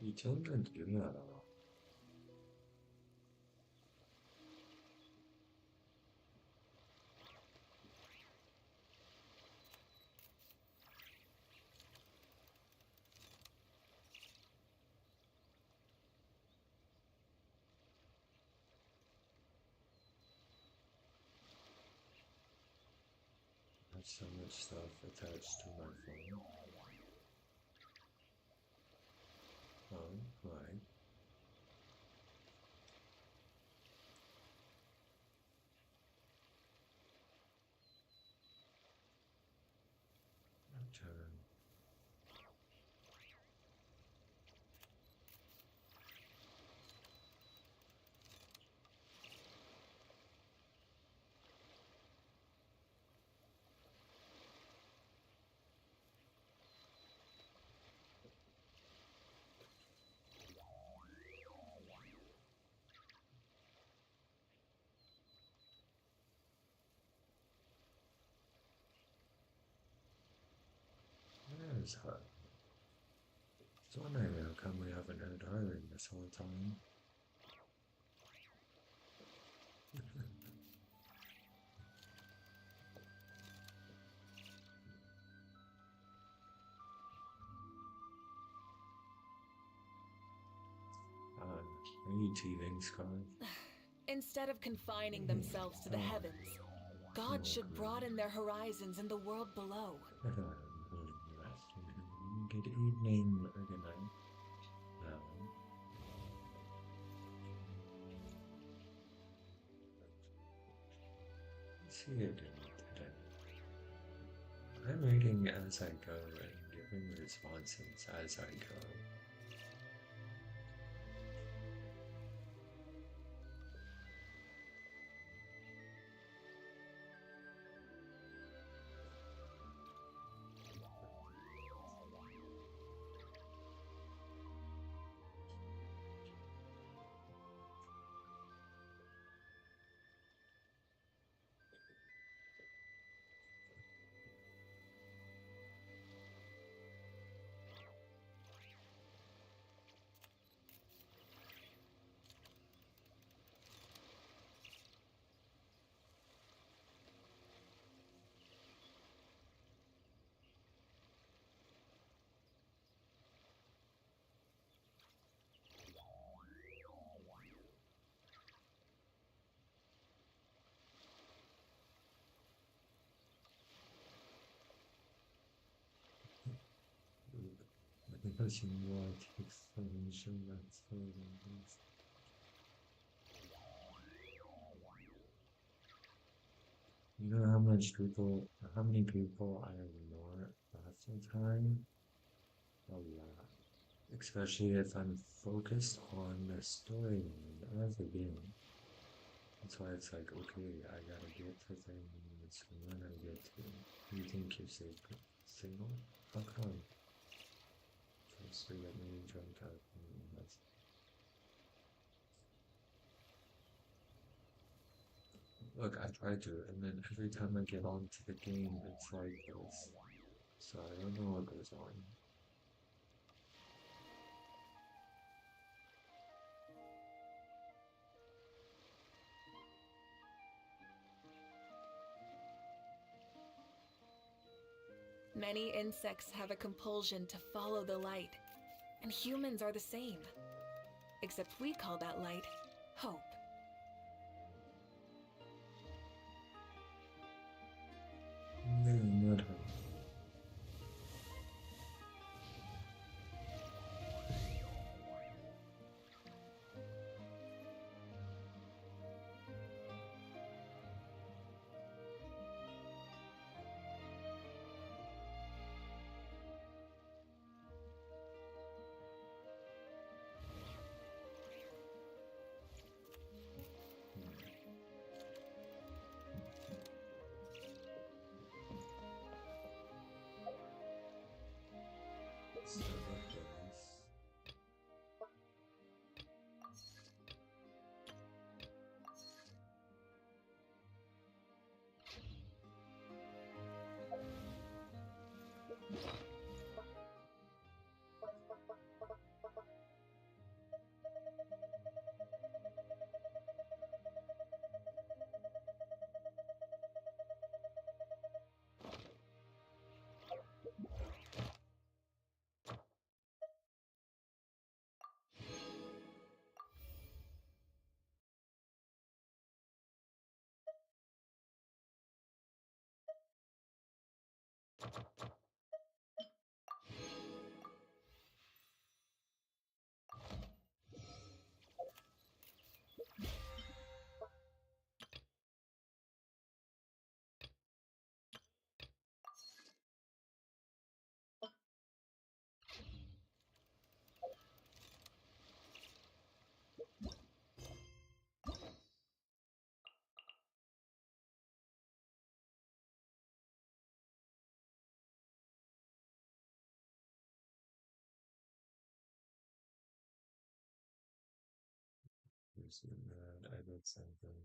이 정도는 기억이 안 나. I have so much stuff attached to my phone. Oh, right. Turn. There's her. So wondering how come we haven't heard her in this whole time. Are you teething, Scarlet? Instead of confining themselves to the heavens, God should broaden their horizons in the world below. Good evening or good night. Let's see it today. I'm reading as I go and giving responses as I go. Because you know I take information that's you know how many people I ignore half the time? A lot. Especially if I'm focused on the story of the game. That's why it's like, okay, I gotta get to things. When I get to, you think you're safe, single? How come? Tries to get me drunk out of me. Look, I try to, and then every time I get onto the game, it's like this. So I don't know what goes on. Many insects have a compulsion to follow the light, and humans are the same. Except we call that light hope. No, not her. So ridiculous. makes you mad. I did something.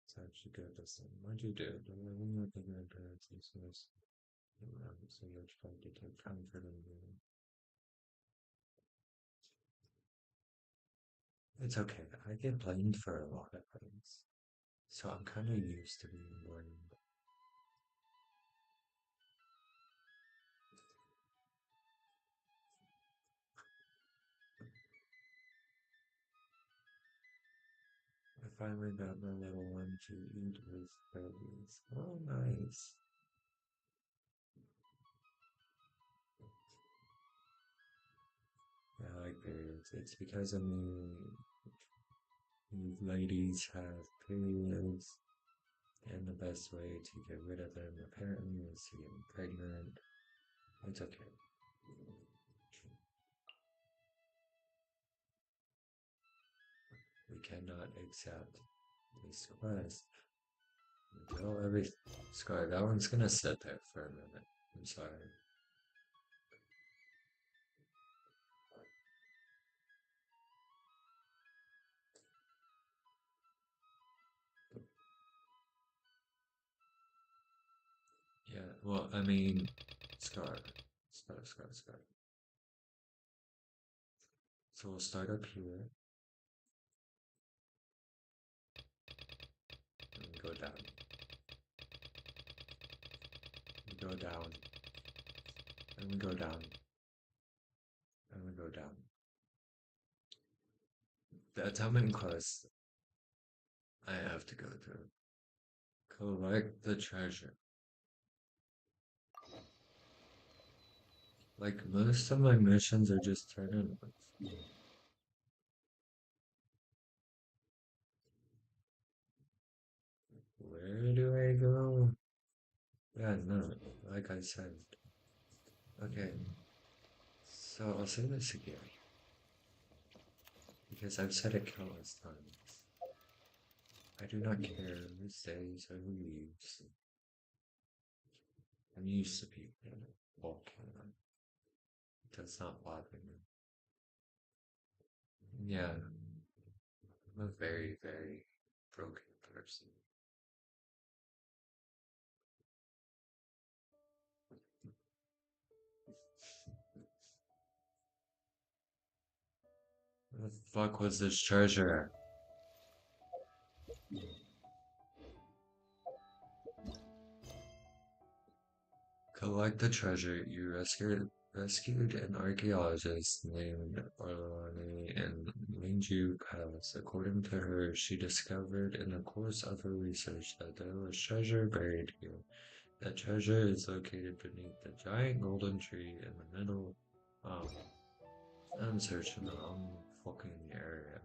It's actually good to say. What'd you do? Do I really not think my parents exist? So you're trying to take comfort in me. It's okay. I get blamed for a lot of things. So I'm kind of used to being blamed. I finally got my little one to eat his berries. Oh, nice. I like periods. It's because of me. These ladies have periods, and the best way to get rid of them apparently is to get them pregnant. It's okay. We cannot accept this quest until every Scar. That one's gonna sit there for a minute. I'm sorry. Yeah, well, I mean, Scar. Scar. So we'll start up here and go down. We go down. And we go down. And we go down. The atomic quest I have to go through. Collect the treasure. Like, most of my missions are just turn-in. Where do I go? Yeah, no, like I said. Okay, so I'll say this again, because I've said it countless times. I do not care who stays or who leaves. I'm used to people walking. It does not bother me. Yeah, I'm a very, very broken person. Where the fuck was this treasure? Collect the treasure. You rescued an archaeologist named Orlani in Mingju Palace. According to her, she discovered in the course of her research that there was treasure buried here. That treasure is located beneath the giant golden tree in the middle. Um, I'm searching the fucking area.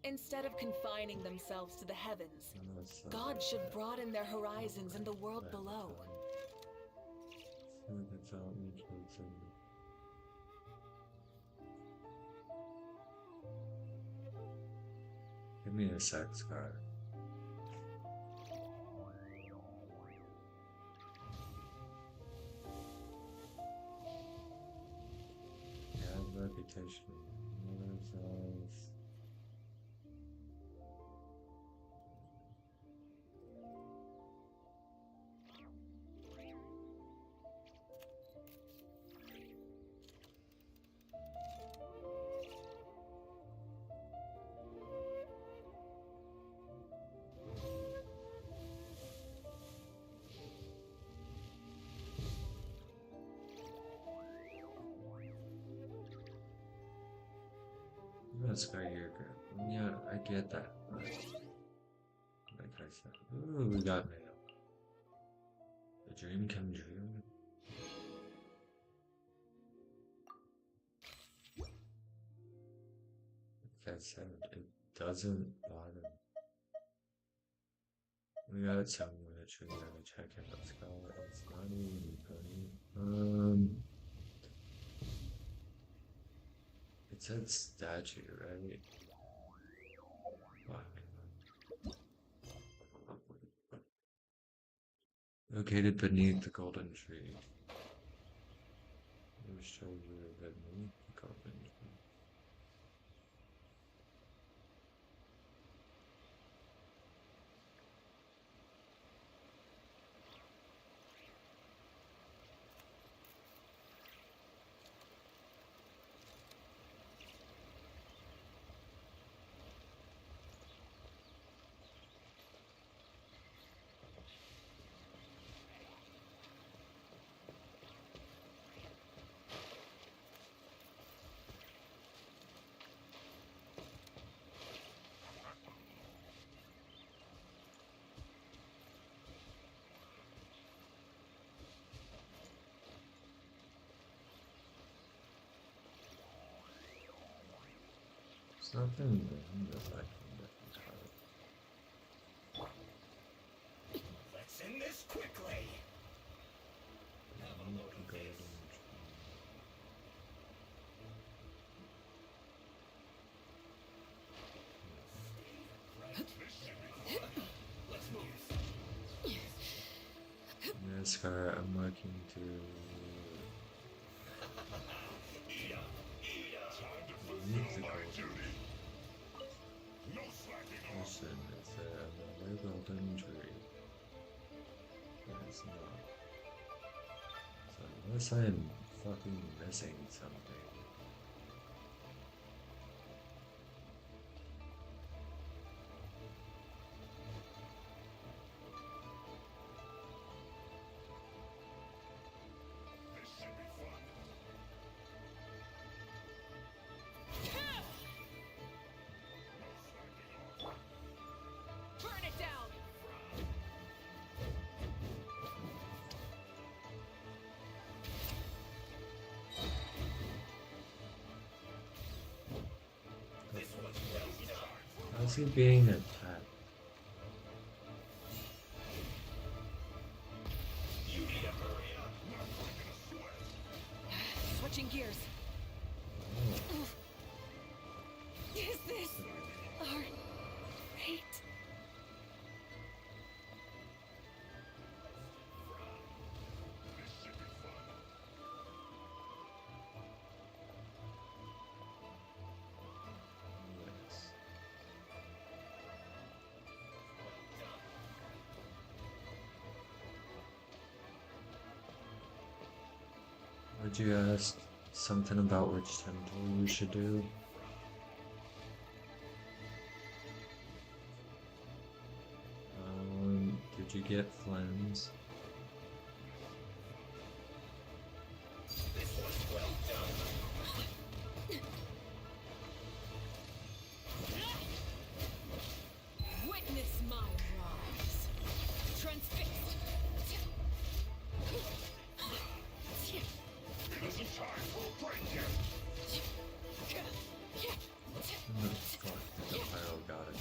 Instead of confining themselves to the heavens, Let's, God should broaden their horizons in the world below. Give me a sec, Scar. Bad reputation. Mother's eyes. That's Scar, you're good. Yeah, I get that. Like I said. Ooh, we got mail. A dream come true. Like I said, it doesn't bother me. We got somewhere that we gotta check it. Let's go. It's not even funny. It said statue, right? Fuck. Located beneath the golden tree. Let me show you beneath the golden tree. There's nothing in this I can definitely Let's end this quickly. beneath the golden tree. Let's move. Yes, Scar, I'm working to beneath the golden tree. No slacking off. Listen, it's another golden tree. It's not. So unless I'm fucking missing something. This should be fun. Burn it down! This one's well done. How's he being attacked? You need to hurry up. Not breaking a sweat. Switching gears. Oh, Is this our fate? This should be fun. yes. Would you ask something about which temple you should do? Did you get Flens? This one's well done. Witness my rise. Transfixed. It isn't time for a break yet. No, fuck, the Pyro got it.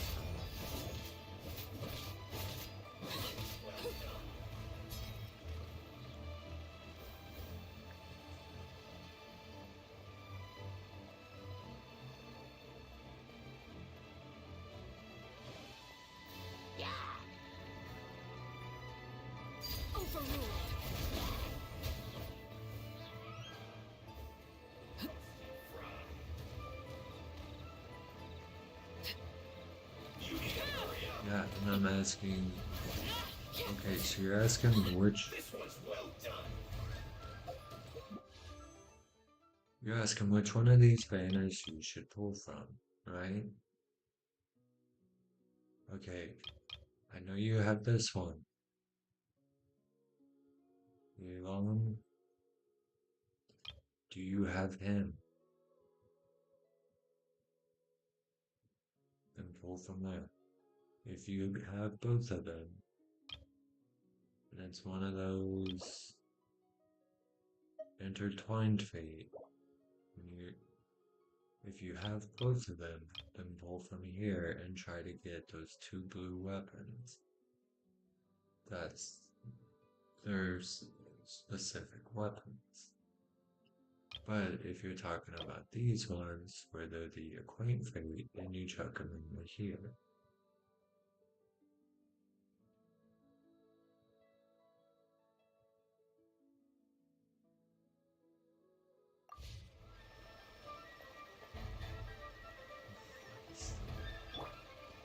Overruled. You need to hurry up. Yeah, and I'm asking. Okay, so you're asking which. This one's well done. You're asking which one of these banners you should pull from, right? Okay, I know you have this one. Elon, do you have him? Then pull from there. If you have both of them, And it's one of those intertwined fate. If you have both of them, then pull from here and try to get those two blue weapons. That's their specific weapons. But if you're talking about these ones, where they're the acquaint fate, then you chuck them in right here.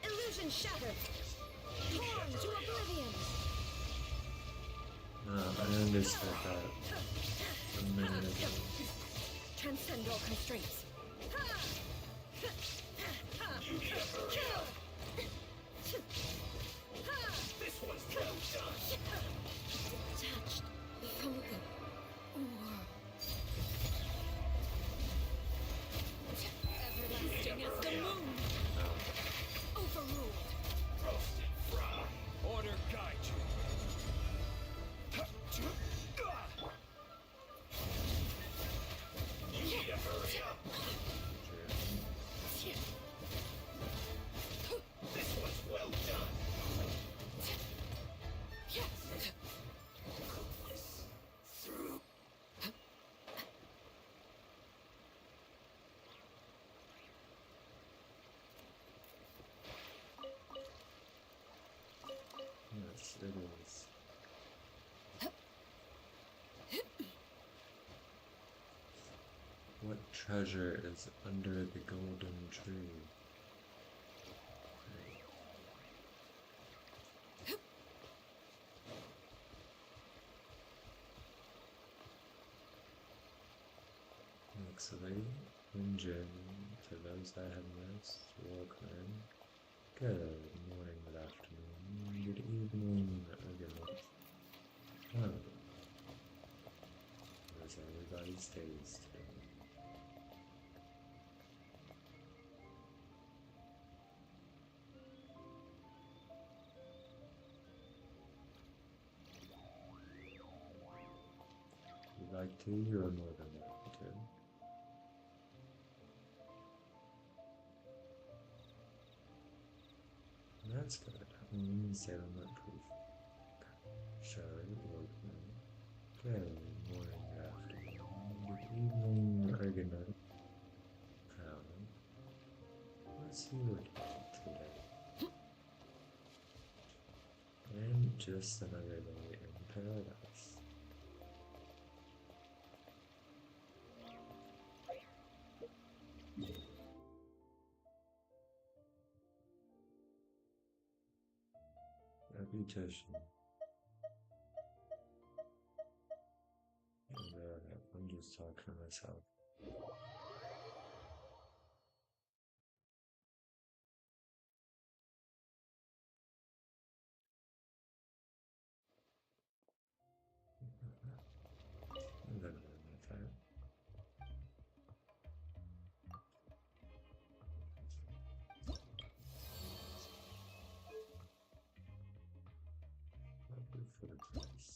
Illusion shattered! Torn to oblivion! I understood that a minute ago. Transcend all constraints. This one's well done. Detached from the world. Everlasting as the moon. Overruled. Roast and fry. Order guide you. You need to hurry up. This one's well done. Through. Yes, it is. What treasure is under the golden tree? Excellent. Engine to those that have missed. Welcome. Good morning, good afternoon, good evening, or good night. Oh. How's everybody's days today? If you'd like to, you're more than welcome to. That's good. Settlement proof. Sorry, welcome. Good morning, good afternoon, good evening, or good night. Let's see what we got today. And just another day in paradise. Reputation. And I'm just talking to myself. And then my time. Probably for the price.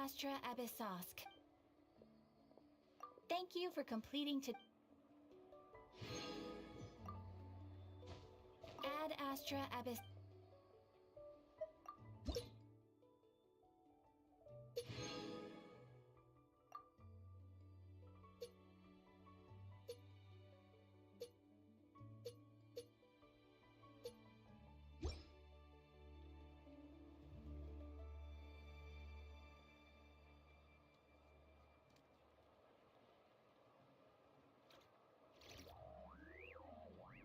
Astra Abyssosk. Thank you for completing to Ad Astra Abyss.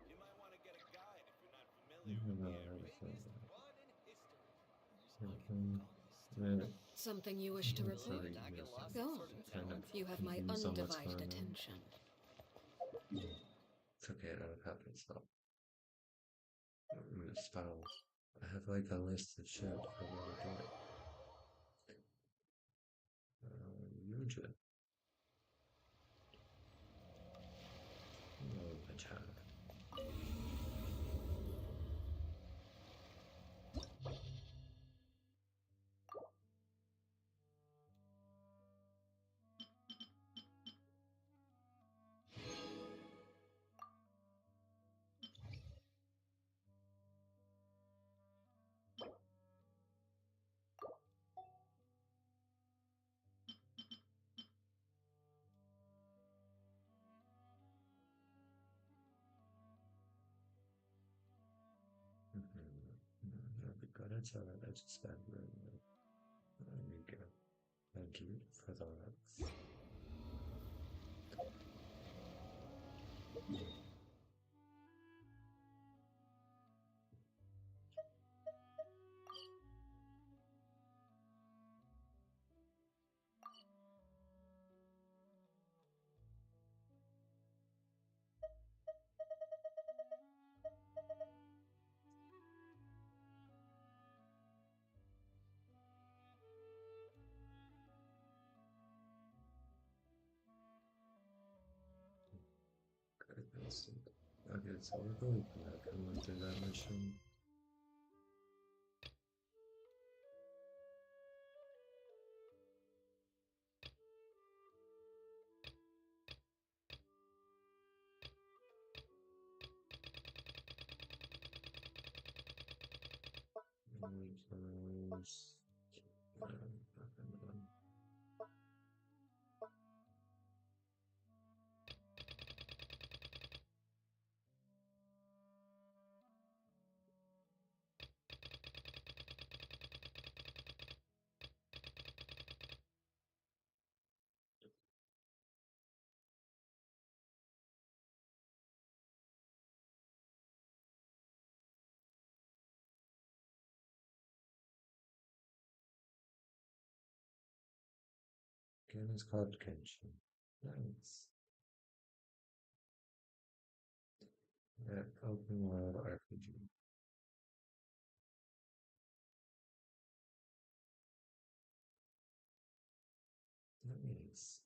You might want to get a guide if you're not I familiar don't with the know how area. to say that. Fun and history. Something that Something you wish to I'm report? sorry, Go on. kind of You have my confused on what's undivided going on. attention. It's okay, that happens though. I'm gonna spell. I have like a list of shit for what we're doing. Yuja. Oh, my child. I'll be good at it. I just spent really well. There we go. Thank you for that. Okay, so we're going back and we'll do that mission. And we close. Game is called Kenshin. Nice. Yeah, open world RPG. Nice.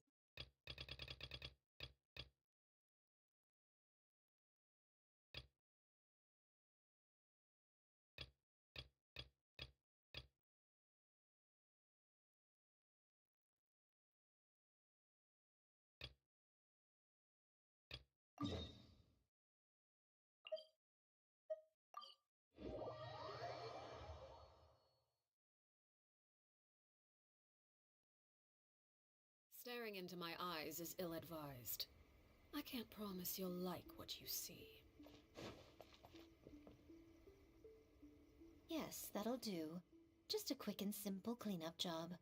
Staring into my eyes is ill-advised. I can't promise you'll like what you see. Yes, that'll do. Just a quick and simple cleanup job.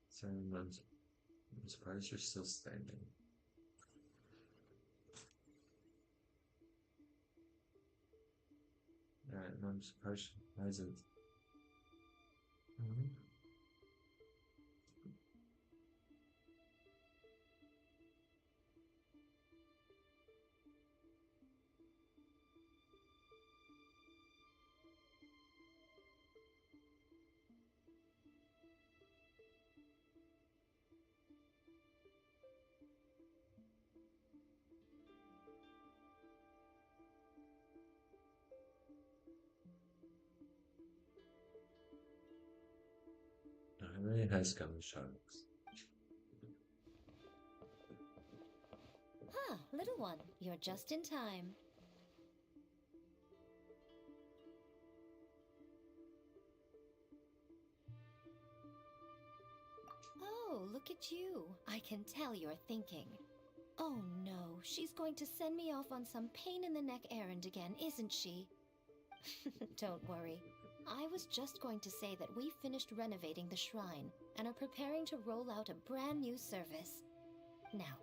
So I'm surprised you're still standing. Yeah, and I'm surprised she hasn't. it has gum sharks. Ah, little one, you're just in time. Oh, look at you. I can tell you're thinking. Oh no, she's going to send me off on some pain-in-the-neck errand again, isn't she? Don't worry. I was just going to say that we finished renovating the shrine and are preparing to roll out a brand new service. Now,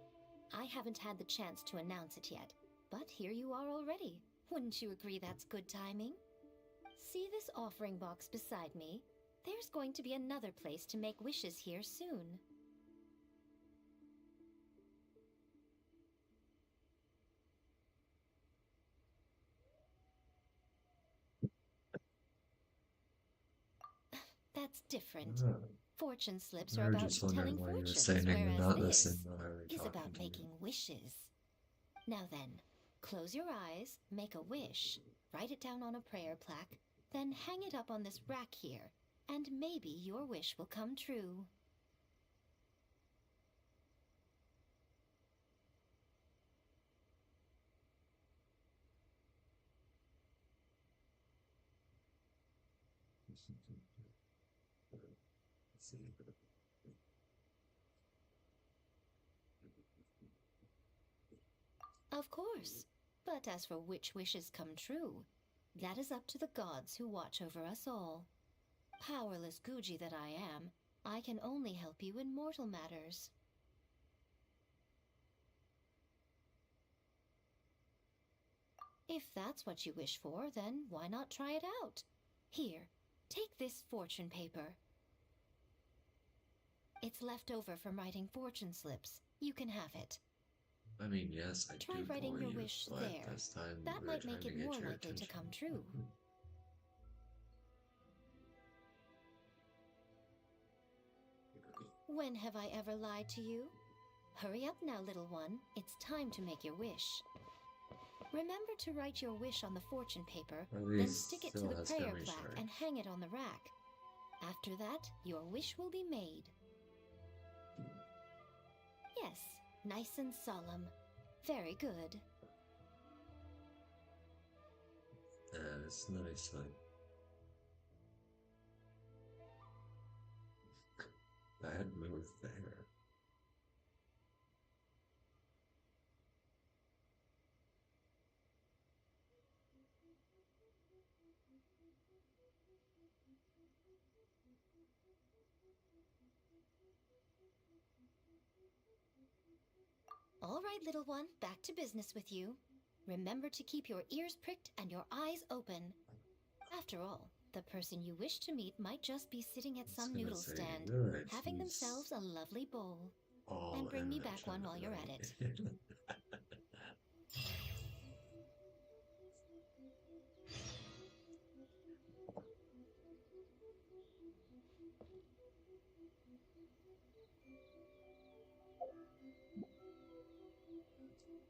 I haven't had the chance to announce it yet, but here you are already. Wouldn't you agree that's good timing? See this offering box beside me? There's going to be another place to make wishes here soon. That's different. Ah, Fortune slips I are was about just wondering telling why you were fortunes, saying and whereas not this listening while I were is talking about to making wishes. Now then, close your eyes, make a wish, write it down on a prayer plaque, then hang it up on this rack here, and maybe your wish will come true. See. Of course. But as for which wishes come true, that is up to the gods who watch over us all. Powerless Guji that I am, I can only help you in mortal matters. If that's what you wish for, then why not try it out? Here, take this fortune paper. It's left over from writing fortune slips. You can have it. I mean, yes, I Try do writing bore your you, wish but there. this time That we were might trying make to it get more your likely to attention. come true. When have I ever lied to you? Hurry up now, little one. It's time to make your wish. Remember to write your wish on the fortune paper, At then least stick it to still the has prayer gummy plaque shark. and hang it on the rack. After that, your wish will be made. Yes, nice and solemn. Very good. It's nice, like bad move there. All right, little one, back to business with you. Remember to keep your ears pricked and your eyes open. After all, the person you wish to meet might just be sitting at I was some gonna noodle say, stand, you're right, having he's themselves a lovely bowl. all And bring in me the back one while you're at it.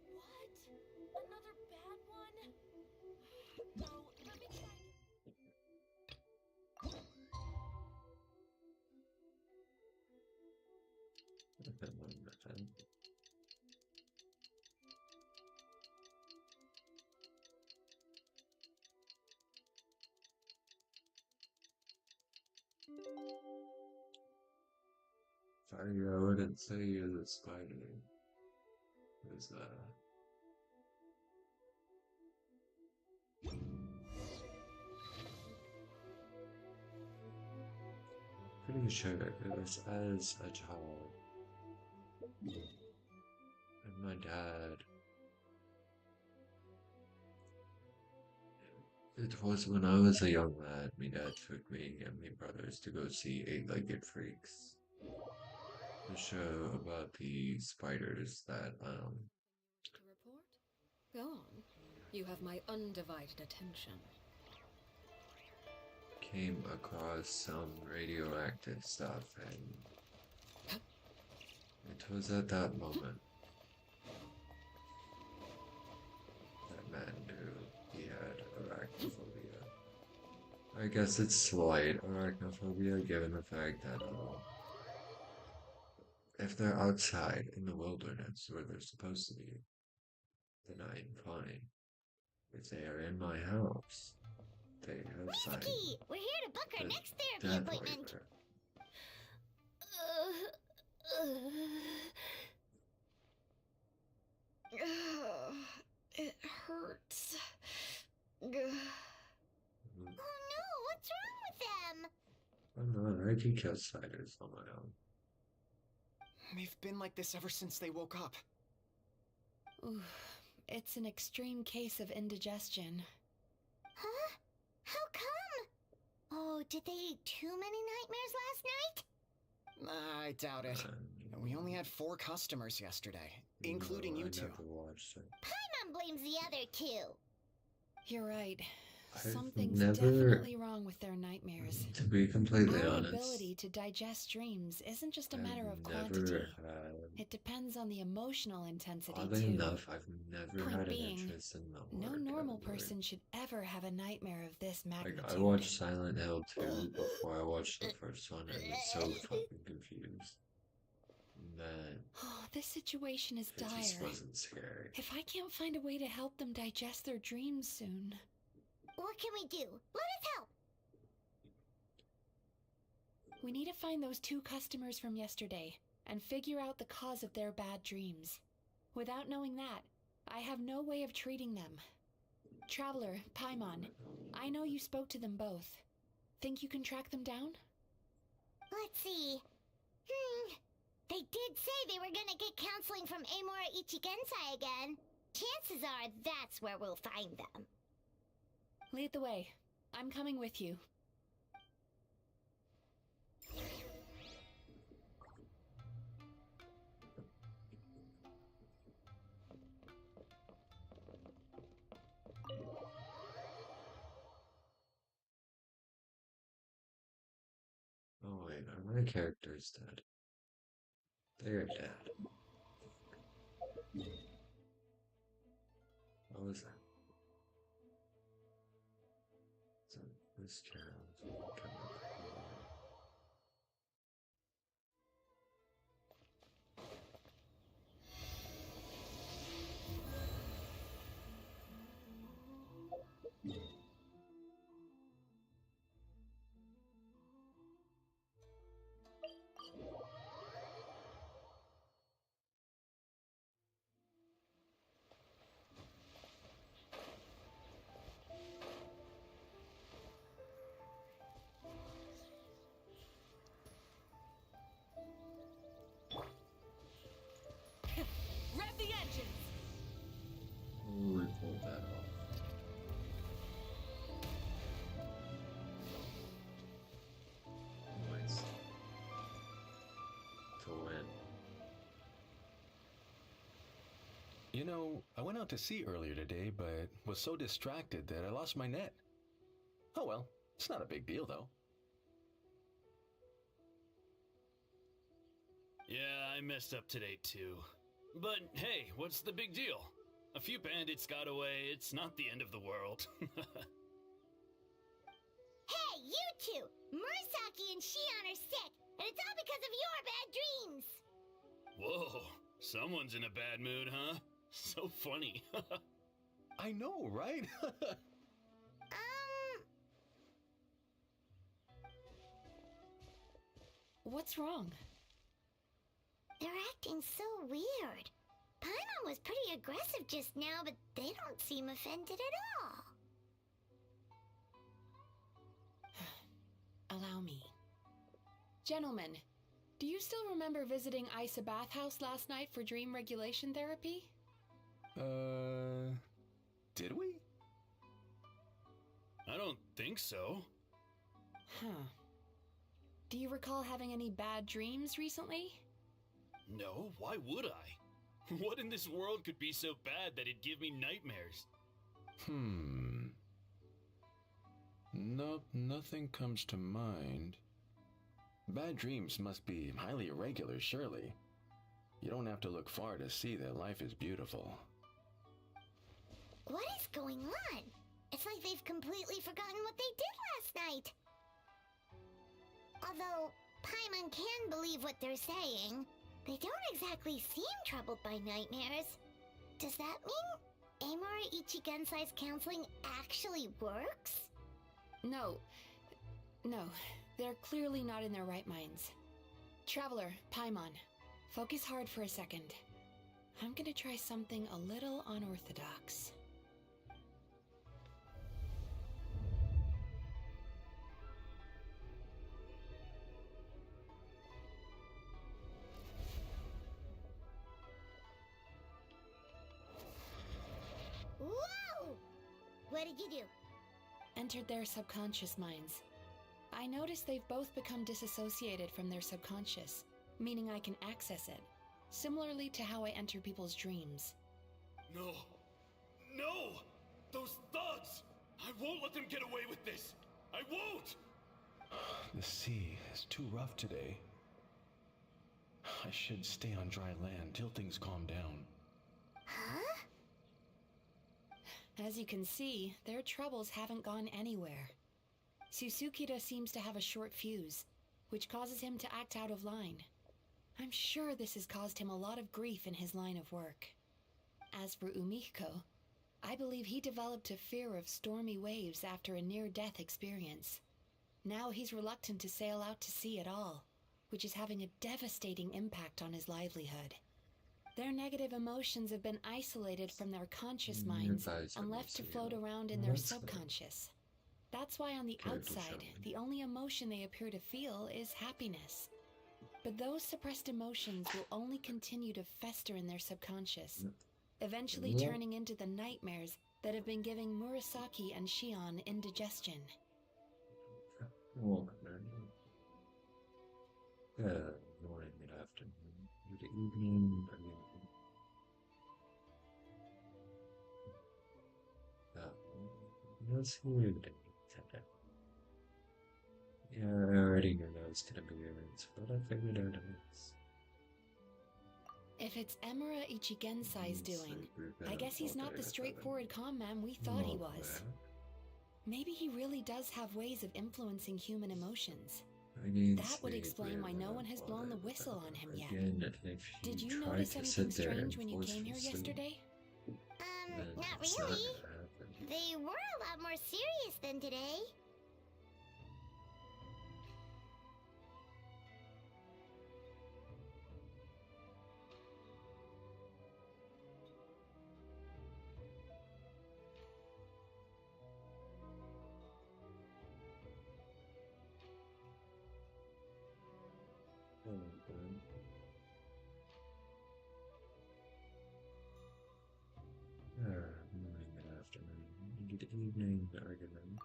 What? Another bad one? No, let me try. Sorry, I wouldn't say you're the spider. Because, pretty sure it was as a child. And my dad. It was when I was a young lad, my dad took me and my brothers to go see Eight-Legged Freaks. The show about the spiders that, To report? Go on. You have my undivided attention. came across some radioactive stuff, and it was at that moment that man knew he had arachnophobia. I guess it's slight arachnophobia given the fact that if they're outside in the wilderness where they're supposed to be, then I'm fine. If they are in my house, they have signed Misaki, we're here to book our the next therapy death appointment. waiver. It hurts. Oh no, what's wrong with them? Oh no, I can kill spiders on my own. They've been like this ever since they woke up. Ooh, it's an extreme case of indigestion. Huh? How come? Oh, did they eat too many nightmares last night? I doubt it. We only had 4 customers yesterday, including No, you I two. never watched it. Paimon blames the other 2. You're right. I've Something's never- definitely wrong with their nightmares. To be completely Our honest, ability to digest dreams isn't just a matter of I've quantity. never had. It depends on the emotional intensity, Oddly too. enough, I've never Point had an being, interest in the No horror normal category. person should ever have a nightmare of this Like, magnitude. I watched Silent Hill 2 before I watched the first one, and I was so fucking confused. Man, Oh, this situation is it just dire. wasn't scary. If I can't find a way to help them digest their dreams soon. What can we do? Let us help. We need to find those 2 customers from yesterday and figure out the cause of their bad dreams. Without knowing that, I have no way of treating them. Traveler, Paimon, I know you spoke to them both. Think you can track them down? Let's see. They did say they were gonna get counseling from Amora Ichigensai again. Chances are that's where we'll find them. Lead the way. I'm coming with you. Oh wait, are my characters dead? They are dead. What was that? So this channel. Rev the engines! We pulled that off. Nice. To win. You know, I went out to sea earlier today, but was so distracted that I lost my net. Oh well, it's not a big deal though. Yeah, I messed up today too. But hey, what's the big deal? A few bandits got away, it's not the end of the world. Hey, you 2! Murasaki and Shion are sick, and it's all because of your bad dreams! Whoa, someone's in a bad mood, huh? So funny. I know, right? What's wrong? They're acting so weird. Paimon was pretty aggressive just now, but they don't seem offended at all. Allow me. Gentlemen, do you still remember visiting Isa Bathhouse last night for dream regulation therapy? Did we? I don't think so. Huh. Do you recall having any bad dreams recently? No, why would I? What in this world could be so bad that it'd give me nightmares? Nope, nothing comes to mind. Bad dreams must be highly irregular, surely. You don't have to look far to see that life is beautiful. What is going on? It's like they've completely forgotten what they did last night. Although, Paimon can believe what they're saying. They don't exactly seem troubled by nightmares. Does that mean Amora Ichigensai's counseling actually works? No. No, they're clearly not in their right minds. Traveler, Paimon, focus hard for a second. I'm gonna try something a little unorthodox. Whoa! What did you do? Entered their subconscious minds. I noticed they've both become disassociated from their subconscious, meaning I can access it, similarly to how I enter people's dreams. No! No! Those thugs! I won't let them get away with this! I won't! The sea is too rough today. I should stay on dry land till things calm down. Huh? As you can see, their troubles haven't gone anywhere. Susukida seems to have a short fuse, which causes him to act out of line. I'm sure this has caused him a lot of grief in his line of work. As for Umiko, I believe he developed a fear of stormy waves after a near-death experience. Now he's reluctant to sail out to sea at all, which is having a devastating impact on his livelihood. Their negative emotions have been isolated from their conscious minds and left to float around in their subconscious. That's why on the outside, the only emotion they appear to feel is happiness. But those suppressed emotions will only continue to fester in their subconscious, eventually turning into the nightmares that have been giving Murasaki and Shion indigestion. Morning, good afternoon, good evening, let's hear it today. Yeah, I already knew that was gonna be yours, but I figured out it was. If it's Emura Ichigensai's doing, I guess he's not the straightforward con man we thought he was. Maybe he really does have ways of influencing human emotions. That would explain why no one has blown the whistle on him yet. Did you notice anything strange when you came here yesterday? Not really. They were a lot more serious than today. Morning, good afternoon, good evening, argument.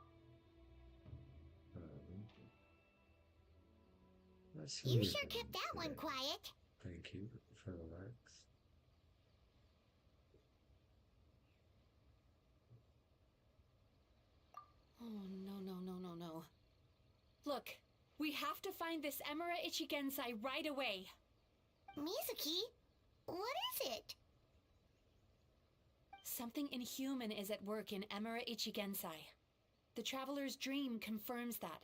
Let's You hear sure from kept that one today. quiet. Thank you for the likes. Oh, no. Look, we have to find this Emura Ichigensai right away. Mizuki, what is it? Something inhuman is at work in Emura Ichigensai. The Traveler's dream confirms that.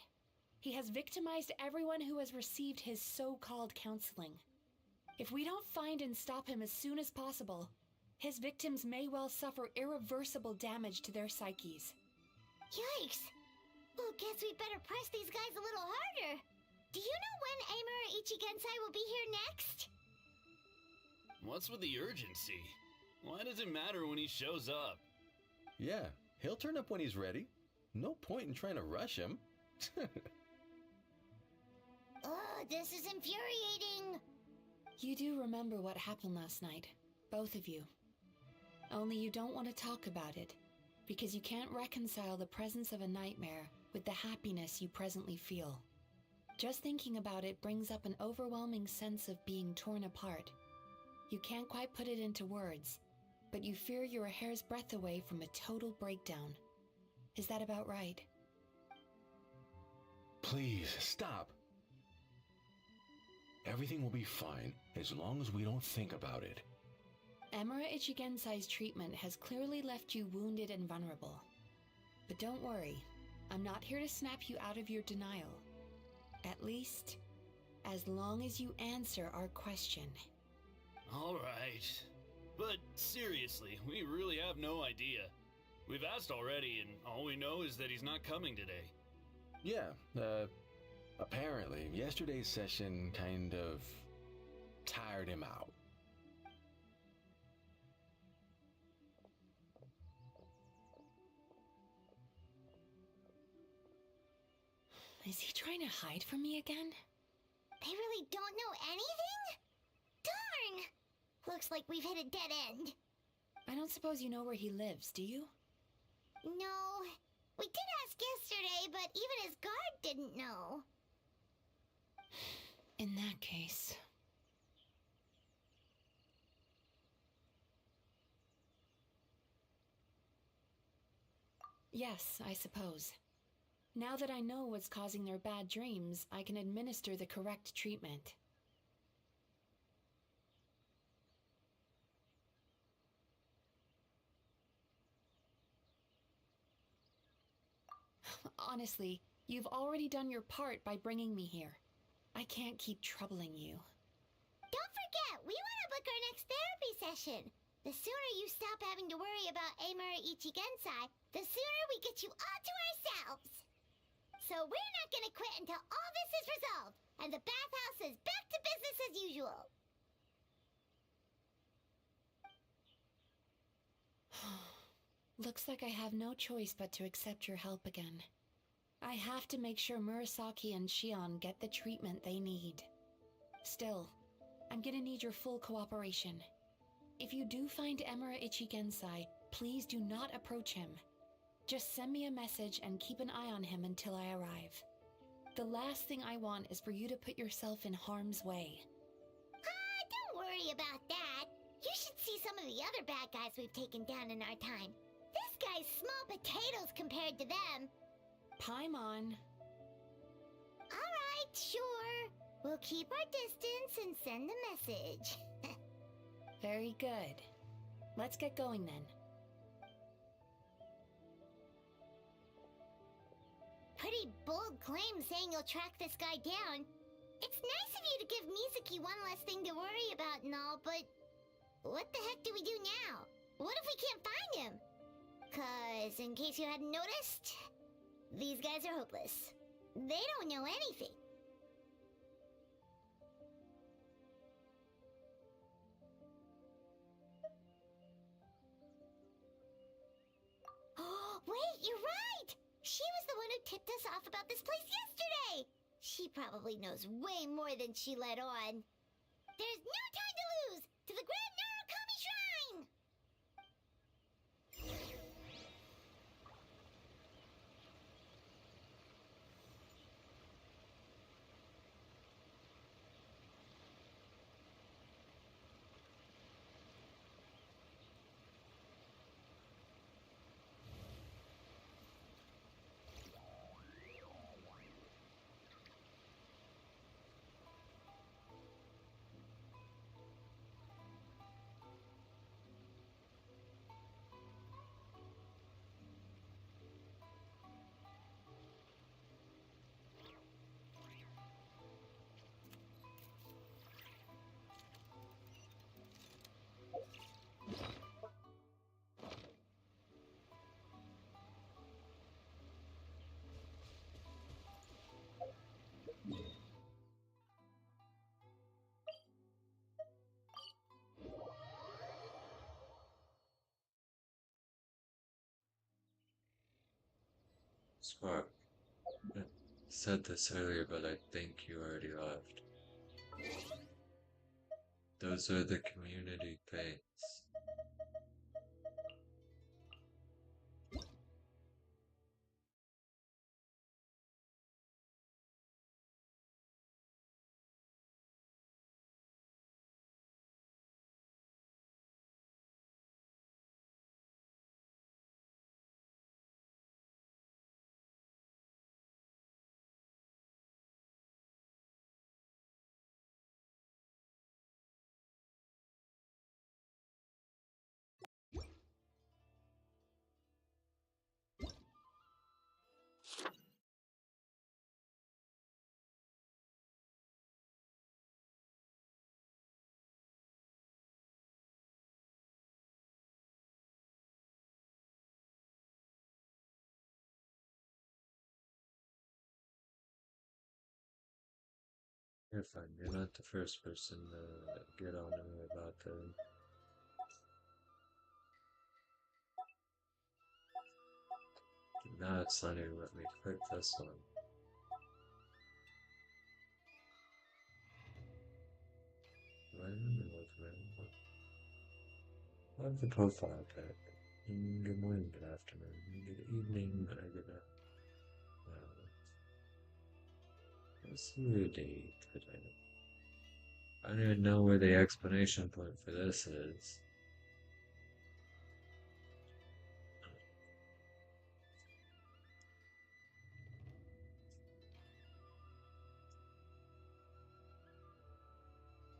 He has victimized everyone who has received his so-called counseling. If we don't find and stop him as soon as possible, his victims may well suffer irreversible damage to their psyches. Yikes! Well, guess we better press these guys a little harder. Do you know when Amura Ichigensai will be here next? What's with the urgency? Why does it matter when he shows up? Yeah, he'll turn up when he's ready. No point in trying to rush him. Ugh, this is infuriating. You do remember what happened last night, both of you. Only you don't want to talk about it, because you can't reconcile the presence of a nightmare with the happiness you presently feel. Just thinking about it brings up an overwhelming sense of being torn apart. You can't quite put it into words, but you fear you're a hair's breadth away from a total breakdown. Is that about right? Please, stop. Everything will be fine as long as we don't think about it. Emura Ichigensai's treatment has clearly left you wounded and vulnerable. But don't worry, I'm not here to snap you out of your denial. At least, as long as you answer our question. Alright. But seriously, we really have no idea. We've asked already, and all we know is that he's not coming today. Yeah, apparently, yesterday's session kind of tired him out. Is he trying to hide from me again? They really don't know anything? Darn! Looks like we've hit a dead end. I don't suppose you know where he lives, do you? No. We did ask yesterday, but even his guard didn't know. In that case... Yes, I suppose. Now that I know what's causing their bad dreams, I can administer the correct treatment. Honestly, you've already done your part by bringing me here. I can't keep troubling you. Don't forget, we want to book our next therapy session. The sooner you stop having to worry about Amura Ichigensai, the sooner we get you all to ourselves. So we're not gonna quit until all this is resolved, and the bathhouse is back to business as usual. Looks like I have no choice but to accept your help again. I have to make sure Murasaki and Shion get the treatment they need. Still, I'm gonna need your full cooperation. If you do find Emura Ichigensai, please do not approach him. Just send me a message and keep an eye on him until I arrive. The last thing I want is for you to put yourself in harm's way. Don't worry about that. You should see some of the other bad guys we've taken down in our time. This guy's small potatoes compared to them. Paimon. Alright, sure. We'll keep our distance and send the message. Very good. Let's get going then. Pretty bold claim saying you'll track this guy down. It's nice of you to give Mizuki one less thing to worry about and all, but what the heck do we do now? What if we can't find him? 'Cause, in case you hadn't noticed, these guys are hopeless. They don't know anything. Oh, wait, you're right! She was the one who tipped us off about this place yesterday! She probably knows way more than she let on. There's no time to lose! To the Grand Narukami Shrine! Spark, I said this earlier, but I think you already left. Those are the community paints. You're fine. You're not the first person to get on me about them. Now it's not even let me click this one. I have the profile pic. Good morning, good afternoon, good evening, good what's the date today? I don't even know where the explanation point for this is.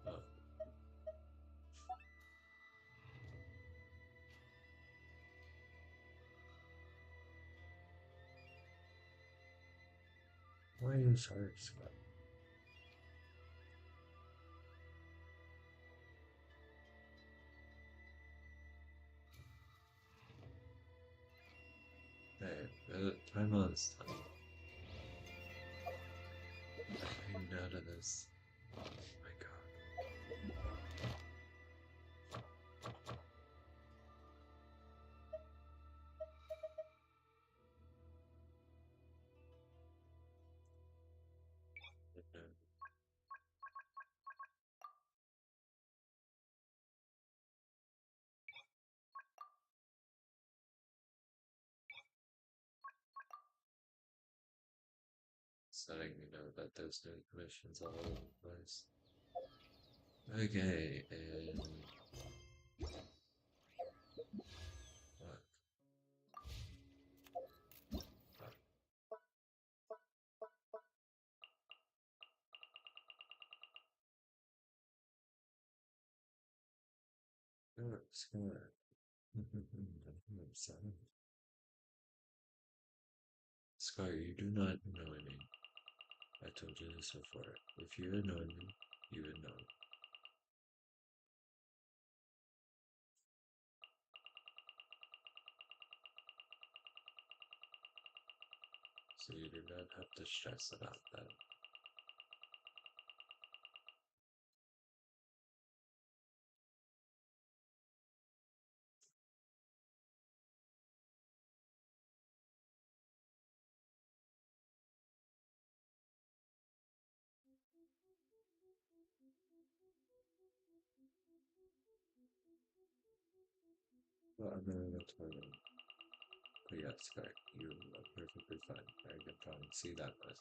Oh. Why are you sorry, Scott? Hey, time on's time. I'm out of this. Oh my god. So you know that there's new commissions all over the place. Okay, and what? Sure, sure. Scar, you do not know me. I told you this before. If you had known me, you would know. So you do not have to stress about that. Well, I'm not gonna tell you. But yes, Scar, you are perfectly fine. I can probably see that much.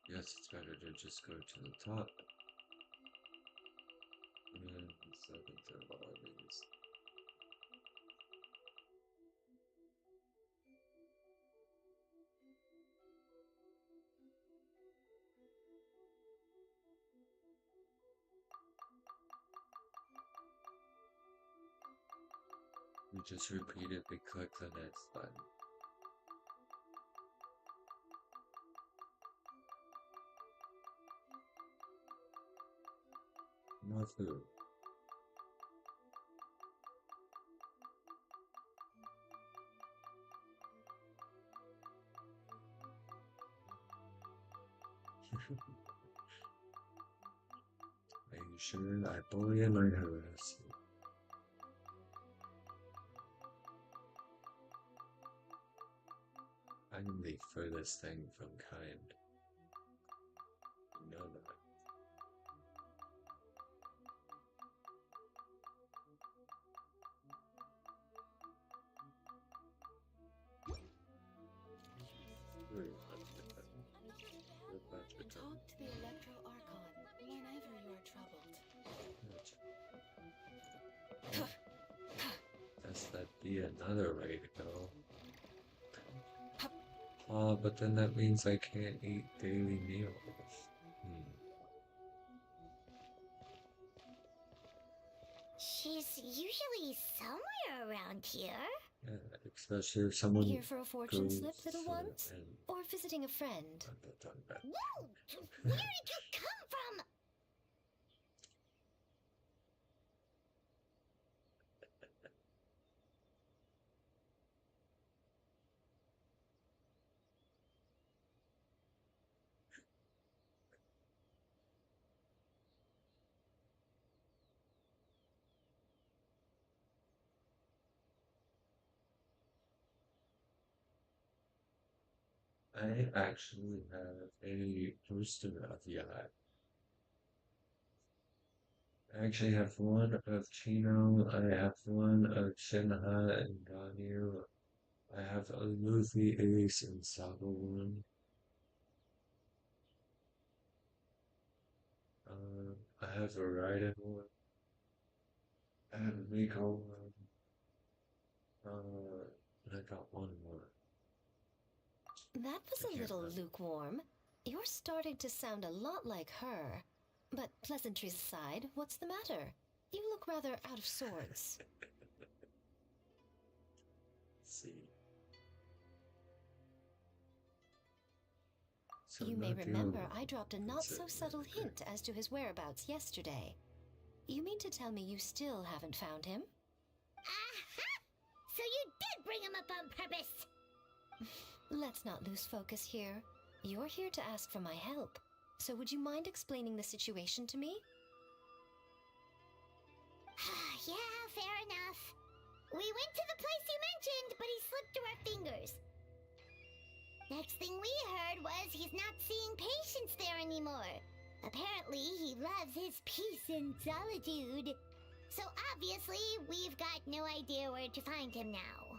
Yes, it's better to just go to the top. And seventh of all these. You just repeatedly click the next button. More food. Are you sure? I bully and I harass you. I am the furthest thing from kind. You know that. Talk to the Electro Archon whenever you are troubled. Guess that'd be another way to go. But then that means I can't eat daily meals. She's usually somewhere around here. especially if someone Here for a fortune goes slip, little ones? and Or visiting a friend? Whoa! Where did you come from? I actually have a poster of Yacht. I actually have one of Chino, I have one of Shenhe and Ganyu, I have a Luffy Ace and Sabo one. I have a Raiden one. I have a Miko one. And I got one more. That was I a can't little remember. lukewarm. You're starting to sound a lot like her. But pleasantries aside, what's the matter? You look rather out of sorts. See. So You I'm may not the remember only I dropped a one not so considering subtle it. hint as to his whereabouts yesterday. You mean to tell me you still haven't found him? Aha! So you did bring him up on purpose! Let's not lose focus here. You're here to ask for my help. So would you mind explaining the situation to me? Yeah, fair enough. We went to the place you mentioned, but he slipped through our fingers. Next thing we heard was he's not seeing patients there anymore. Apparently, he loves his peace and solitude. So obviously, we've got no idea where to find him now.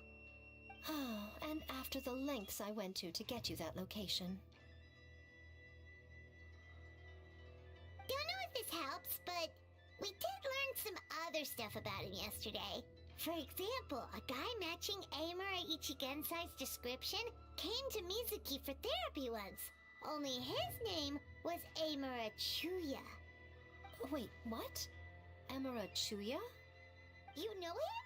Oh, and after the lengths I went to get you that location. Don't know if this helps, but we did learn some other stuff about him yesterday. For example, a guy matching Amura Ichigensai's description came to Mizuki for therapy once. Only his name was Amura Chuya. Wait, what? Amura Chuya? You know him?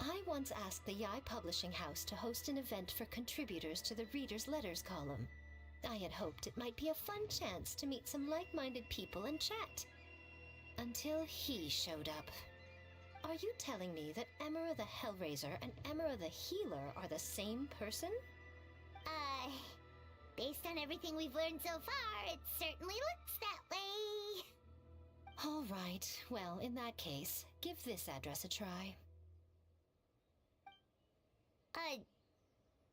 I once asked the Yai Publishing House to host an event for contributors to the Reader's Letters column. I had hoped it might be a fun chance to meet some like-minded people and chat. Until he showed up. Are you telling me that Emera the Hellraiser and Emera the Healer are the same person? Based on everything we've learned so far, it certainly looks that way. All right, well, in that case, give this address a try.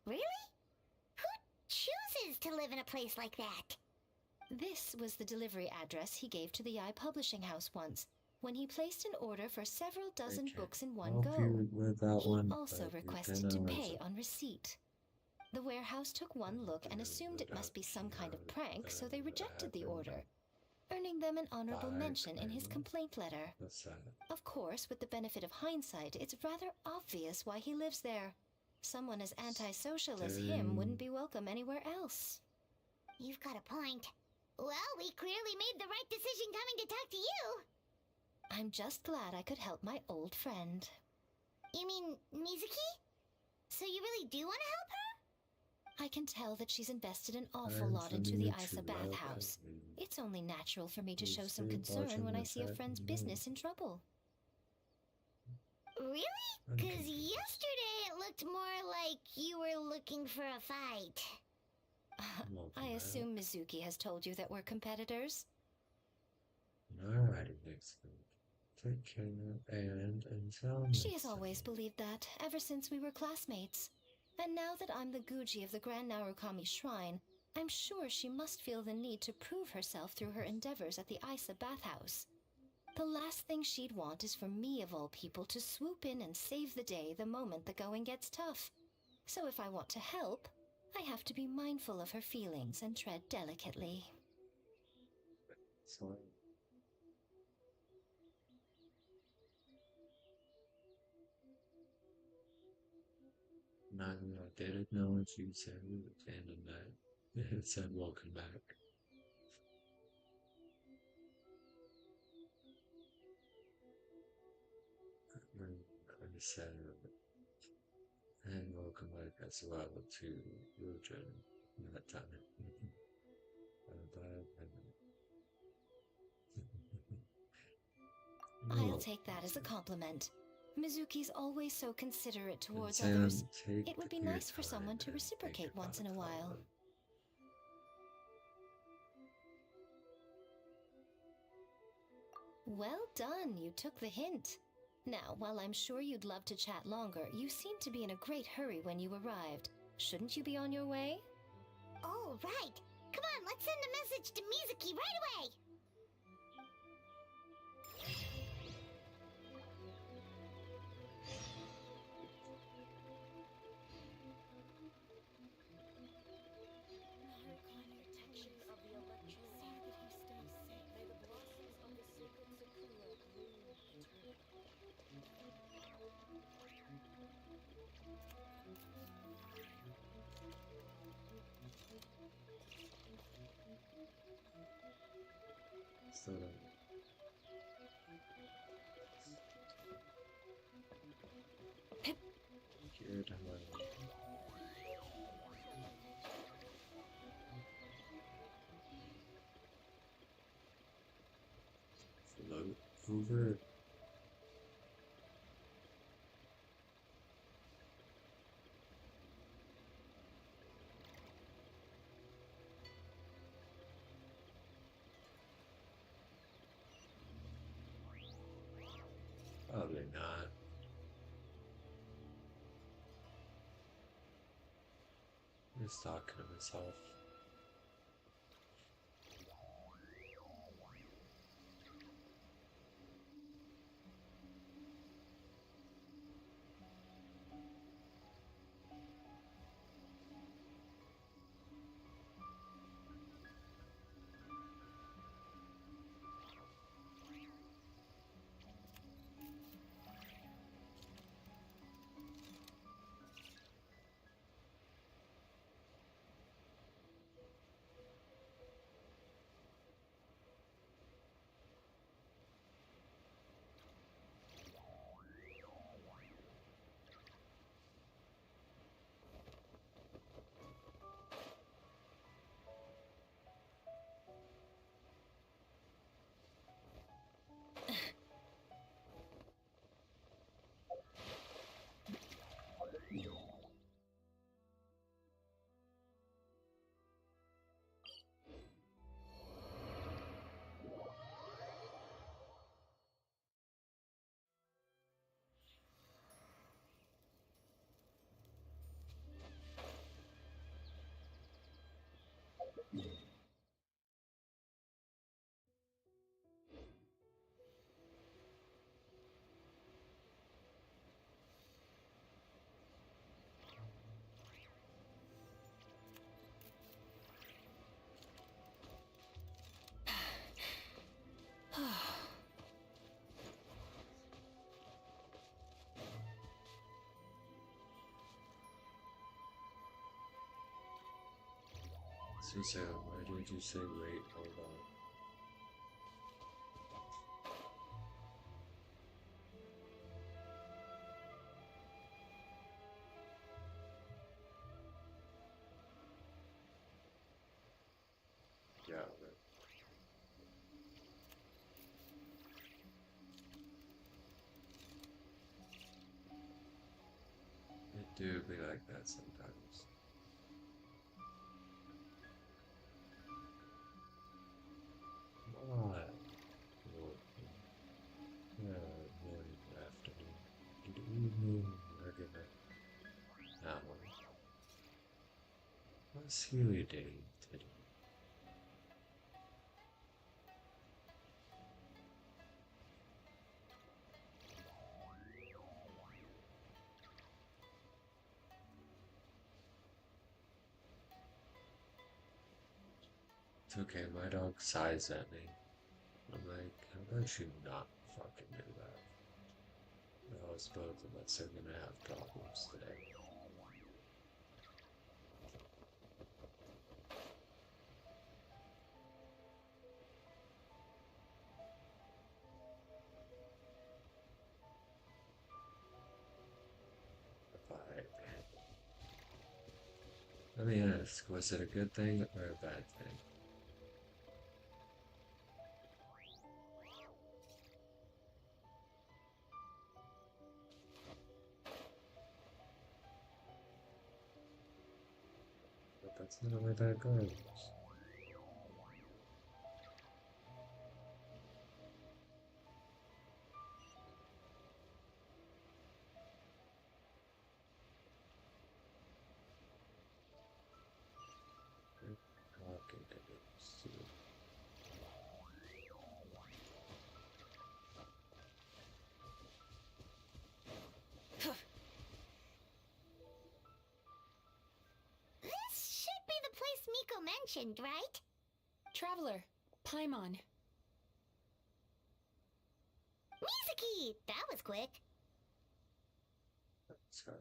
Really? Who chooses to live in a place like that? This was the delivery address he gave to the Yai Publishing House once, when he placed an order for several dozen Okay. books in one I'll go. be with that He one, also but you're requested to gonna pay on receipt. The warehouse took one look and assumed it must be some kind of prank, so they rejected the order, earning them an honorable mention in his complaint letter. What's that? Of course, with the benefit of hindsight, it's rather obvious why he lives there. Someone as antisocial as him wouldn't be welcome anywhere else. You've got a point. Well, we clearly made the right decision coming to talk to you. I'm just glad I could help my old friend. You mean Mizuki? So you really do want to help her? I can tell that she's invested an awful lot into the Isa bathhouse. It's only natural for me to show some concern when I see a friend's business in trouble. Really? Because yesterday it looked more like you were looking for a fight. I assume Mizuki has told you that we're competitors? Alrighty, next week. Take care and until She next has always time. believed that, ever since we were classmates. And now that I'm the Guji of the Grand Narukami Shrine, I'm sure she must feel the need to prove herself through her endeavors at the Isa bathhouse. The last thing she'd want is for me, of all people, to swoop in and save the day the moment the going gets tough. So if I want to help, I have to be mindful of her feelings and tread delicately. Sorry. I didn't know what you said at the end of that. It said welcome back. said, and welcome back as well to your journey. That time. I'll No, take that as a compliment. Mizuki's always so considerate towards Sam, others. take It would be your nice for time someone to and reciprocate think once in about a it while. properly. Well done, you took the hint. Now, while I'm sure you'd love to chat longer, you seemed to be in a great hurry when you arrived. Shouldn't you be on your way? Oh, right. Come on, let's send a message to Mizuki right away. So, good. Float over. Probably not. Just talking to myself. So, Sam, why did you say wait? Hold on. Yeah, right. It do be like that sometimes. What? Well, yeah, morning, afternoon, good evening, regular hour. What's your day today? It's okay, my dog sighs at me. I'm like, how about you not fucking do that? Or else both of us are gonna have problems today. ask, was it a good thing or a bad thing? But that's not where that goes. Talking to see. This should be the place Miko mentioned, right? Traveler, Paimon. Mizuki! That was quick. Scar.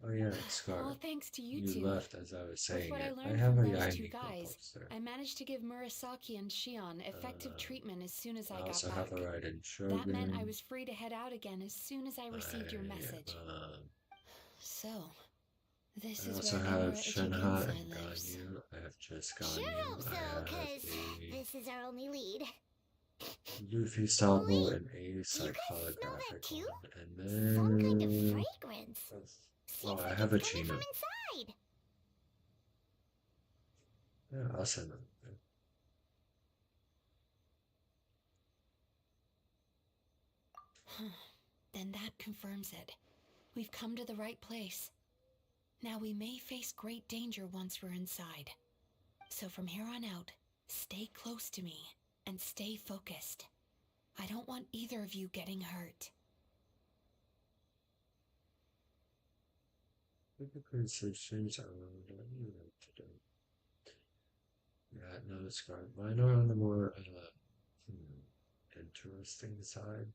Oh yeah, Scar. All thanks to you You two. left as I was With saying what I it. I learned have from a those two Yaimi guys, poster. I managed to give Murasaki and Shion effective treatment as soon as I got also back. have a ride in That meant I Shogun. was free to head out again as soon as I received your message. So, this I is also where have Emperor Shenhe and Ichiginsai lives. Ganyu. I have just Sure Ganyu. hope so, I have cause a this is our only lead. Luffy Salvo Wait, and a you Psych guys smell that holographic too? one. And Some kind of then fragrance. oh, Seems I like have a it's coming Chino. from inside. Yeah, I'll send them. Then that confirms it. We've come to the right place. Now we may face great danger once we're inside. So from here on out, stay close to me and stay focused. I don't want either of you getting hurt. Typically, switches are what you like to do. Yeah, no, Scar. Mine are on the more interesting side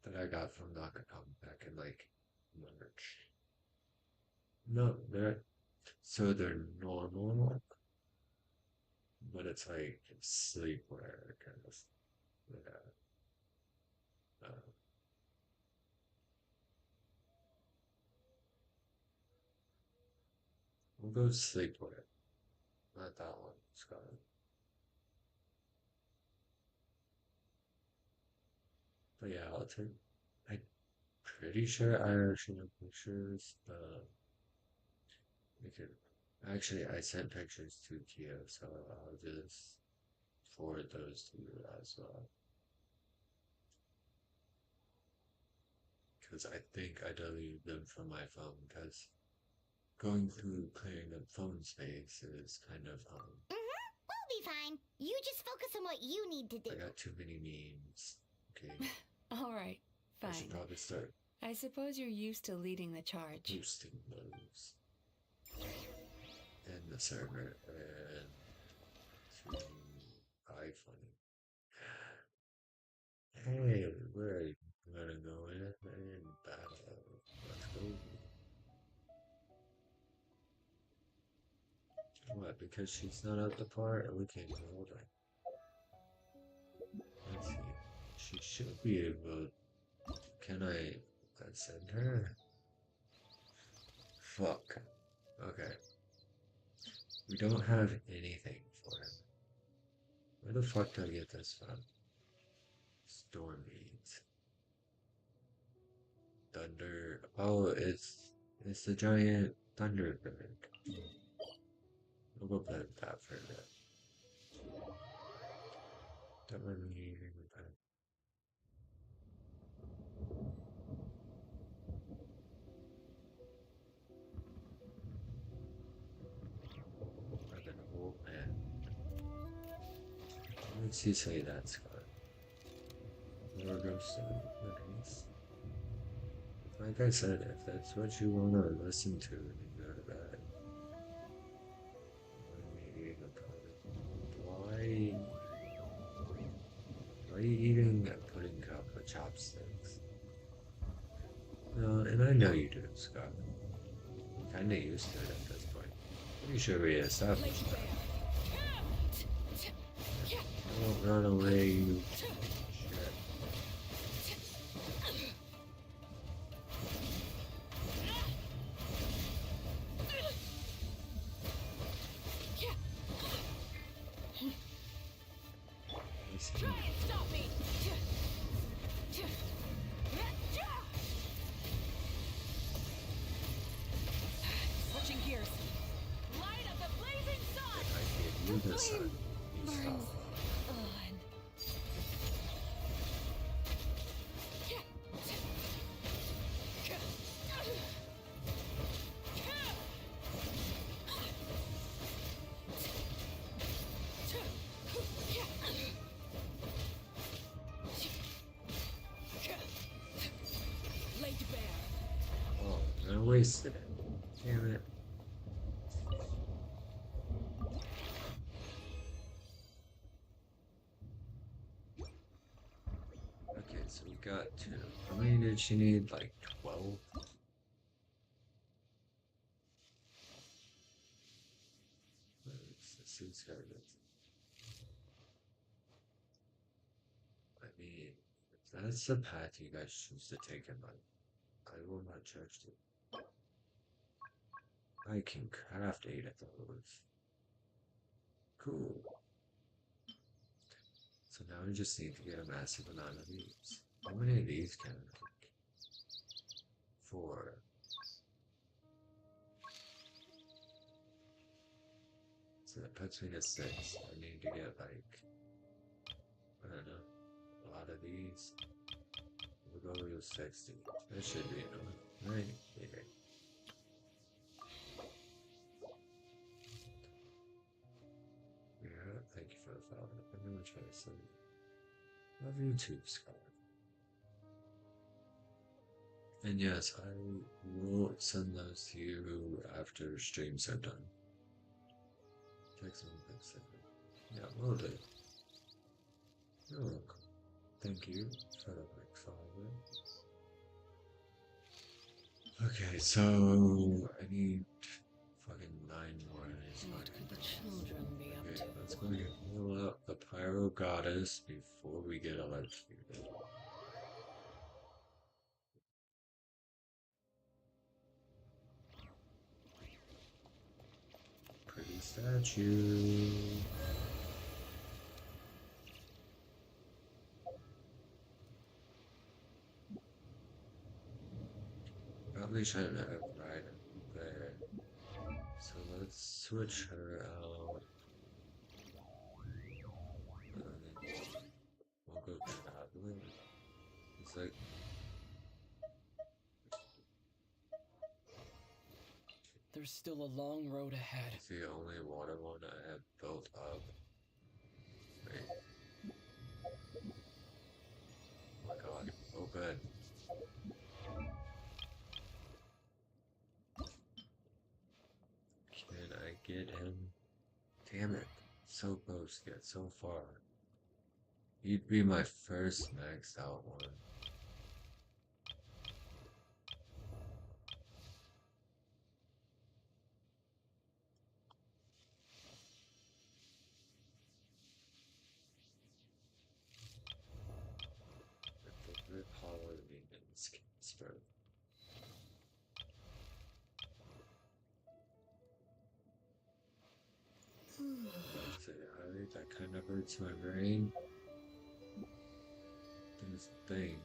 that I got from Nakatomi back in like March. No, they're normal, but it's like sleepwear kind of. Yeah. We'll go sleepwear. Not that one, Scott. But yeah, I'll take. I'm pretty sure I actually have pictures. We could actually I sent pictures to Kia, so I'll just forward those to you as well. Because I think I deleted them from my phone because going through clearing up phone space is kind of We'll be fine. You just focus on what you need to do. I got too many memes. Okay. All right, I should fine. probably start I suppose you're used to leading the charge. boosting those. And the server and to iPhone. Hey, where are you gonna go in battle? Let's go. What, because she's not at the part, we can't hold her. Let's see. She should be able. Can I send her? Fuck. Okay. We don't have anything for him. Where the fuck did I get this from? Storm beads. Thunder. Oh, it's the giant thunder bird. We'll go play with that for a bit. Don't let me hear that. Like an old man. What makes you say that, Scott? Or goes to underneath. Like I said, if that's what you want to listen to, then you go to bed. Why? Why are you eating a pudding cup with chopsticks? No, and I know you do, Scott. I'm kinda used to it at this point. Pretty sure we established that. Don't run away, you shit. do this side. You stop. on. Laid bare. Oh, I wasted it. Damn it. Okay, so we got two. How many did she need? Like 12? Let's see what's got it. I mean, if that's the path you guys choose to take in life, I will not judge it. I can craft 8 of those. Cool. So now we just need to get a massive amount of these. How many of these can I make? 4. So that puts me to 6. I need to get like, I don't know, a lot of these. We'll go with 60. That should be enough, right? Yeah. Yeah, thank you for the follow. I'm gonna try to send you. Love you too, Scott. And yes, I will send those to you after streams are done. Text me, text it. Yeah, will do. You're welcome. Thank you for the quick follow. Okay, so I need fucking 9 more. What could the children be up Okay, to? let's go ahead and heal up the Pyro Goddess before we get electrocuted. Pretty statue. Probably shouldn't have right there. So let's switch her out. And then we'll go that way. It's like There's still a long road ahead. it's the only water one I have built up. Wait. Oh my god. Oh good. Can I get him? Damn it. So close yet so far. You'd be my first maxed out one. My favorite power maintenance Casper. That kind of hurts my brain. There's a thing,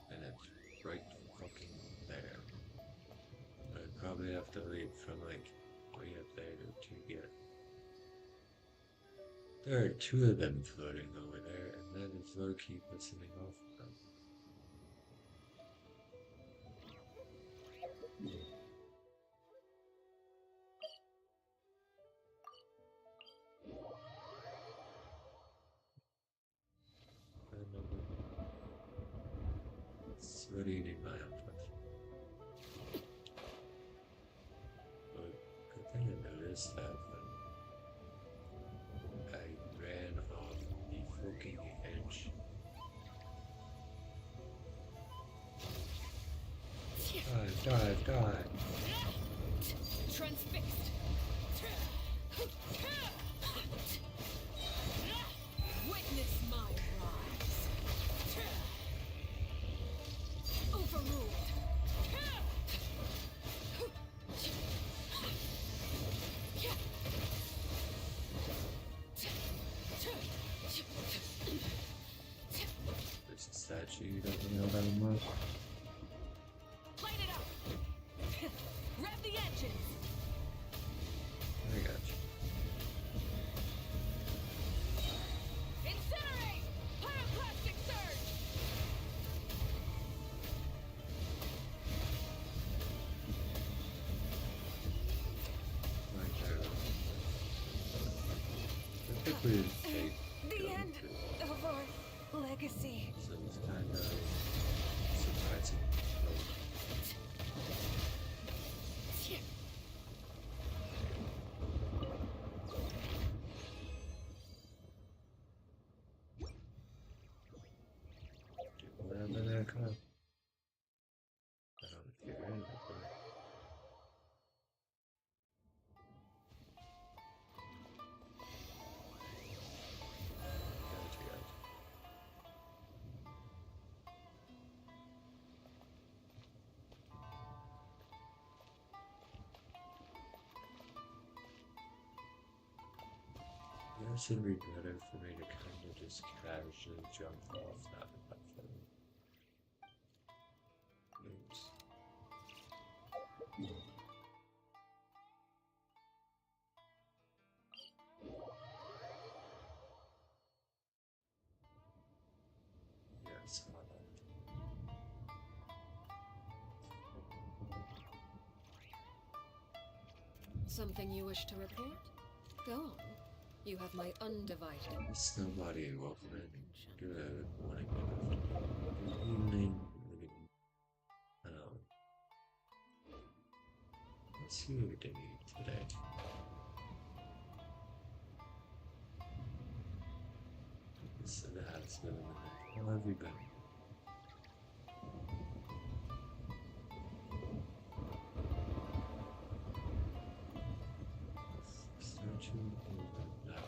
and it's right fucking there. I'd probably have to leave from like way up there to get. There are 2 of them floating over there, and that is low key pissing me off. What do you need my help with? But good thing I noticed that when I ran off the fucking edge. Die. Transfixed. Witness my rise. Overruled. There's a statue, you don't know that much. Light it up. Typically fake The gun end too. of our legacy. So it's kind of surprising. Whatever that comes. I don't hear anything. Gotcha, gotcha. Yeah, it should be better for me to kind of just casually jump off that platform. Oops. Yes, my bad. Something you wish to report? Go on. You have my undivided. It's nobody welcome in. Good morning, good afternoon, good evening, good let's see what we did today. So that's been a minute. How have you been? Searching over now.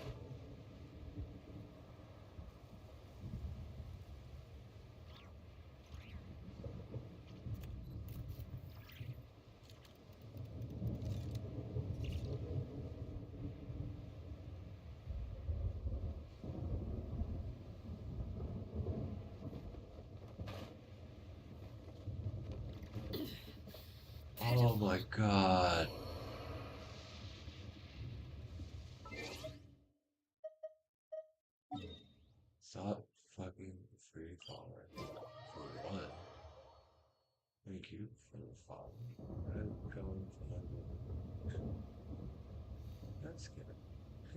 Oh my god. Stop fucking free falling. For one. Thank you for the follow. I'm going for that's good.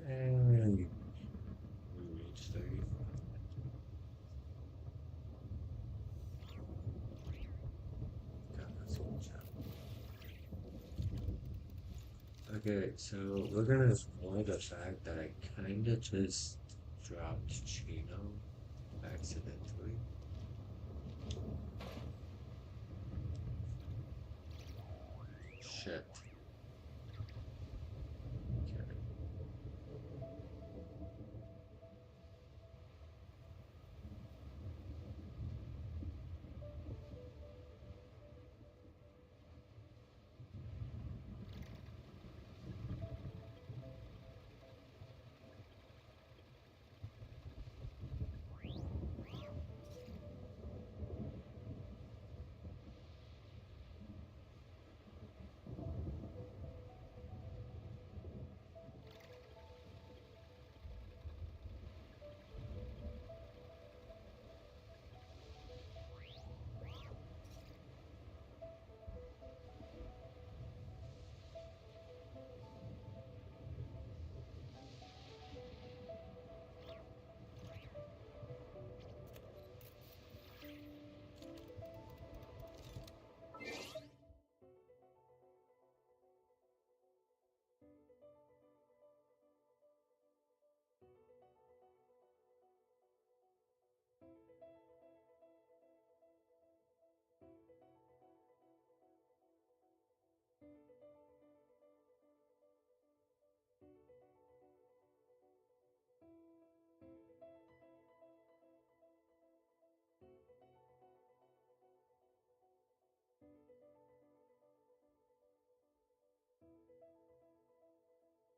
Hey. We reached 35. God, that's one shot. Okay, so we're gonna ignore the fact that I kinda just dropped Chino accidentally. Shit. Okay.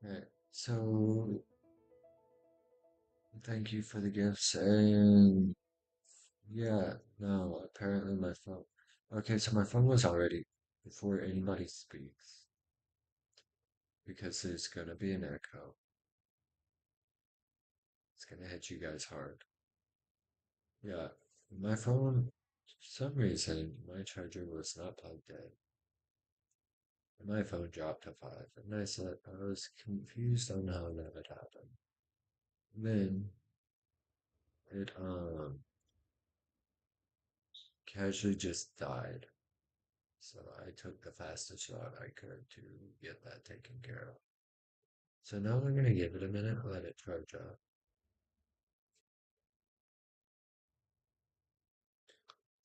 Right. So thank you for the gifts and yeah, no, apparently my phone. Okay, so my phone was already before anybody speaks because there's gonna be an echo. It's gonna hit you guys hard. Yeah, my phone, for some reason, my charger was not plugged in. And my phone dropped to 5, and I said I was confused on how that had happened. Then it casually just died. So I took the fastest route I could to get that taken care of. So now we're gonna give it a minute, let it charge up.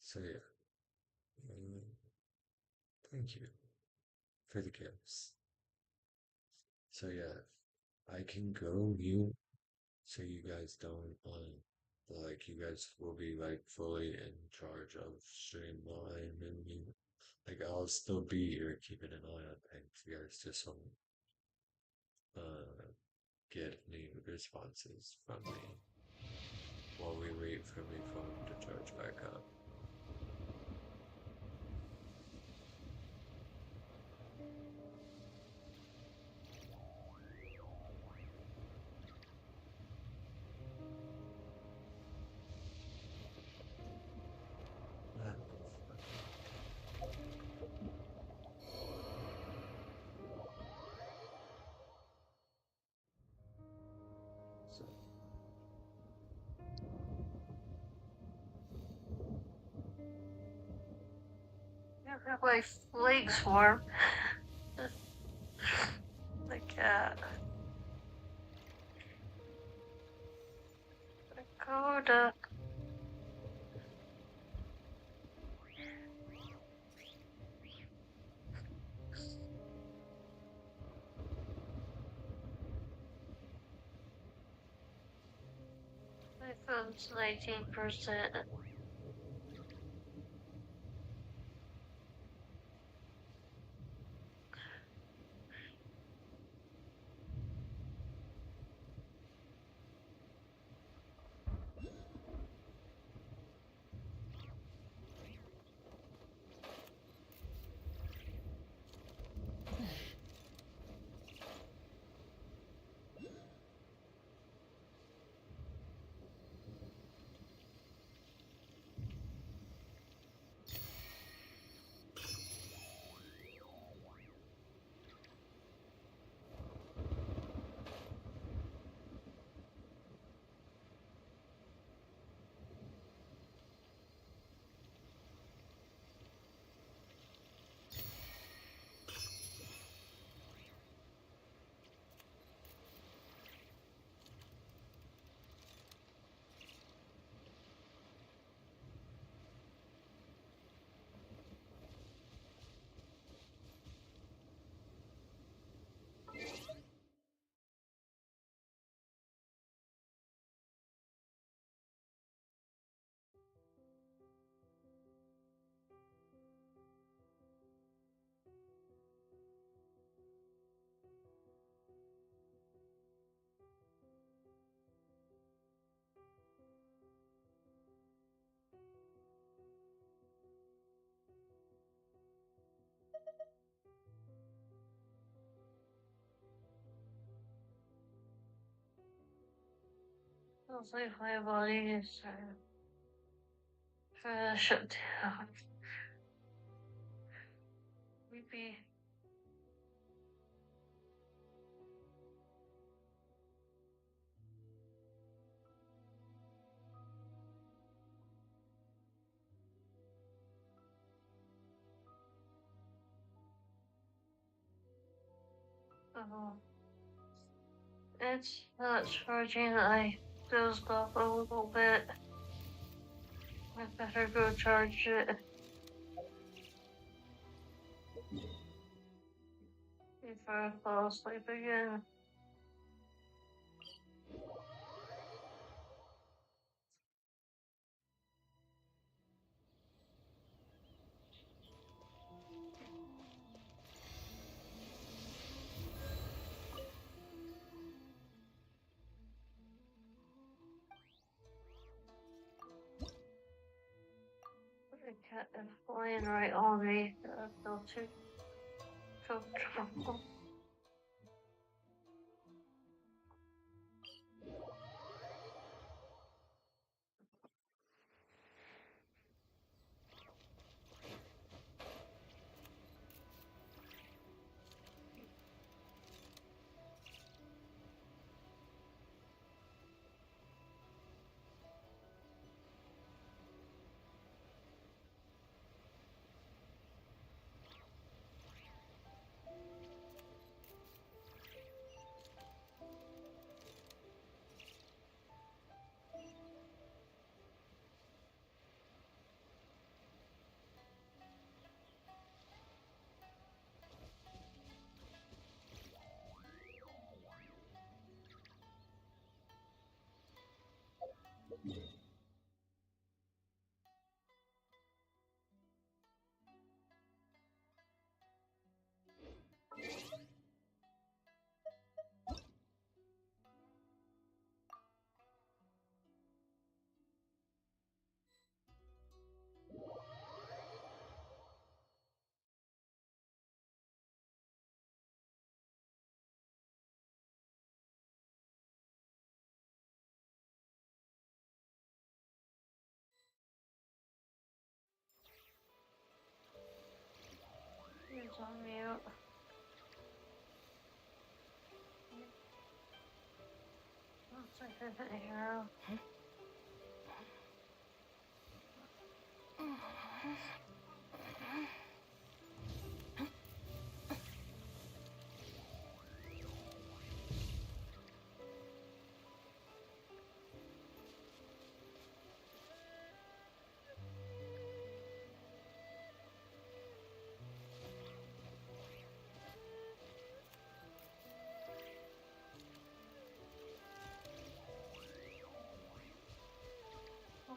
So yeah, thank you for the gifts. So yeah, I can go mute so you guys don't like you guys will be like fully in charge of Streamline and you like I'll still be here keeping an eye on things. You guys just won't uh get any responses from me while we wait for my phone to charge back up. So Yeah, my legs warm. The cat. Dakota. My phone's 19%. Feels like my body is trying to shut down. Maybe. Oh. It's not charging. I dozed off a little bit. I better go charge it before I fall asleep again. The cat is flying right on me. I feel too comfortable. It's on mute. Looks like there's an arrow.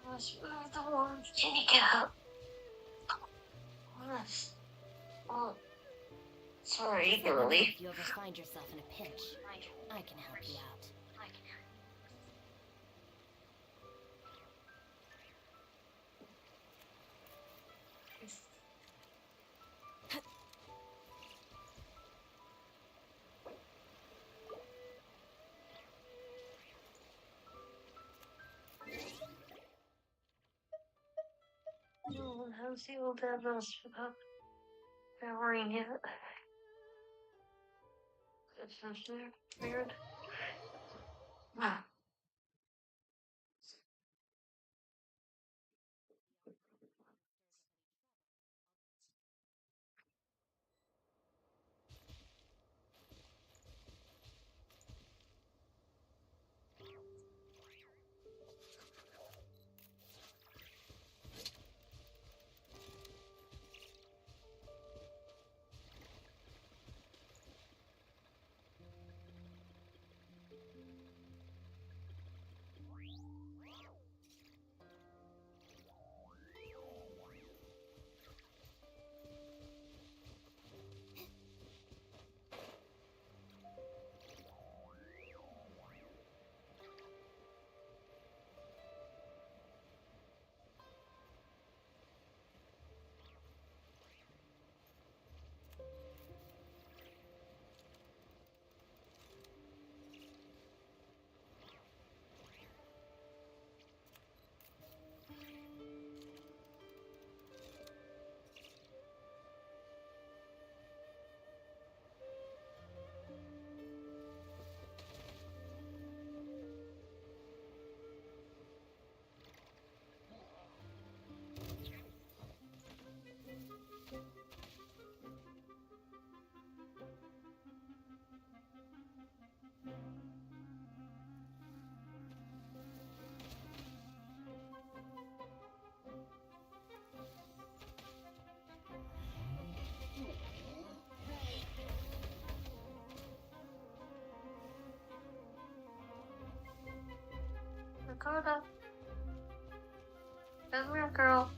Let's move the one. Can you get up? Let's. Oh, sorry, girly. If you ever find yourself in a pinch, I can help you out. No one has the old address without powering it. It's just weird. Ah. Dakota. Come here, girl.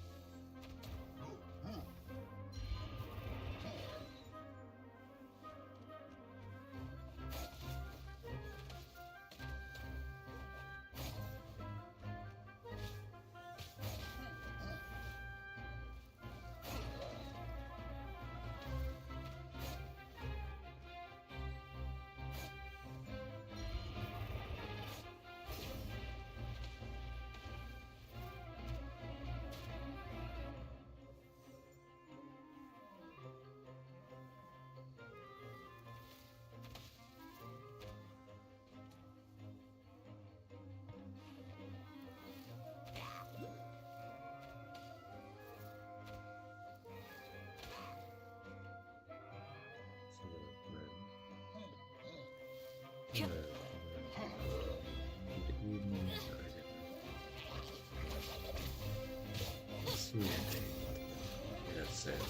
That's it.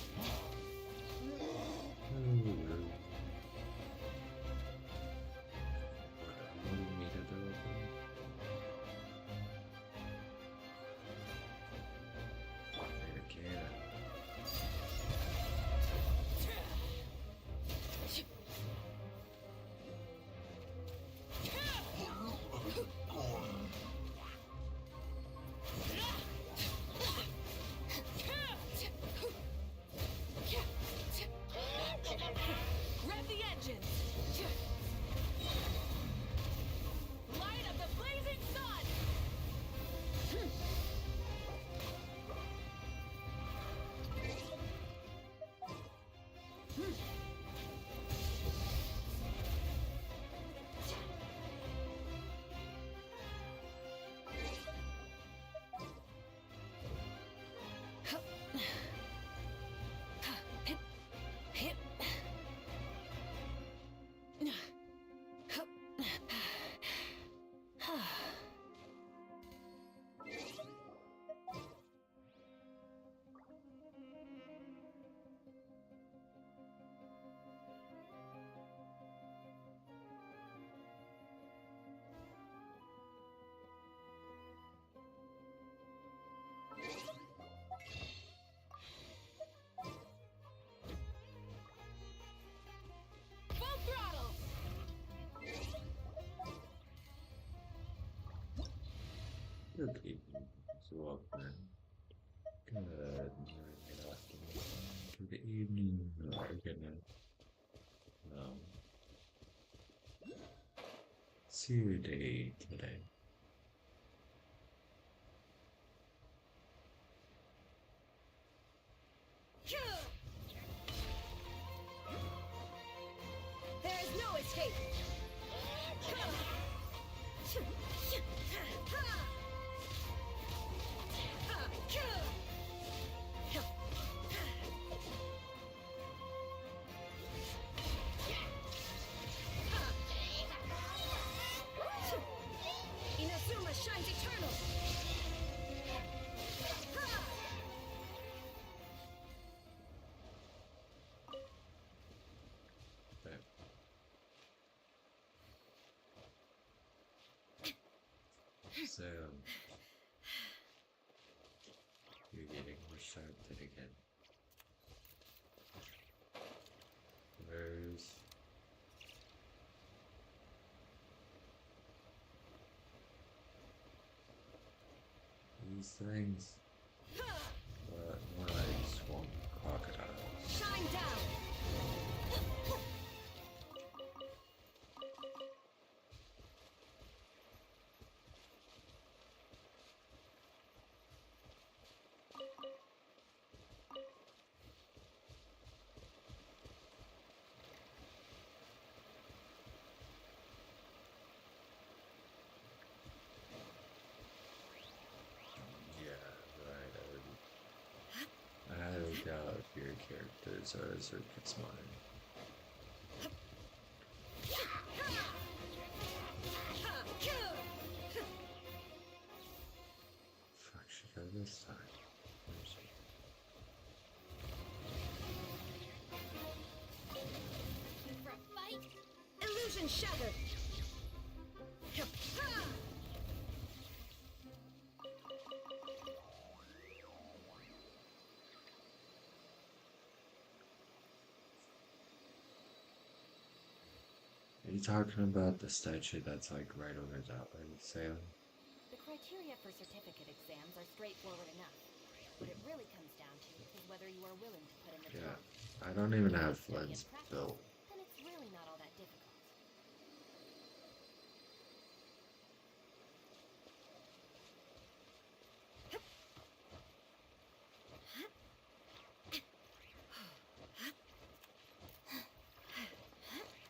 Good evening, Walkman. Good afternoon. Good evening, or good night. Um, see your day today. There is no escape! Inazuma shines eternal! There. So, you're getting distracted again. Where's these things? More like swamp crocodiles. Shine down! Yeah, right. I highly doubt if your characters are as circus mine. Fuck, she go this time. Where's she? For a fight? Illusion shattered! Are you talking about the statue that's like right over that way, Salem? The criteria for certificate exams are straightforward enough. What it really comes down to is whether you are willing to put in the Yeah. time. I don't even have Study and Flint's practice, built. then it's really not all that difficult.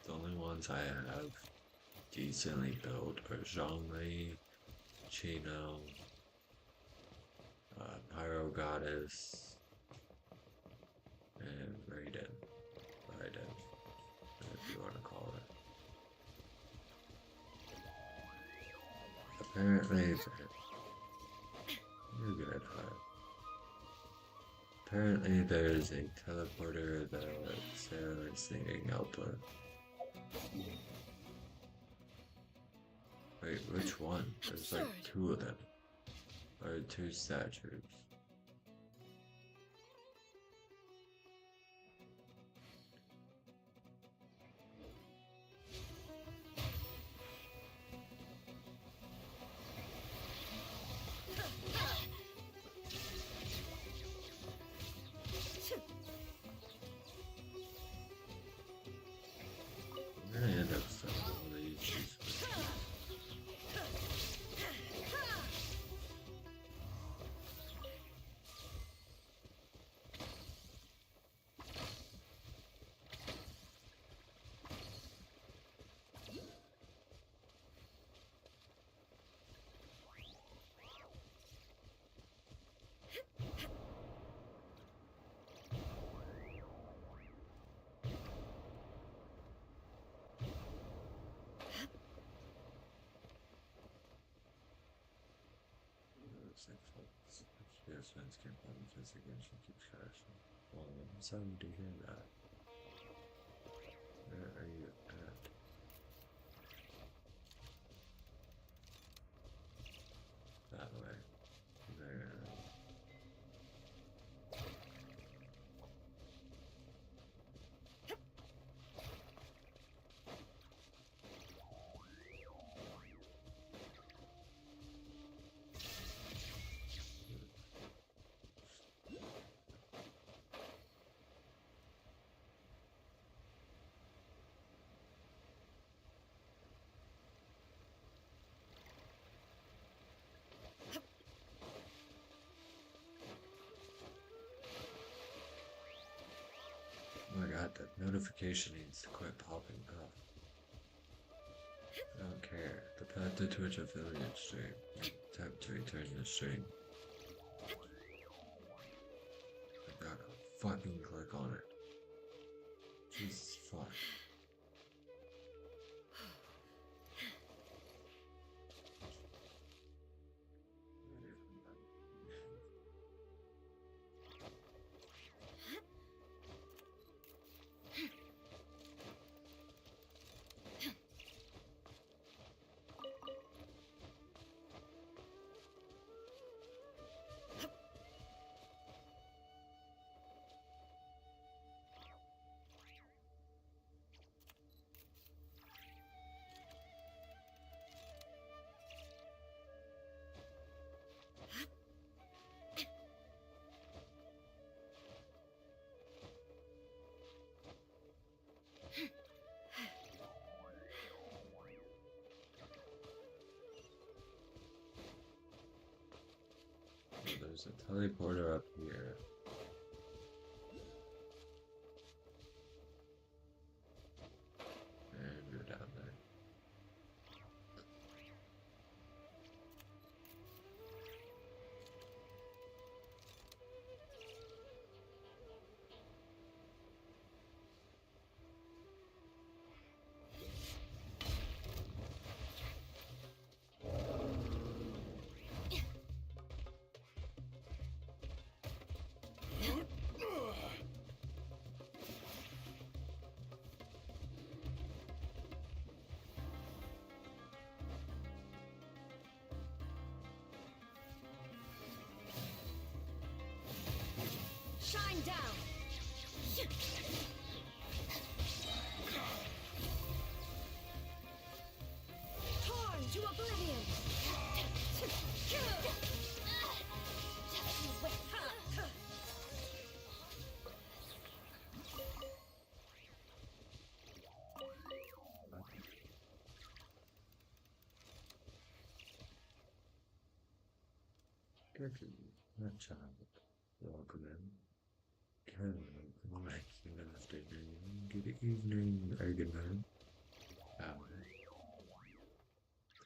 The only ones I have decently built are Zhongli, Chino, Pyro Goddess, and Raiden. Raiden, if you want to call it. Apparently, you're good at that. Apparently, there's a teleporter that Sarah is thinking output. Wait, which one? There's like two of them. Or two statues. I'm gonna end up selling all these. Yes, friends can't play because again she keeps crashing. Well, I'm sorry to hear that. Where are you at? That way. There. God, the notification needs to quit popping up. I don't care. The path to Twitch affiliate stream. Tap to return the stream. I gotta fucking click on it. Jesus fuck. There's a teleporter up here. And you're down there. Shine down! Torn to oblivion! Good child. Welcome in. Good afternoon. Good evening, or good night.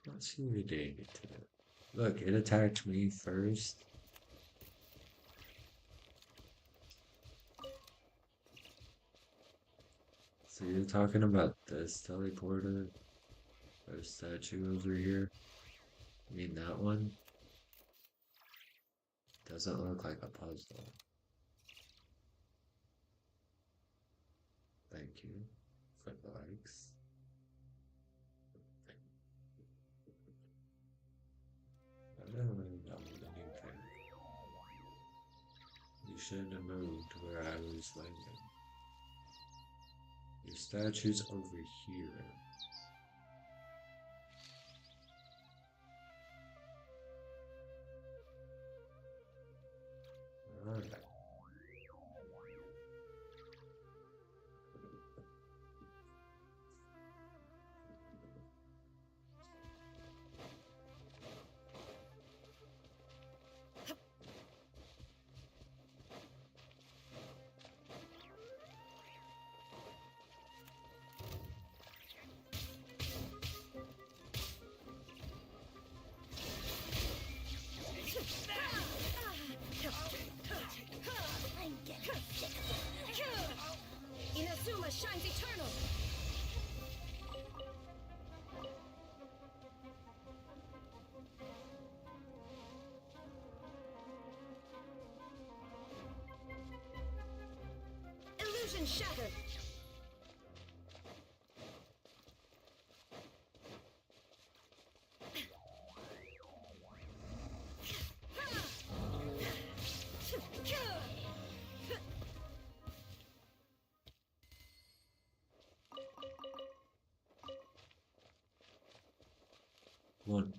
Let's see what we did today. Look, it attacked me first. So you're talking about this teleporter or statue over here? You mean that one? Doesn't look like a puzzle. Thank you for the likes. I don't really know anything. You shouldn't have moved where I was landing. Your statue's over here. Alright. Inazuma shines eternal! Illusion shattered! One.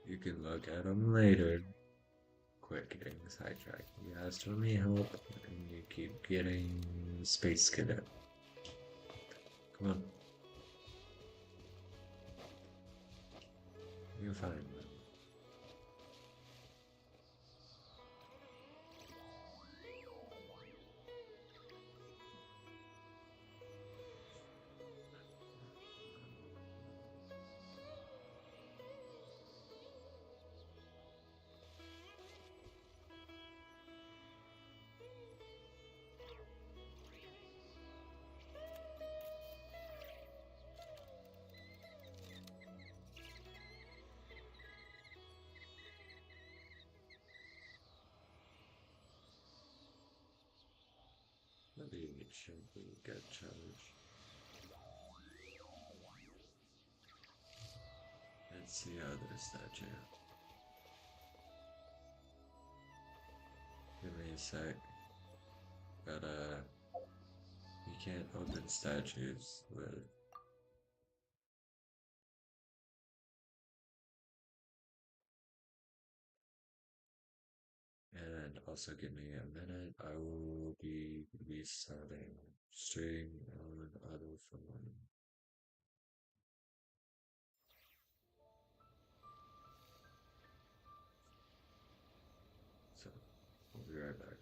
You can look at them later. quit getting sidetracked. You asked for me help, and you keep getting space cadet. Come on. You're fine, man. Maybe it should get charged. Let's see how other statue. Give me a sec. But you can't open statues with and also give me a minute. I will be restarting stream on other phone. So I'll be right back.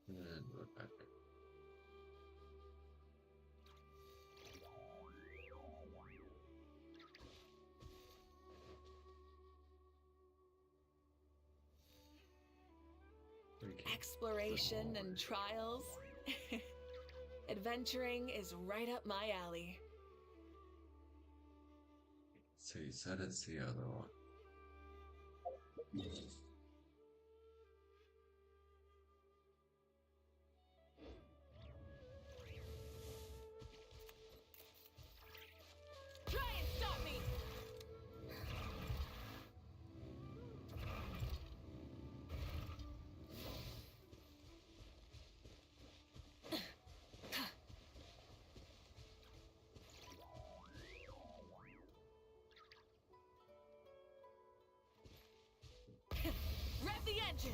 And we're back. Exploration and trials. Adventuring is right up my alley. So you said it's the other one. Try and stop me! Rev the engine!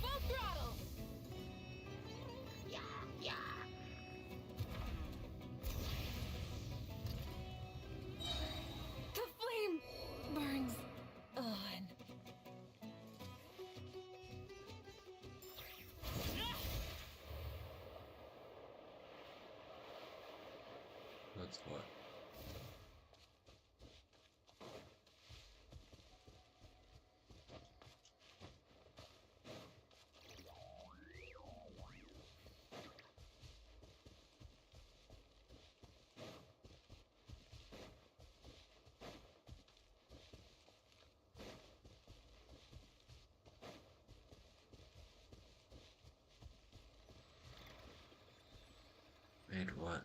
Full throttle! Made what?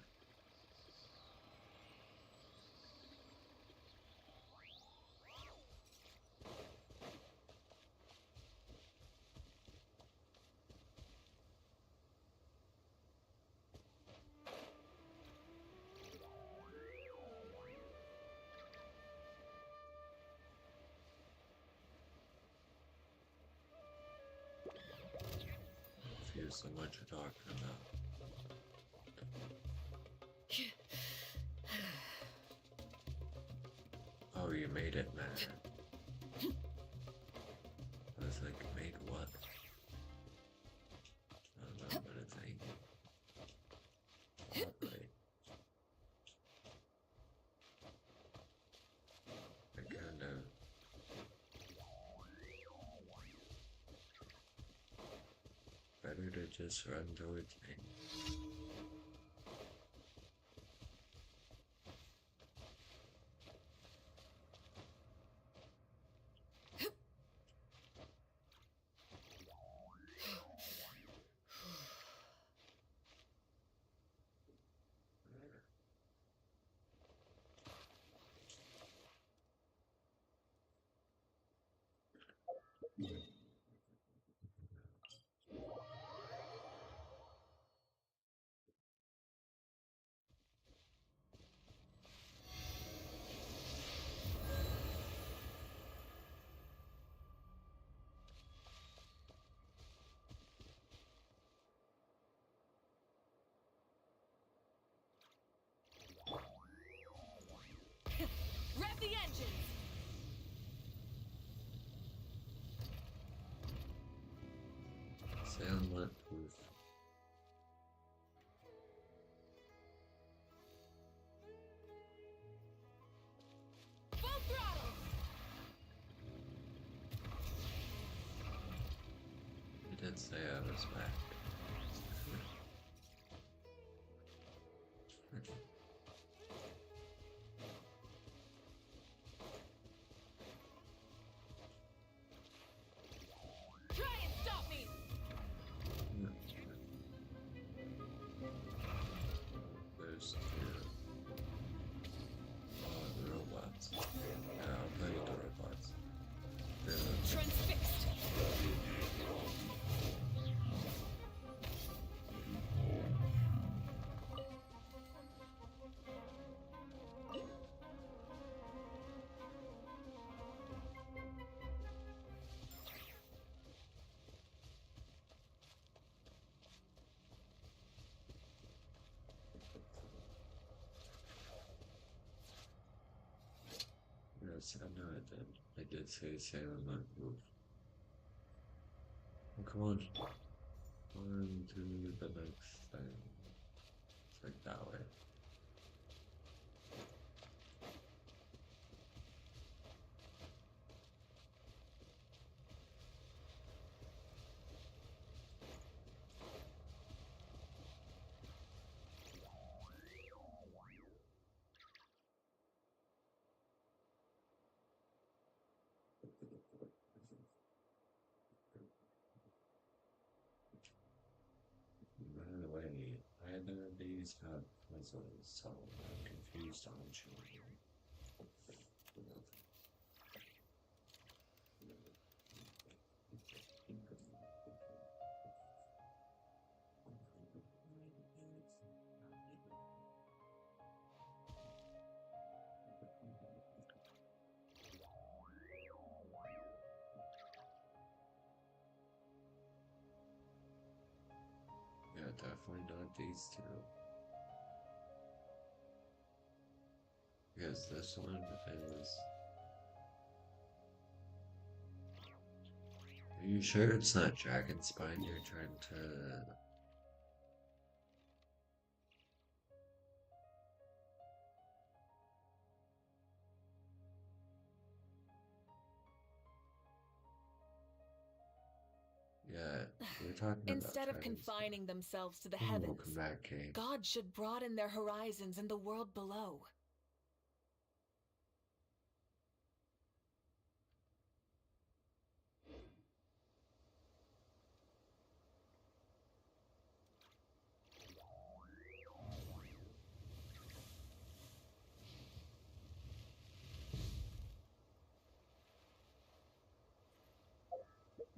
Confused on what you're talking about. Oh, you made it matter. I was like, made what? I don't know what it's saying. Alright. I kind of... Better to just run towards me. Rev the engines! Sound what proof? Full throttle! You did say I was back. Try and stop me! There's two. Oh, the robots. Yeah, I'll play with the robots. Transfixed! Yes, I know I did. I did say sail on that roof. Oh, come on. On to the next thing. It's like that way. By the way, either of these have puzzles, so I'm confused on which one. Yeah, definitely not these two. Because this one is... Are you sure it's not Dragon Spine you're trying to... Yeah, we're talking about Instead of Dragon confining themselves to the Spine. heavens, Welcome back, Kate. God should broaden their horizons in the world below.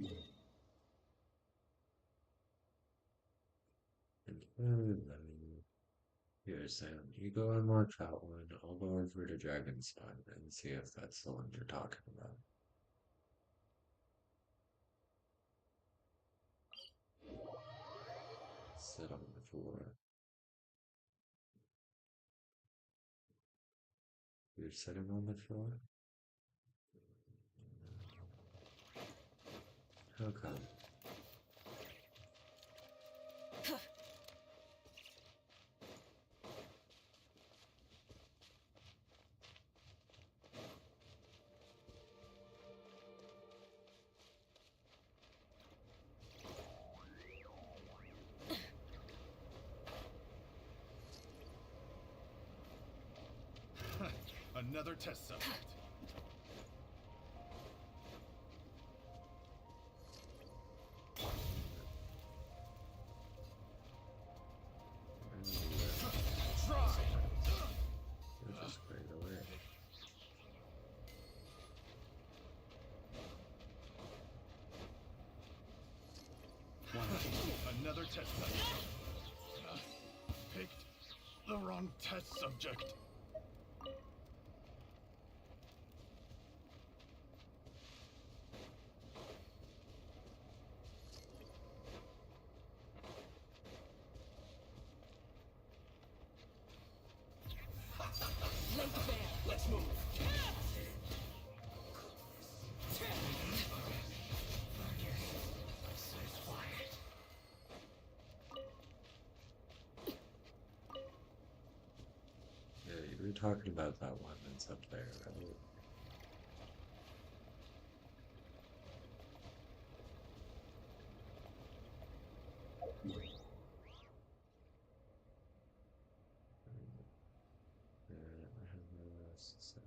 And here, Sam, you go and watch that one. I'll go over to Dragon's Den and see if that's the one you're talking about. Sit on the floor. You're sitting on the floor? How come? Another test subject. Try. You're just great away. Another test subject. Picked the wrong test subject. Let's move. Yeah, you were talking about that one that's up there, right? Yeah, I have no rest, so.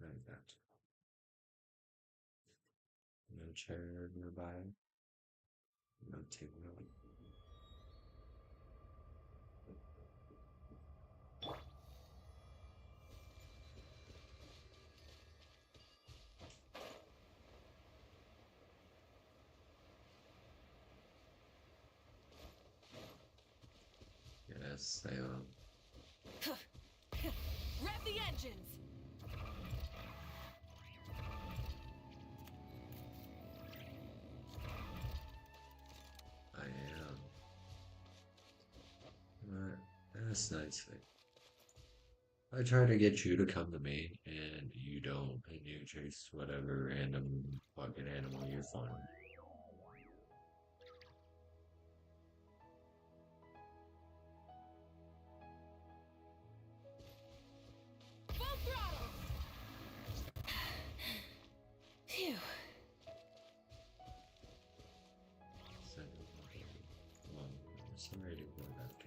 Like that. No chair nearby. No table. Yes, I am. Rev the engines! I am. But that's nice. I try to get you to come to me, and you don't, and you chase whatever random fucking animal you find. Full throttle! Phew. Well, I'm sorry to go back to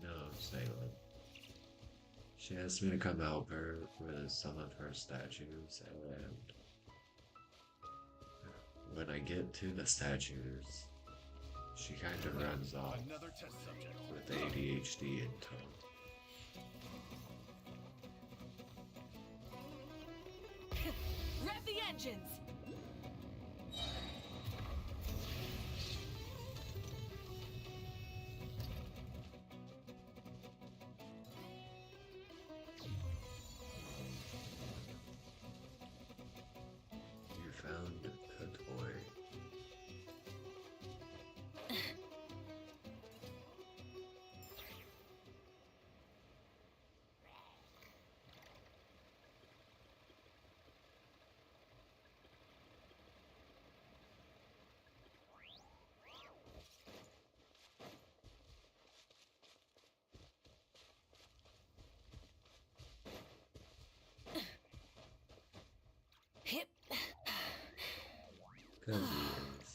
no, Salem. She asked me to come help her with some of her statues, and when I get to the statues, she kind of runs off Another test subject. with ADHD in tow. Rev the engines! You found a toy. Hip. Cause he is.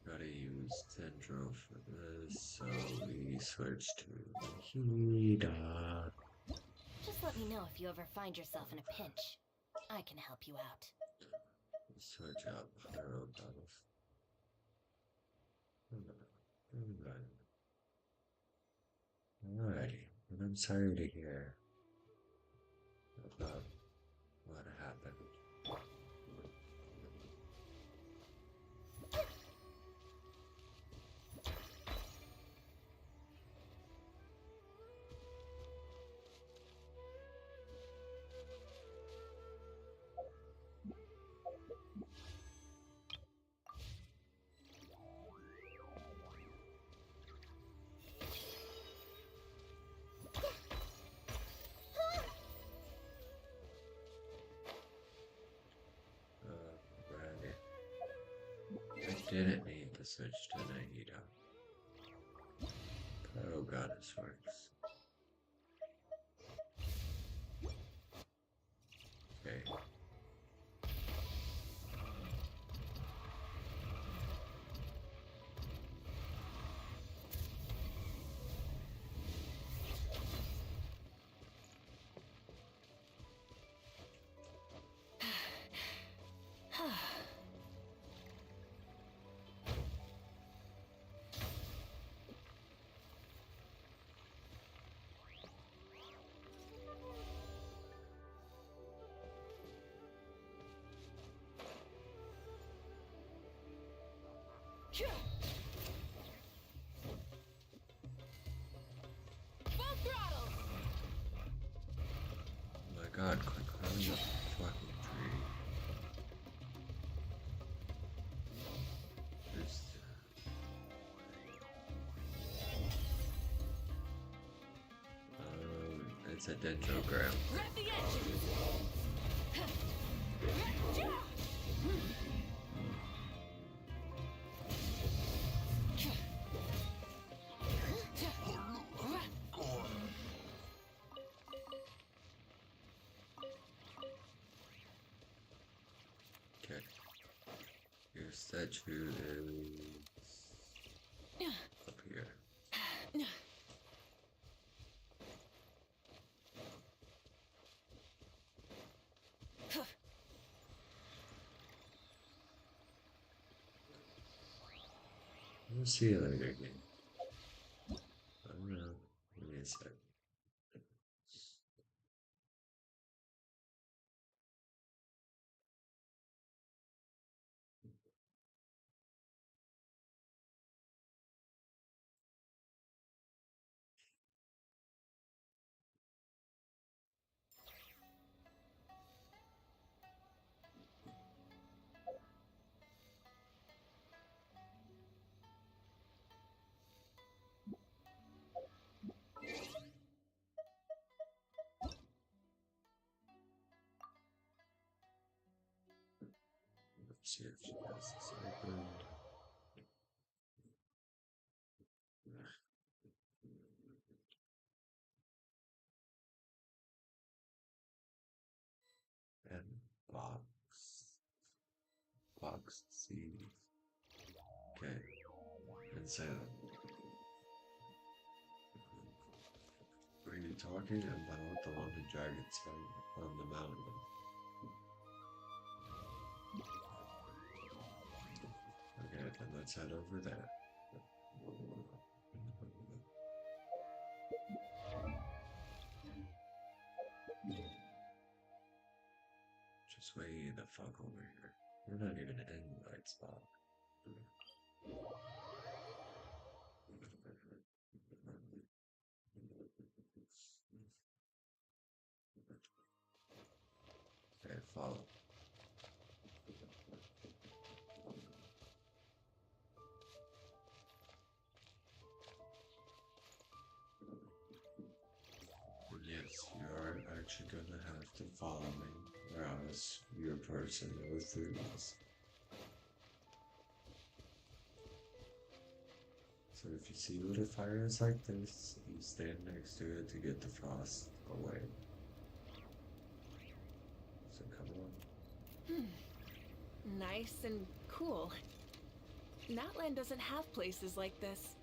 Gotta use Tendril for this, so we switch to Hida. Just let me know if you ever find yourself in a pinch. I can help you out. Switch up pyro bottles. Alrighty, and I'm sorry to hear about what happened. Right. I didn't need to switch to Nahida. Pyro Goddess works. Okay. Full throttle! Oh my god, quit climbing up the fucking tree. It's a dendrogram. Rev the engines! Okay. Your statue is up here. We'll see you later, game. I don't know. Give me a sec. Let's see if she has this opened. And box C. Okay. And so, are you talking about the one in Dragon's Head on the mountain? Okay, then let's head over there. Just way the fuck over here. We're not even in the right spot. Okay, follow. Yes, you are actually gonna have to follow me, or else your person will freeze. So if you see little fires like this, you stand next to it to get the frost away. So come on. Nice and cool. Natland doesn't have places like this.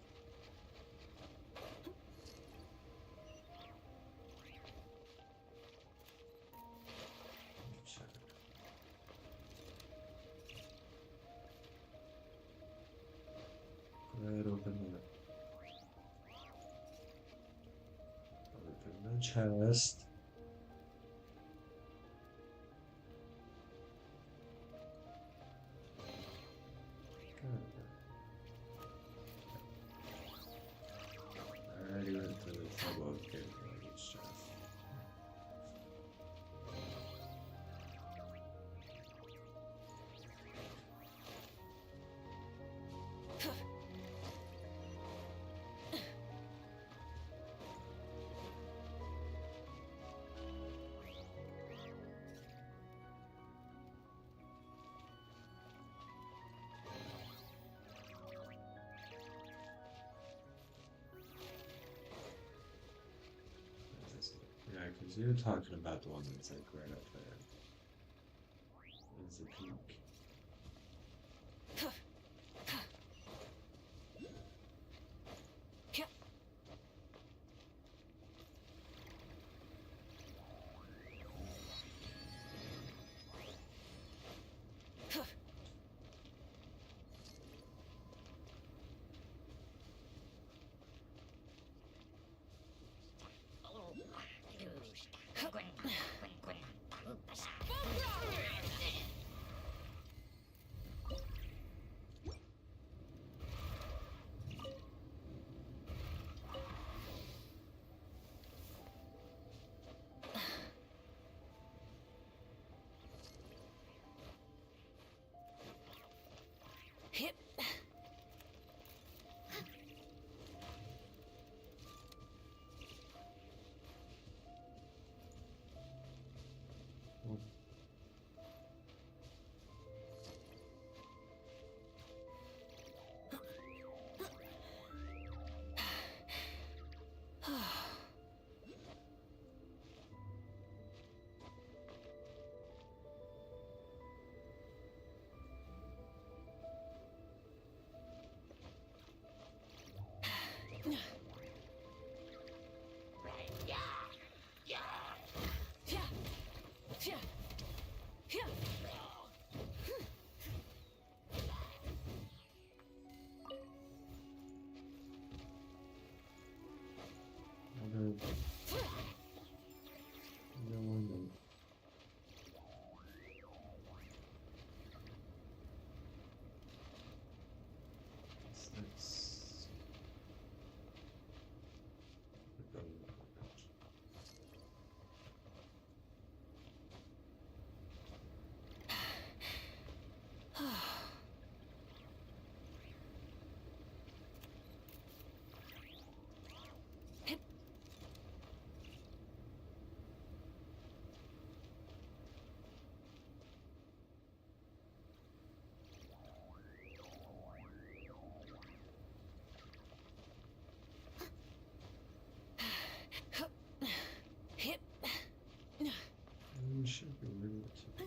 chest. I already went through the trouble of getting all these chests. Yeah, because you're talking about the one that's like right up there. It's the peak. Hip. You should be able to.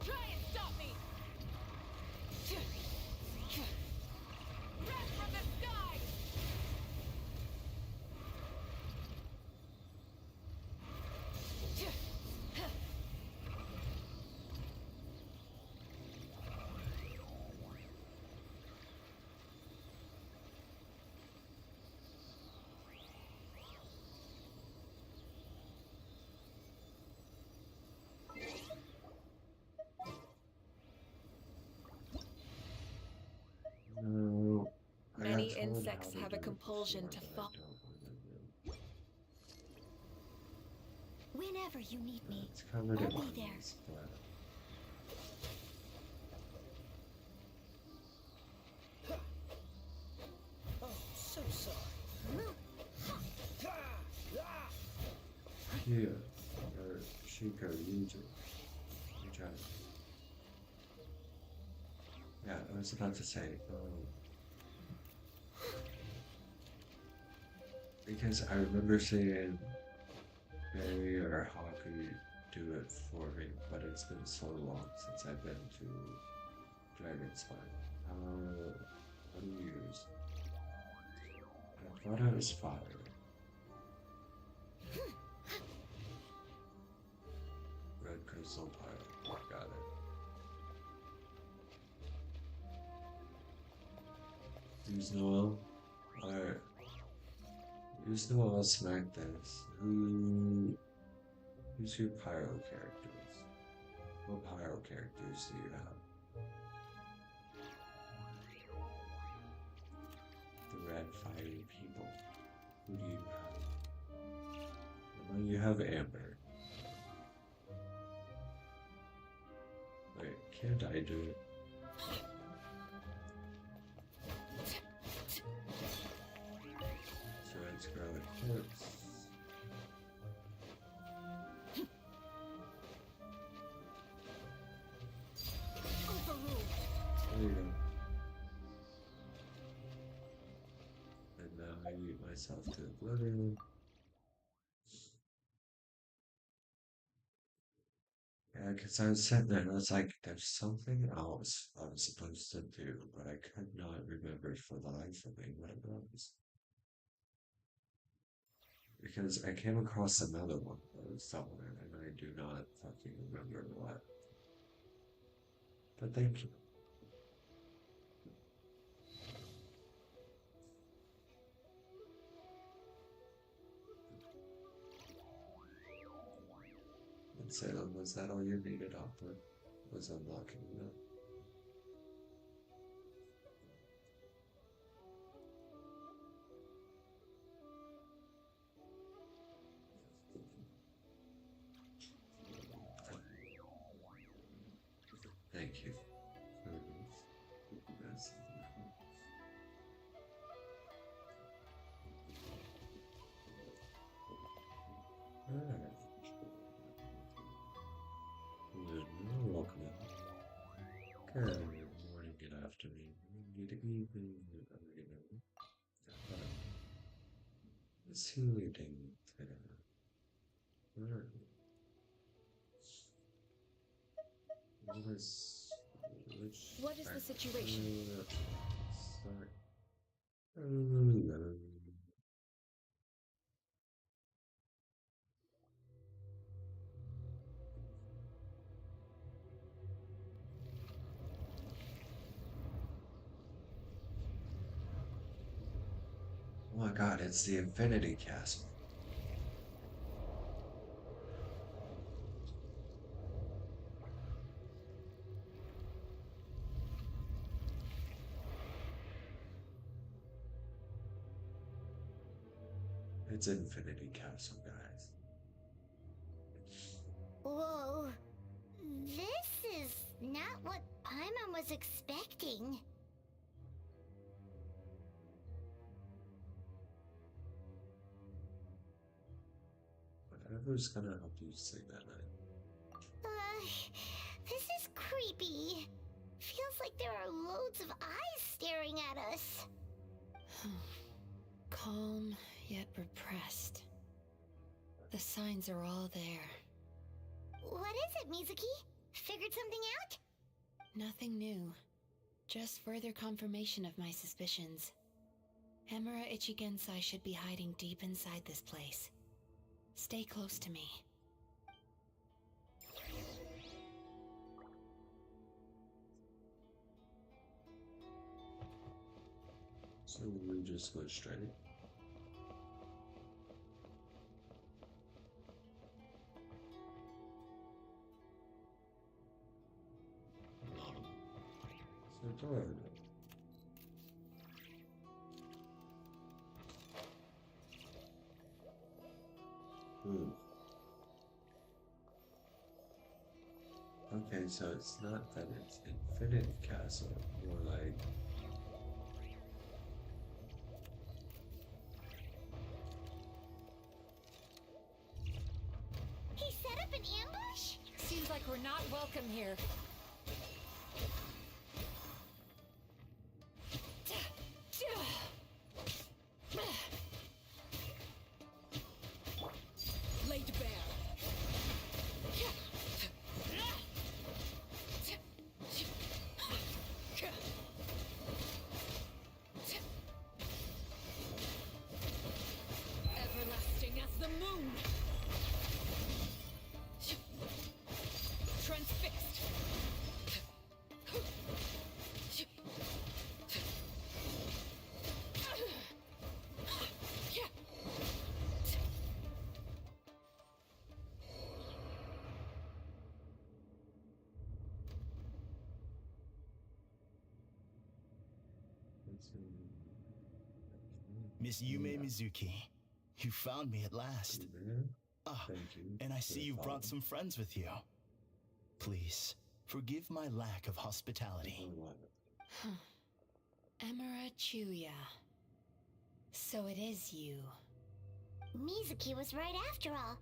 Try and stop me! Breath from the sky! No. I got Many told insects how have to a do it compulsion before, to but I fall. don't want to do. Whenever you need me, It's covered I'll in be there. onions, but Oh, so sorry. here, do? You try. Yeah, I was about to say, because I remember seeing Barry or Hockey do it for me, but it's been so long since I've been to Dragonspire. What do you use? I thought it was fire. Red crystal pile. Got it. Use Noel. Alright. Use Noel, smack this. Who's your pyro characters? What pyro characters do you have? The red fiery people. Who do you have? I know you have Amber. Wait, can't I do it? So it's Scarlet Quartz. There you go. And now I mute myself to oblivion. Yeah, because I was sitting there and I was like, there's something else I was supposed to do, but I could not remember for the life of me what it was. Because I came across another one that was somewhere, and I do not fucking remember what. But thank you. And Salem, was that all you needed off with? Was unlocking that? Thank you for this. Alright. You're welcome. Good morning, good afternoon, good evening, it's evening today. What is the situation? Start. Oh my god, it's the Infinity Castle. It's Infinity Castle, guys. Whoa. This is not what Paimon was expecting. Whatever's gonna help you sleep at night. This is creepy. Feels like there are loads of eyes staring at us. Calm, yet repressed. The signs are all there. What is it, Mizuki? Figured something out? Nothing new. Just further confirmation of my suspicions. Emura Ichigensai should be hiding deep inside this place. Stay close to me. So we just go straight. So go ahead. Okay, so it's not that it's Infinity Castle, more like... He set up an ambush? not welcome here. Laid bare. Everlasting as the moon. Transfixed. Miss Yume Mizuki, you found me at last. Ah, Thank you. and I for see the you brought follow. some friends with you. Please, forgive my lack of hospitality. Emira Chuya. So it is you. Mizuki was right after all.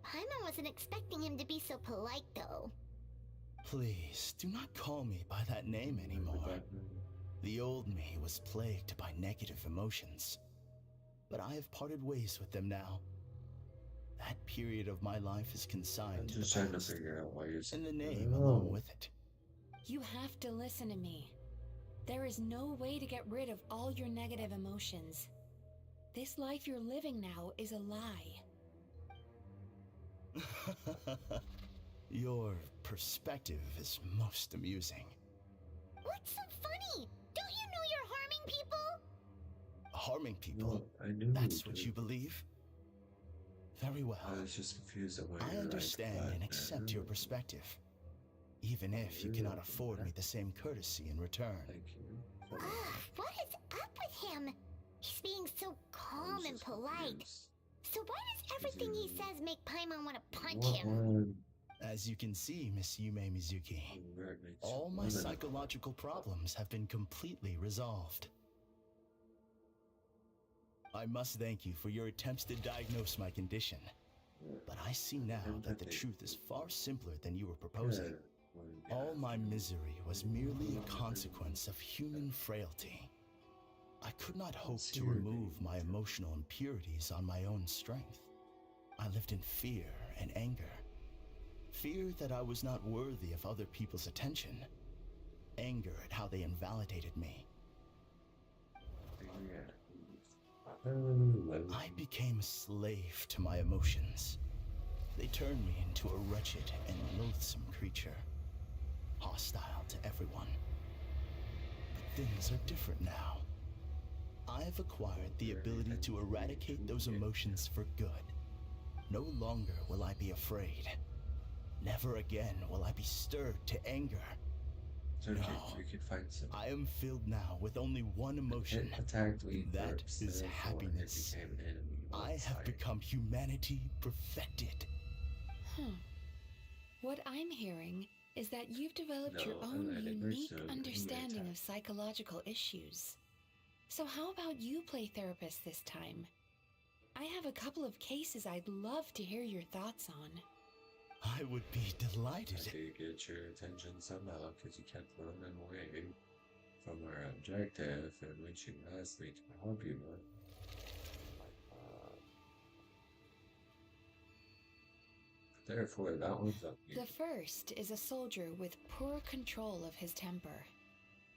Paimon wasn't expecting him to be so polite, though. Please, do not call me by that name anymore. The old me was plagued by negative emotions. But I have parted ways with them now. That period of my life is I'm consigned to just the trying to past, figure out why you're saying and the name along with it. You have to listen to me. There is no way to get rid of all your negative emotions. This life you're living now is a lie. Your perspective is most amusing. What's so funny? Don't you know you're harming people? Harming people? No, I knew That's you what did. you believe? Very well. I was just confused at why I you're understand like that, and accept man. your perspective, even if you cannot afford me the same courtesy in return. Thank you. Ugh, what is up with him? He's being so calm and polite. So why does everything he says make Paimon want to punch him? As you can see, Miss Yume Mizuki, all my psychological problems have been completely resolved. I must thank you for your attempts to diagnose my condition, but I see now that the truth is far simpler than you were proposing. All my misery was merely a consequence of human frailty. I could not hope to remove my emotional impurities on my own strength. I lived in fear and anger. Fear that I was not worthy of other people's attention. Anger at how they invalidated me. I became a slave to my emotions. They turned me into a wretched and loathsome creature. Hostile to everyone. But things are different now. I've acquired the ability to eradicate those emotions for good. No longer will I be afraid. Never again will I be stirred to anger. You can find some. I am filled now with only one emotion. That is happiness. I have become humanity perfected. What I'm hearing is that you've developed your No, own I'm unique so understanding angry of psychological issues. So how about you play therapist this time? I have a couple of cases I'd love to hear your thoughts on. I would be delighted. I did get your attention somehow because you kept running away from our objective in which you asked me to help you with. Therefore, that one's up here. The first is a soldier with poor control of his temper.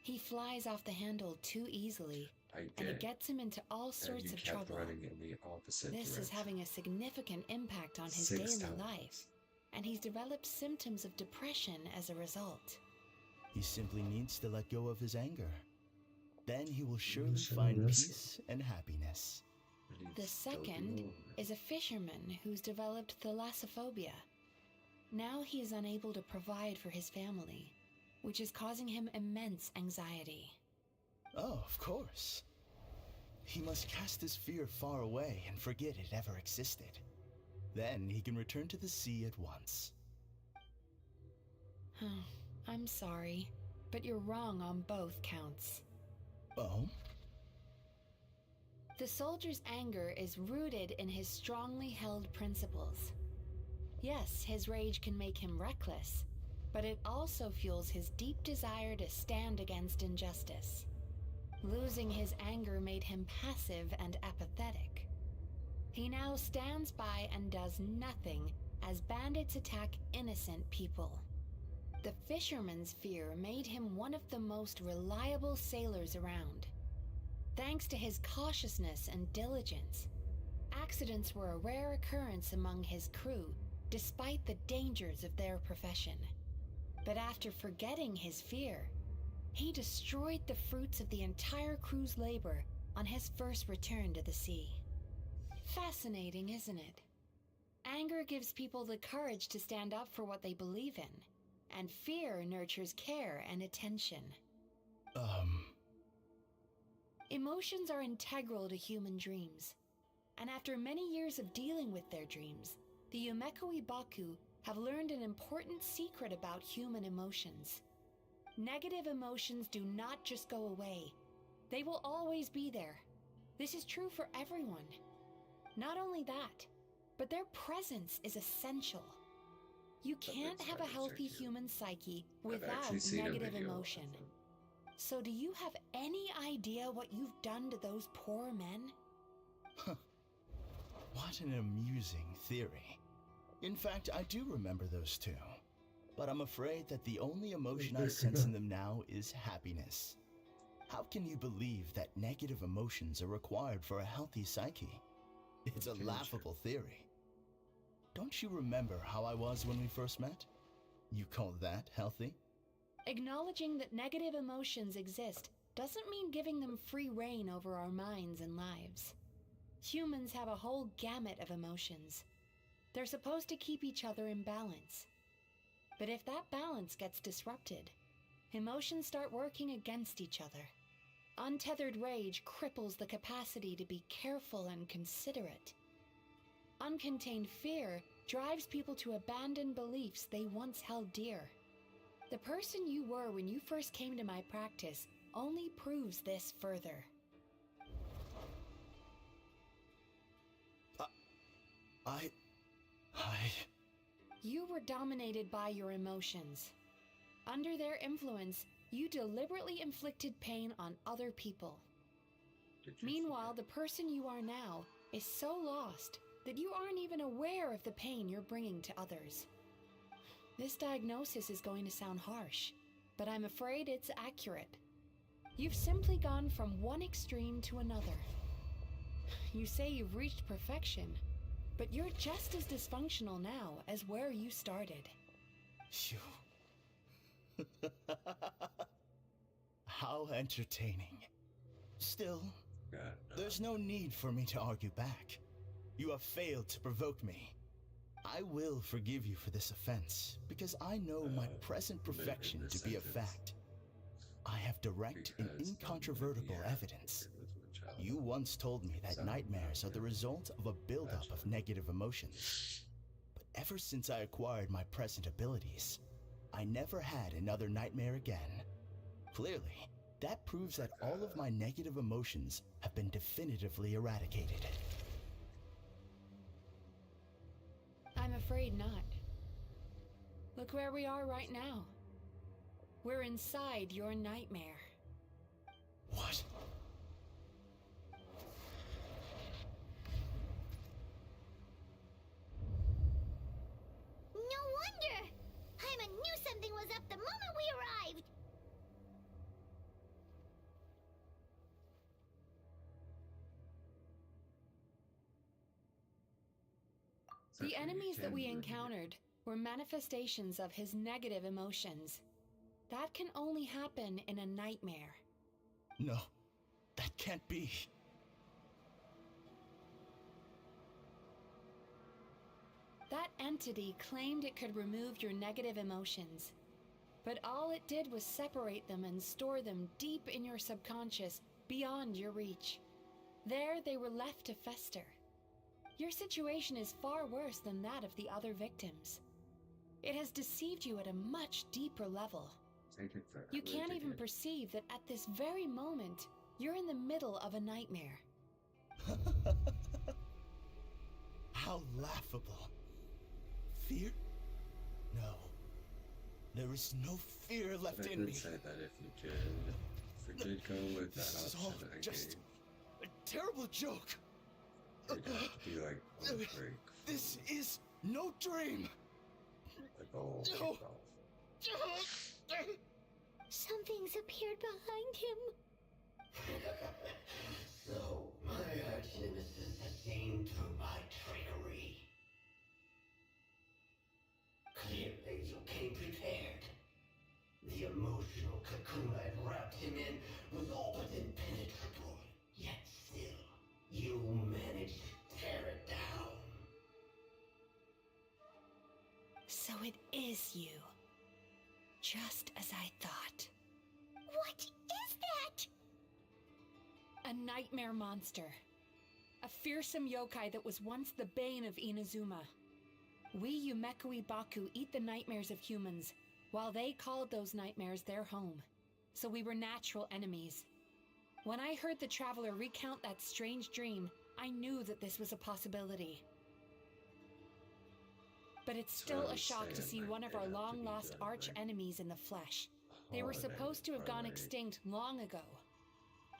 He flies off the handle too easily, and it gets him into all sorts of trouble. Running in the opposite This is direction. having a significant impact on his 6 daily times. life, and he's developed symptoms of depression as a result. He simply needs to let go of his anger. Then he will surely Sure, find yes. peace and happiness. The second is a fisherman who's developed thalassophobia. Now he is unable to provide for his family, which is causing him immense anxiety. Oh, of course. He must cast his fear far away and forget it ever existed. Then he can return to the sea at once. I'm sorry, but you're wrong on both counts. Oh? The soldier's anger is rooted in his strongly held principles. Yes, his rage can make him reckless, but it also fuels his deep desire to stand against injustice. Losing his anger made him passive and apathetic. He now stands by and does nothing as bandits attack innocent people. The fisherman's fear made him one of the most reliable sailors around. Thanks to his cautiousness and diligence, accidents were a rare occurrence among his crew, despite the dangers of their profession. But after forgetting his fear, he destroyed the fruits of the entire crew's labor on his first return to the sea. Fascinating, isn't it? Anger gives people the courage to stand up for what they believe in, and fear nurtures care and attention. Emotions are integral to human dreams, and after many years of dealing with their dreams, the Yumekoi Baku have learned an important secret about human emotions. Negative emotions do not just go away. They will always be there. This is true for everyone. Not only that, but their presence is essential. You can't have a healthy human psyche without negative emotion. So do you have any idea what you've done to those poor men? What an amusing theory. In fact, I do remember those two. But I'm afraid that the only emotion I sense in them now is happiness. How can you believe that negative emotions are required for a healthy psyche? It's a laughable theory. Don't you remember how I was when we first met? You call that healthy? Acknowledging that negative emotions exist doesn't mean giving them free rein over our minds and lives. Humans have a whole gamut of emotions. They're supposed to keep each other in balance. But if that balance gets disrupted, emotions start working against each other. Untethered rage cripples the capacity to be careful and considerate. Uncontained fear drives people to abandon beliefs they once held dear. The person you were when you first came to my practice only proves this further. You were dominated by your emotions. Under their influence, you deliberately inflicted pain on other people. Meanwhile, the person you are now is so lost that you aren't even aware of the pain you're bringing to others. This diagnosis is going to sound harsh, but I'm afraid it's accurate. You've simply gone from one extreme to another. You say you've reached perfection, but you're just as dysfunctional now as where you started. Phew. How entertaining. Still, there's no need for me to argue back. You have failed to provoke me. I will forgive you for this offense, because I know my present perfection to be a fact. I have direct and incontrovertible evidence. You once told me that nightmares are the result of a buildup of negative emotions. But ever since I acquired my present abilities, I never had another nightmare again. Clearly, that proves that all of my negative emotions have been definitively eradicated. I'm afraid not. Look where we are right now. We're inside your nightmare. What? No wonder! Hyman knew something was up the moment we arrived! The enemies that we encountered were manifestations of his negative emotions. That can only happen in a nightmare. No, that can't be. That entity claimed it could remove your negative emotions, but all it did was separate them and store them deep in your subconscious, beyond your reach. There they were left to fester. Your situation is far worse than that of the other victims. It has deceived you at a much deeper level. You can't even perceive that at this very moment, you're in the middle of a nightmare. How laughable. Fear? No. There is no fear left But I in did me. say that if we did go with that This is all option I just gave, a terrible joke. it'd have to be like one break. This is no dream. The goal. No. Itself. Something's appeared behind him. So, my arch nemesis has seen through my trickery. Clearly, you came prepared. The emotional cocoon I'd wrapped him in was all but impenetrable. Yet still, you managed to tear it down. So it is you. Just as I thought. What is that? A nightmare monster. A fearsome yokai that was once the bane of Inazuma. We Yumekui Baku eat the nightmares of humans, while they called those nightmares their home. So we were natural enemies. When I heard the traveler recount that strange dream, I knew that this was a possibility. But it's still a shock to see one of our long-lost arch-enemies in the flesh. They were supposed to have gone extinct long ago.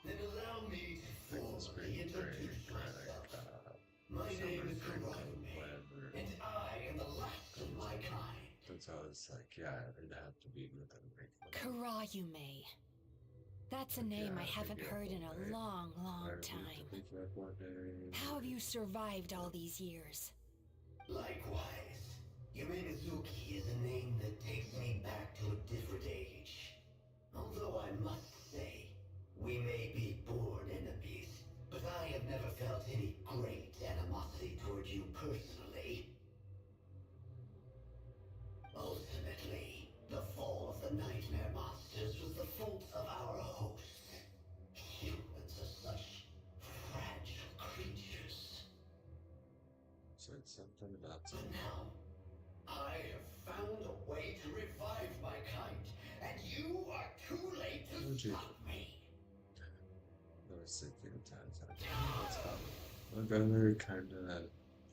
Then allow me to formally introduce myself. My name is Kurayume, and I am the last of my kind. So I was like, yeah, it'd have to be with a break. Kurayume. That's a name I haven't heard in a long, long time. How have you survived all these years? Likewise. Yume Mizuki is a name that takes me back to a different age. Although I must say, we may be born enemies, but I have never felt any great animosity toward you personally. Ultimately, the fall of the nightmare monsters was the fault of our hosts. Humans are such fragile creatures. So it's something about But now, I have found a way to revive my kind, and you are too late to stop me. I was thinking times my brother kinda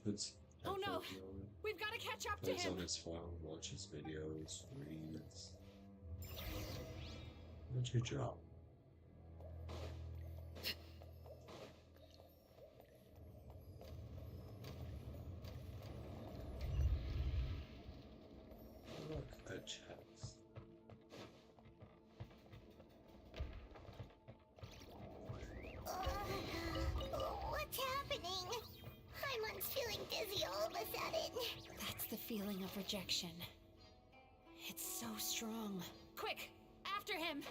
puts Oh no! headphones on, We've got to catch up to plays him! on his phone, watches videos, reads. What's your job? Look, a chest. What's happening? Paimon's feeling dizzy all of a sudden. That's the feeling of rejection. It's so strong. Quick! After him!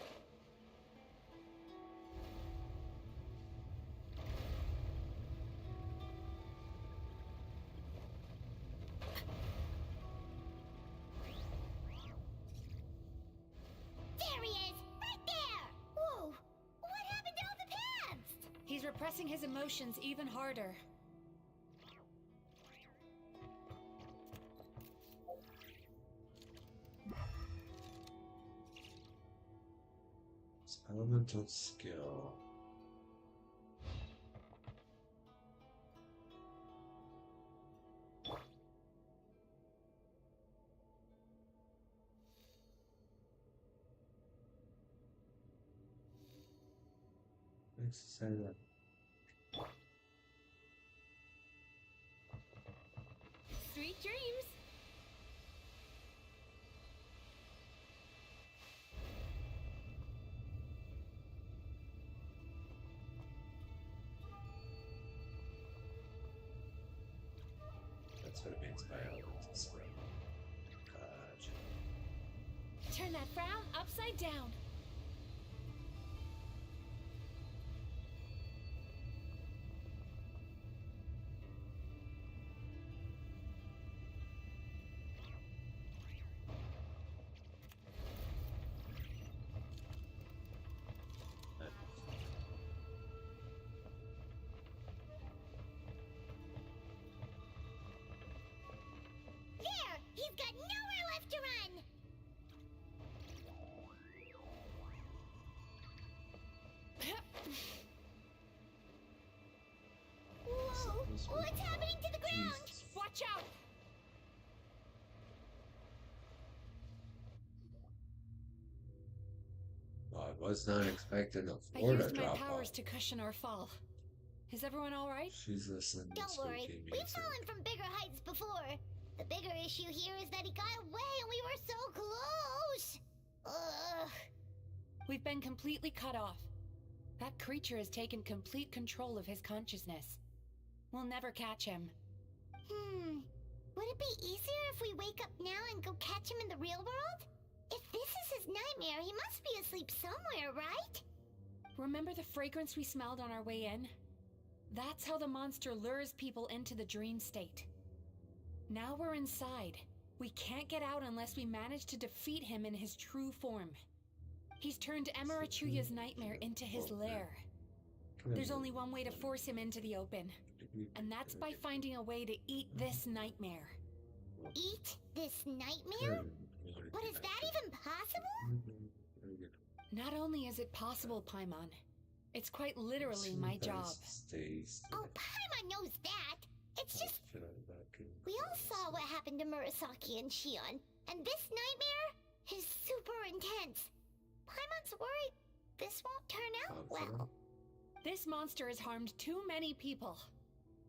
There he is! Right there! Whoa! What happened to all the pads? He's repressing his emotions even harder. It's elemental skill. Makes it say that. Sweet dreams! That's what it means by elemental skill. Gotcha. Turn that frown upside down. There! He's got nowhere left to run! was not expecting a I floor to used my drop powers off. to cushion our fall. Is everyone all right? She's listening to Don't worry, spooky we've music. fallen from bigger heights before. The bigger issue here is that he got away and we were so close. Ugh. We've been completely cut off. That creature has taken complete control of his consciousness. We'll never catch him. Would it be easier if we wake up now and go catch him in the real world? If this is his nightmare, he must be asleep somewhere, right? Remember the fragrance we smelled on our way in? That's how the monster lures people into the dream state. Now we're inside. We can't get out unless we manage to defeat him in his true form. He's turned Emarachuya's nightmare into his lair. There's only one way to force him into the open, and that's by finding a way to eat this nightmare. Eat this nightmare? But is that even possible? Not only is it possible, Paimon, it's quite literally my job. Oh, Paimon knows that. It's just... We all saw what happened to Murasaki and Shion, and this nightmare is super intense. Paimon's worried this won't turn out well. This monster has harmed too many people.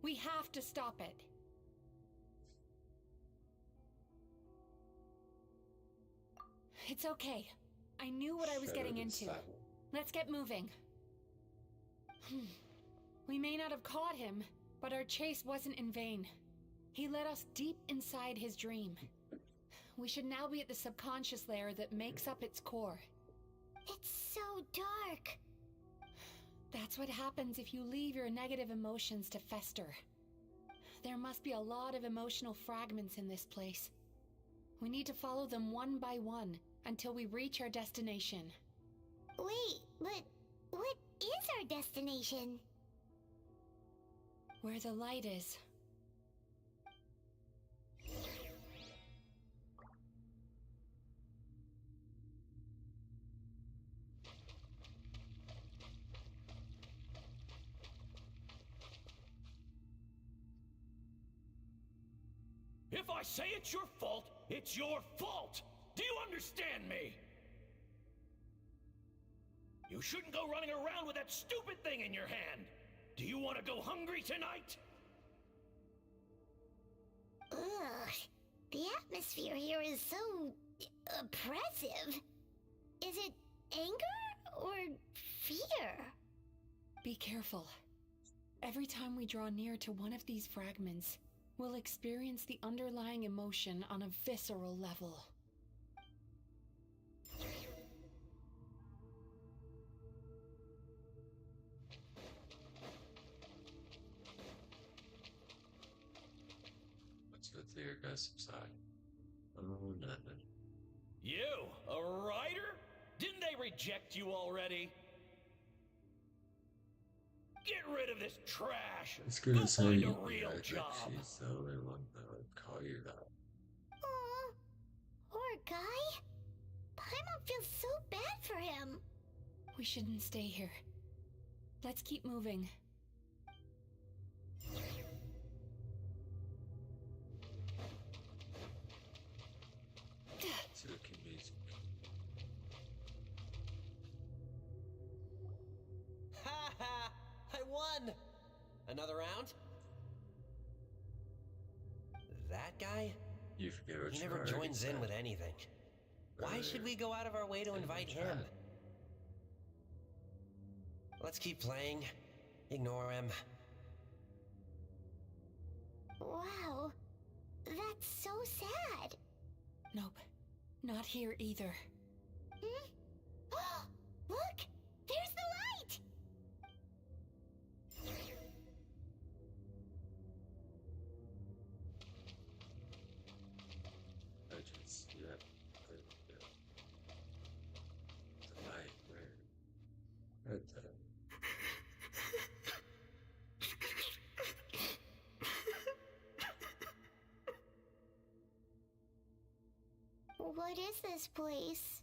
We have to stop it. It's okay. I knew what I was getting into. Let's get moving. We may not have caught him, but our chase wasn't in vain. He led us deep inside his dream. We should now be at the subconscious layer that makes up its core. It's so dark. That's what happens if you leave your negative emotions to fester. There must be a lot of emotional fragments in this place. We need to follow them one by one until we reach our destination. Wait, but what is our destination? Where the light is. If I say it's your fault, it's your fault! Do you understand me? You shouldn't go running around with that stupid thing in your hand! Do you want to go hungry tonight? Ugh, the atmosphere here is so... oppressive. Is it anger or fear? Be careful. Every time we draw near to one of these fragments, we'll experience the underlying emotion on a visceral level. What's with the aggressive side? Oh, nothing. You, a writer? Didn't they reject you already? Get rid of this trash! It's good to say find you a real job! she's the only one that would call you that. Aw, poor guy. Paimon feels so bad for him. We shouldn't stay here. Let's keep moving. Spooky music. Ha ha! I won! Another round? That guy? You forget what He you never already joins in said. with anything. Why should we go out of our way to invite him? Let's keep playing. Ignore him. Wow, that's so sad. Nope. Not here either. Look! There's the light! I just, yeah. The light, where? Right there. What is this place?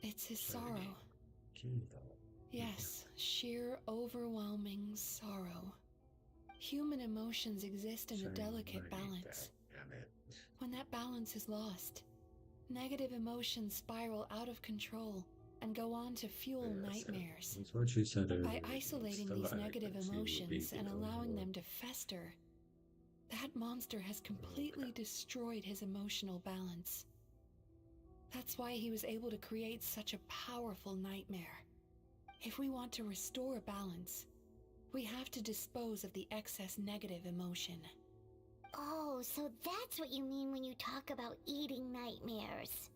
It's his sorrow. Yes, sheer overwhelming sorrow. Human emotions exist in a delicate balance. When that balance is lost, Negative emotions spiral out of control and go on to fuel nightmares. That's what you said earlier. By isolating these negative emotions and allowing them to fester, that monster has completely destroyed his emotional balance. That's why he was able to create such a powerful nightmare. If we want to restore balance, we have to dispose of the excess negative emotion. Oh, so that's what you mean when you talk about eating nightmares.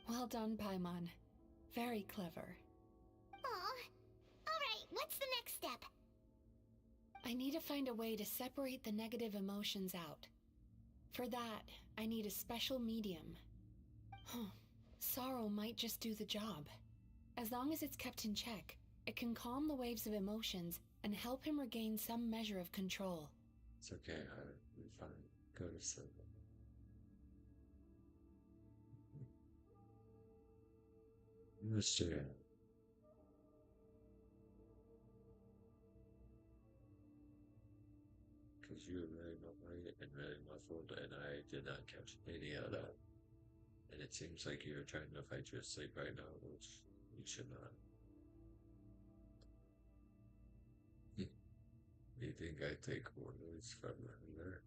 Well done, Paimon. Very clever. Aw. Alright, what's the next step? I need to find a way to separate the negative emotions out. For that, I need a special medium. Sorrow might just do the job. As long as it's kept in check, it can calm the waves of emotions and help him regain some measure of control. It's okay, we're fine. Go to sleep. Mr. Because you were really muffled and really muffled, and I did not catch any of that. And it seems like you're trying to fight your sleep right now, which you should not. You think I take orders from her?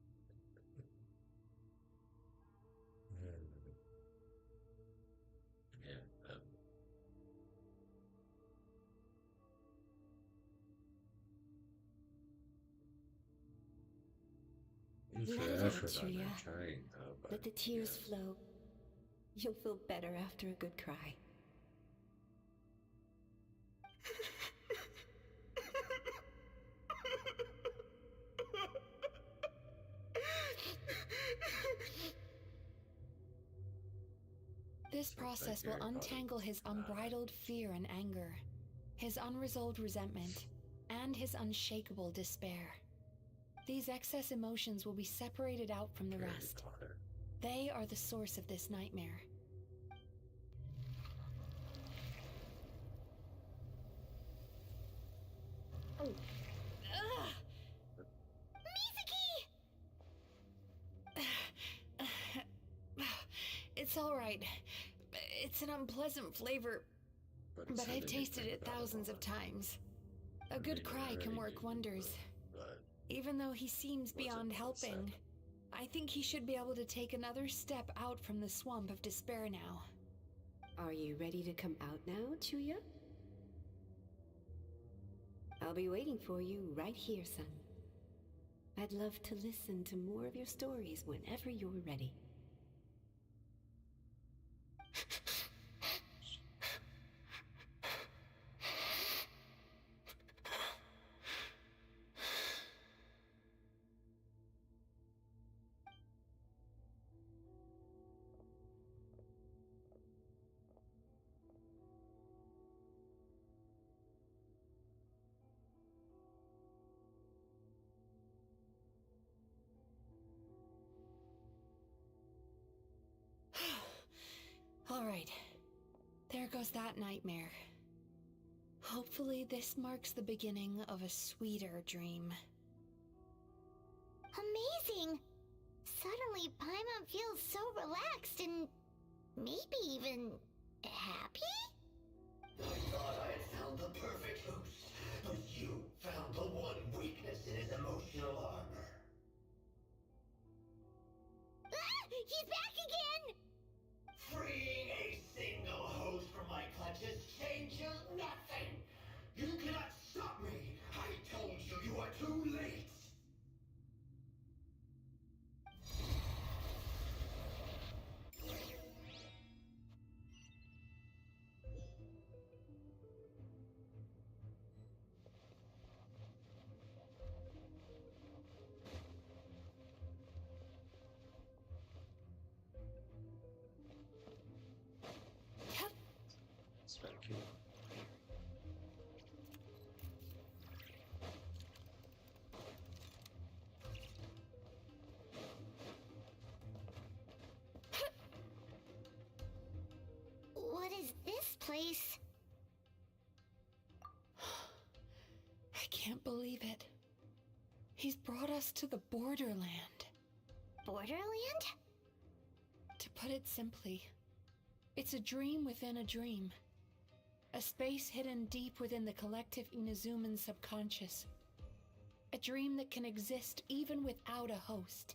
Yeah, Let for it effort, out, I'm Chuya. trying now, but Let the tears flow. You'll feel better after a good cry. This process will untangle his unbridled fear and anger, his unresolved resentment, and his unshakable despair. These excess emotions will be separated out from the rest. They are the source of this nightmare. Oh. It's all right. It's an unpleasant flavor, but I've tasted it thousands of times. A good cry can work wonders. Even though he seems beyond helping, I think he should be able to take another step out from the swamp of despair now. Are you ready to come out now, Chuya? I'll be waiting for you right here, son. I'd love to listen to more of your stories whenever you're ready. Alright, there goes that nightmare. Hopefully this marks the beginning of a sweeter dream. Amazing! Suddenly, Paimon feels so relaxed and maybe even happy? I thought I had found the perfect host, but you found the one weakness in his emotional armor. Ah! He's back again! Freeing a single host from my clutches changes nothing! You cannot stop me! I told you you are too late! Thank you. What is this place? I can't believe it. He's brought us to the borderland. Borderland? To put it simply, it's a dream within a dream. A space hidden deep within the collective Inazuman subconscious. A dream that can exist even without a host.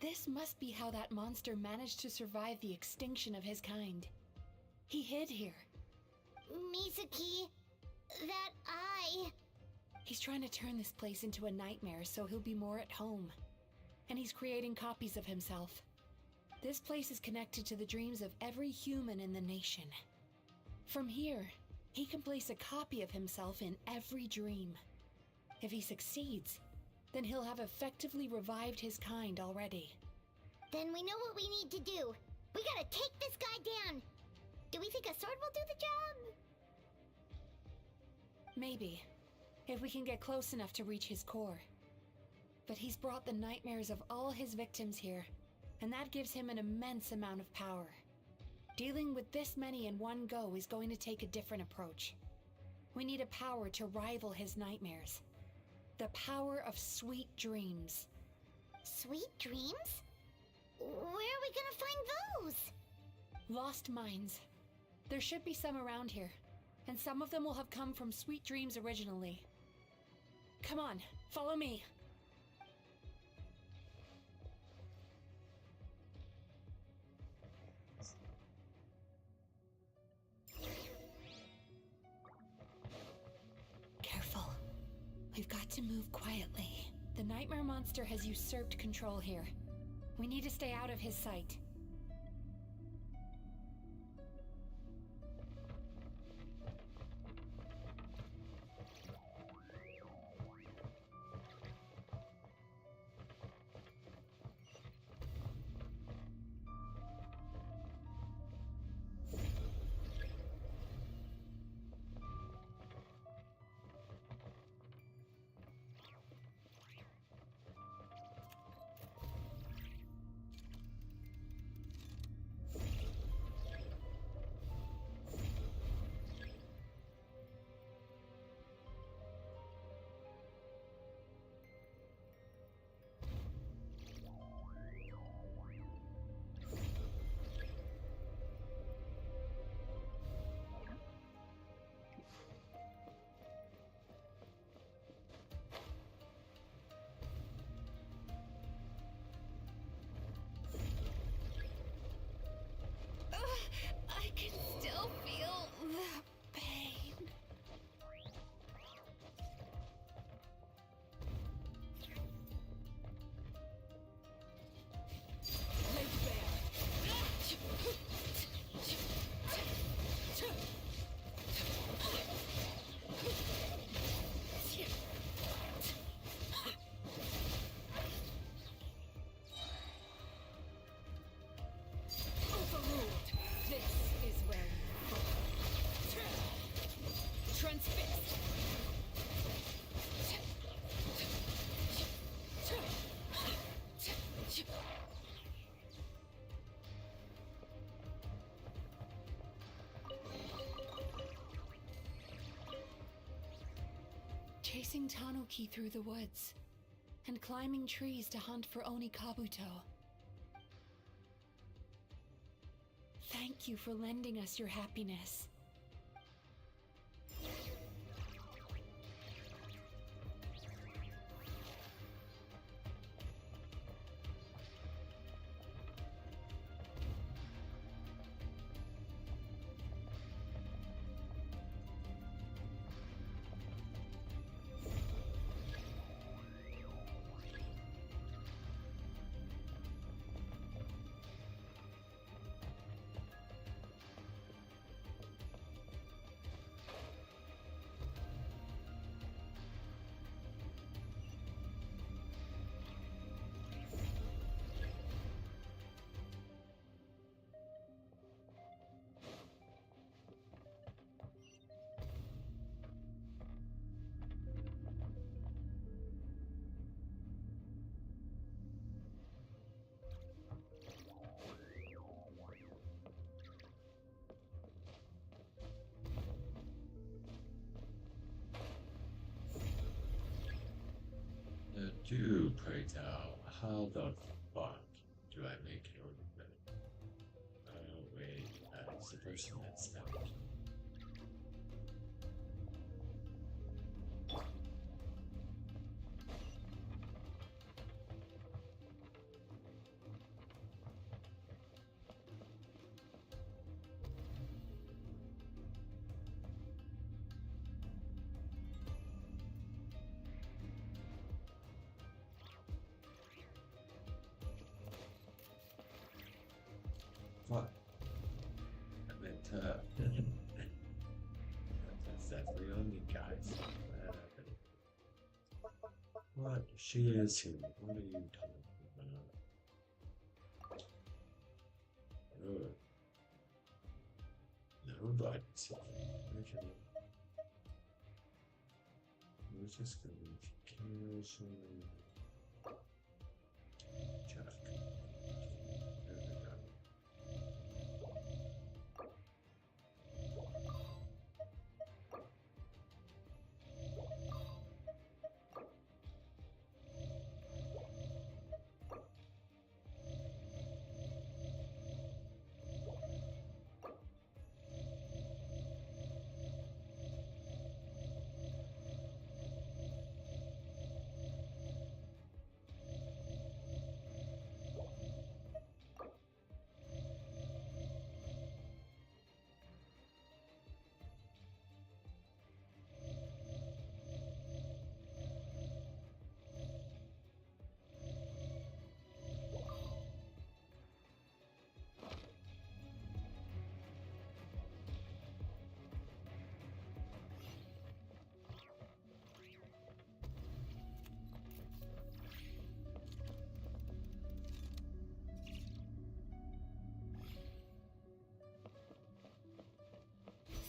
This must be how that monster managed to survive the extinction of his kind. He hid here. Mizuki, that eye... He's trying to turn this place into a nightmare so he'll be more at home. And he's creating copies of himself. This place is connected to the dreams of every human in the nation. From here, he can place a copy of himself in every dream. If he succeeds, then he'll have effectively revived his kind already. Then we know what we need to do. We gotta take this guy down. Do we think a sword will do the job? Maybe, if we can get close enough to reach his core. But he's brought the nightmares of all his victims here, and that gives him an immense amount of power. Dealing with this many in one go is going to take a different approach. We need a power to rival his nightmares. The power of sweet dreams. Sweet dreams? Where are we gonna find those? Lost minds. There should be some around here, and some of them will have come from sweet dreams originally. Come on, follow me. Careful. We've got to move quietly. The nightmare monster has usurped control here. We need to stay out of his sight. I can still feel the pain. Laid bare. Overruled. This is where you fall. Transfixed. Chasing Tanuki through the woods and climbing trees to hunt for Oni Kabuto. Thank you for lending us your happiness. Do pray tell, how the fuck do I make your bed? is the person that's out. What? I meant, that's definitely on me, guys. What? She is here. What are you talking about? Ugh. Nobody's here. Okay. We're just going to casually check. There we go.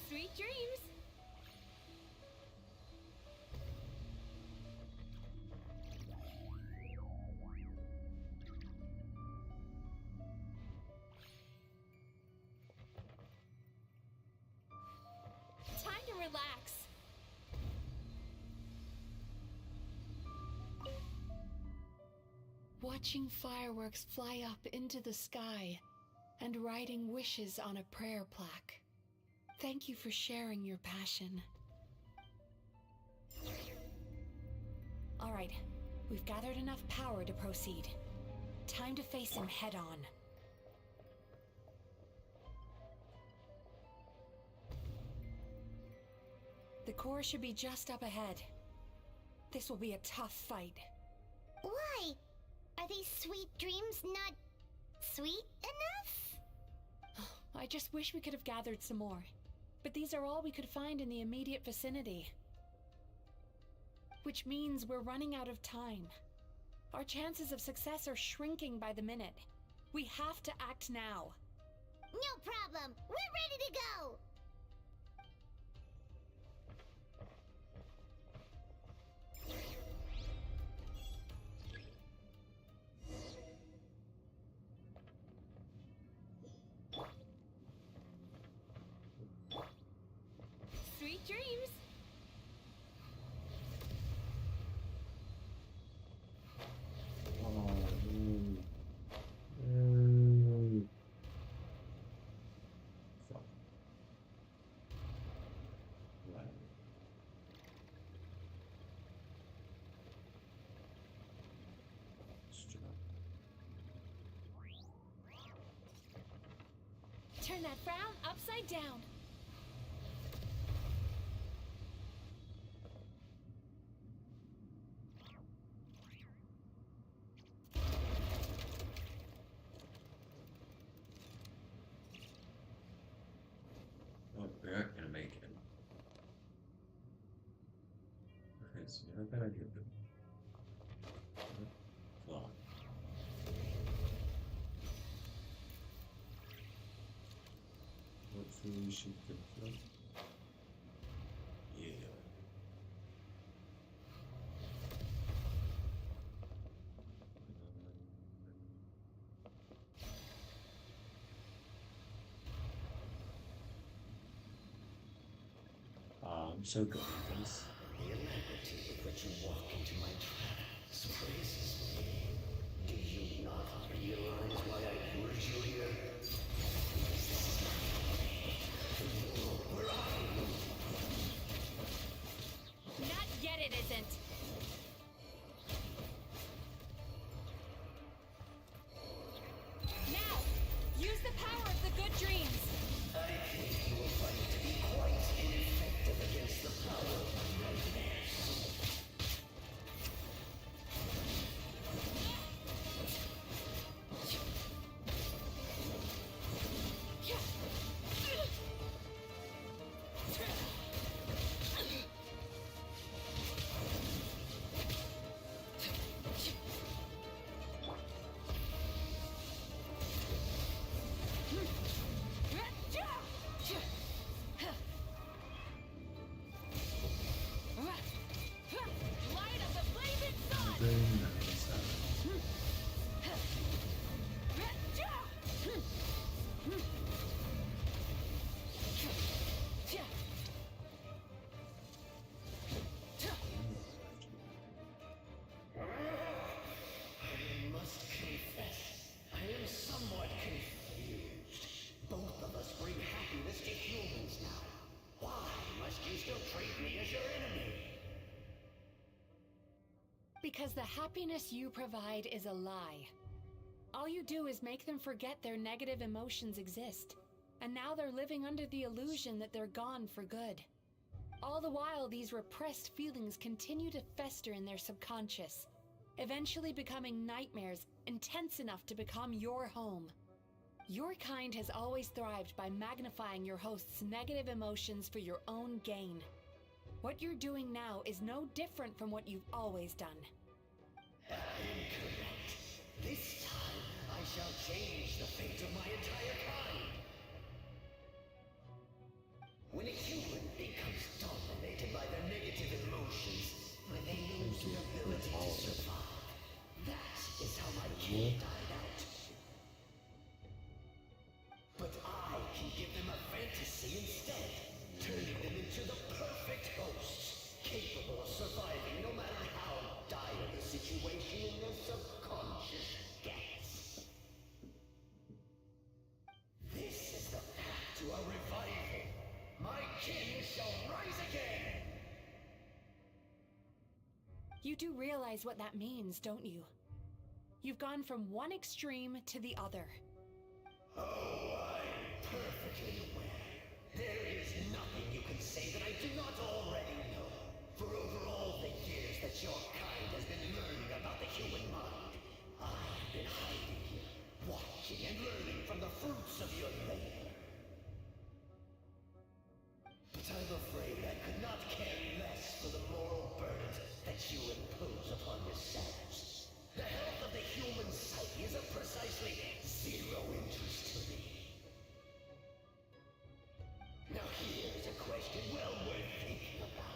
Sweet dreams! Time to relax. Watching fireworks fly up into the sky and writing wishes on a prayer plaque. Thank you for sharing your passion. All right, we've gathered enough power to proceed. Time to face him head on. The core should be just up ahead. This will be a tough fight. Why? Are these sweet dreams not sweet enough? I just wish we could have gathered some more. But these are all we could find in the immediate vicinity. Which means we're running out of time. Our chances of success are shrinking by the minute. We have to act now. No problem. We're ready to go. Sweet dreams! Fuck. Right. Stop. Turn that frown upside down. Oh, we aren't gonna make it. Okay, so you're not gonna get them. Come on. Hopefully she can flip. Yeah. I'm so good at this. The alacrity with which you walk into my trap surprises me. Do you not realize why I lured you here? This is my Because the happiness you provide is a lie. All you do is make them forget their negative emotions exist. And now they're living under the illusion that they're gone for good. All the while, these repressed feelings continue to fester in their subconscious, eventually becoming nightmares intense enough to become your home. Your kind has always thrived by magnifying your host's negative emotions for your own gain. What you're doing now is no different from what you've always done. Incorrect. This time, I shall change the fate of my entire kind. When a human becomes dominated by their negative emotions, when they lose their ability to survive, that is how my king died out. But I can give them a fantasy instead, turning them into the perfect hosts, capable of surviving no matter how dire the situation in their subconscious gets. This is the path to a revival. My king shall rise again! You do realize what that means, don't you? You've gone from one extreme to the other. Oh, I'm perfectly aware. There is nothing you can say that I do not already know. For over all the years that your kind has been learning about the human mind, I have been hiding here, watching and learning from the fruits of your labor. But I'm afraid I could not care less for the moral burdens that you impose upon yourselves. The health of the human psyche is of precisely zero interest to me. Now here's a question well worth thinking about.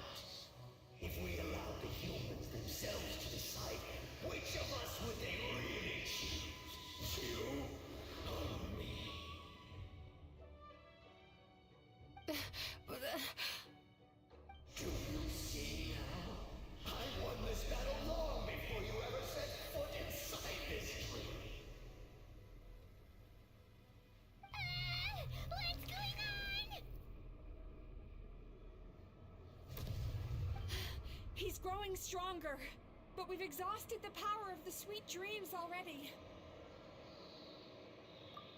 If we allowed the humans themselves to decide, which of us would they really choose? You or me? Do you see now? I won this battle long before you ever set foot inside this tree. What's going on? He's growing stronger, but we've exhausted the power of the sweet dreams already.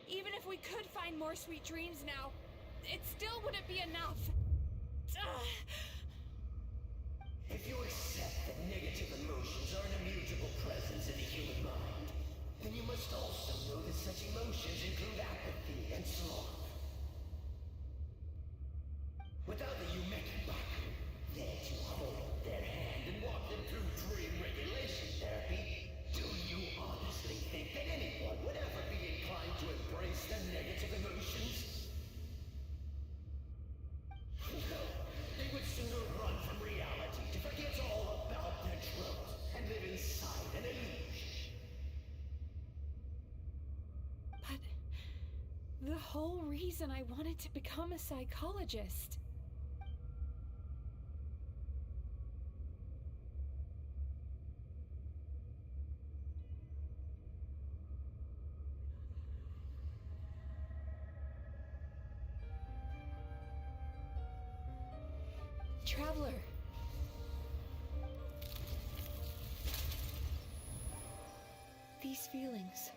Even if we could find more sweet dreams now, it still wouldn't be enough. If you accept that negative emotions are an immutable presence in the human mind, then you must also know that such emotions include apathy and sloth. Without the Yumekibaku there to hold their hand and walk them through dream regulation therapy, do you honestly think that anyone would ever be inclined to embrace their negative emotions? No, they would sooner run from reality to forget all about their troubles and live inside an illusion. But the whole reason I wanted to become a psychologist. Traveler. These feelings.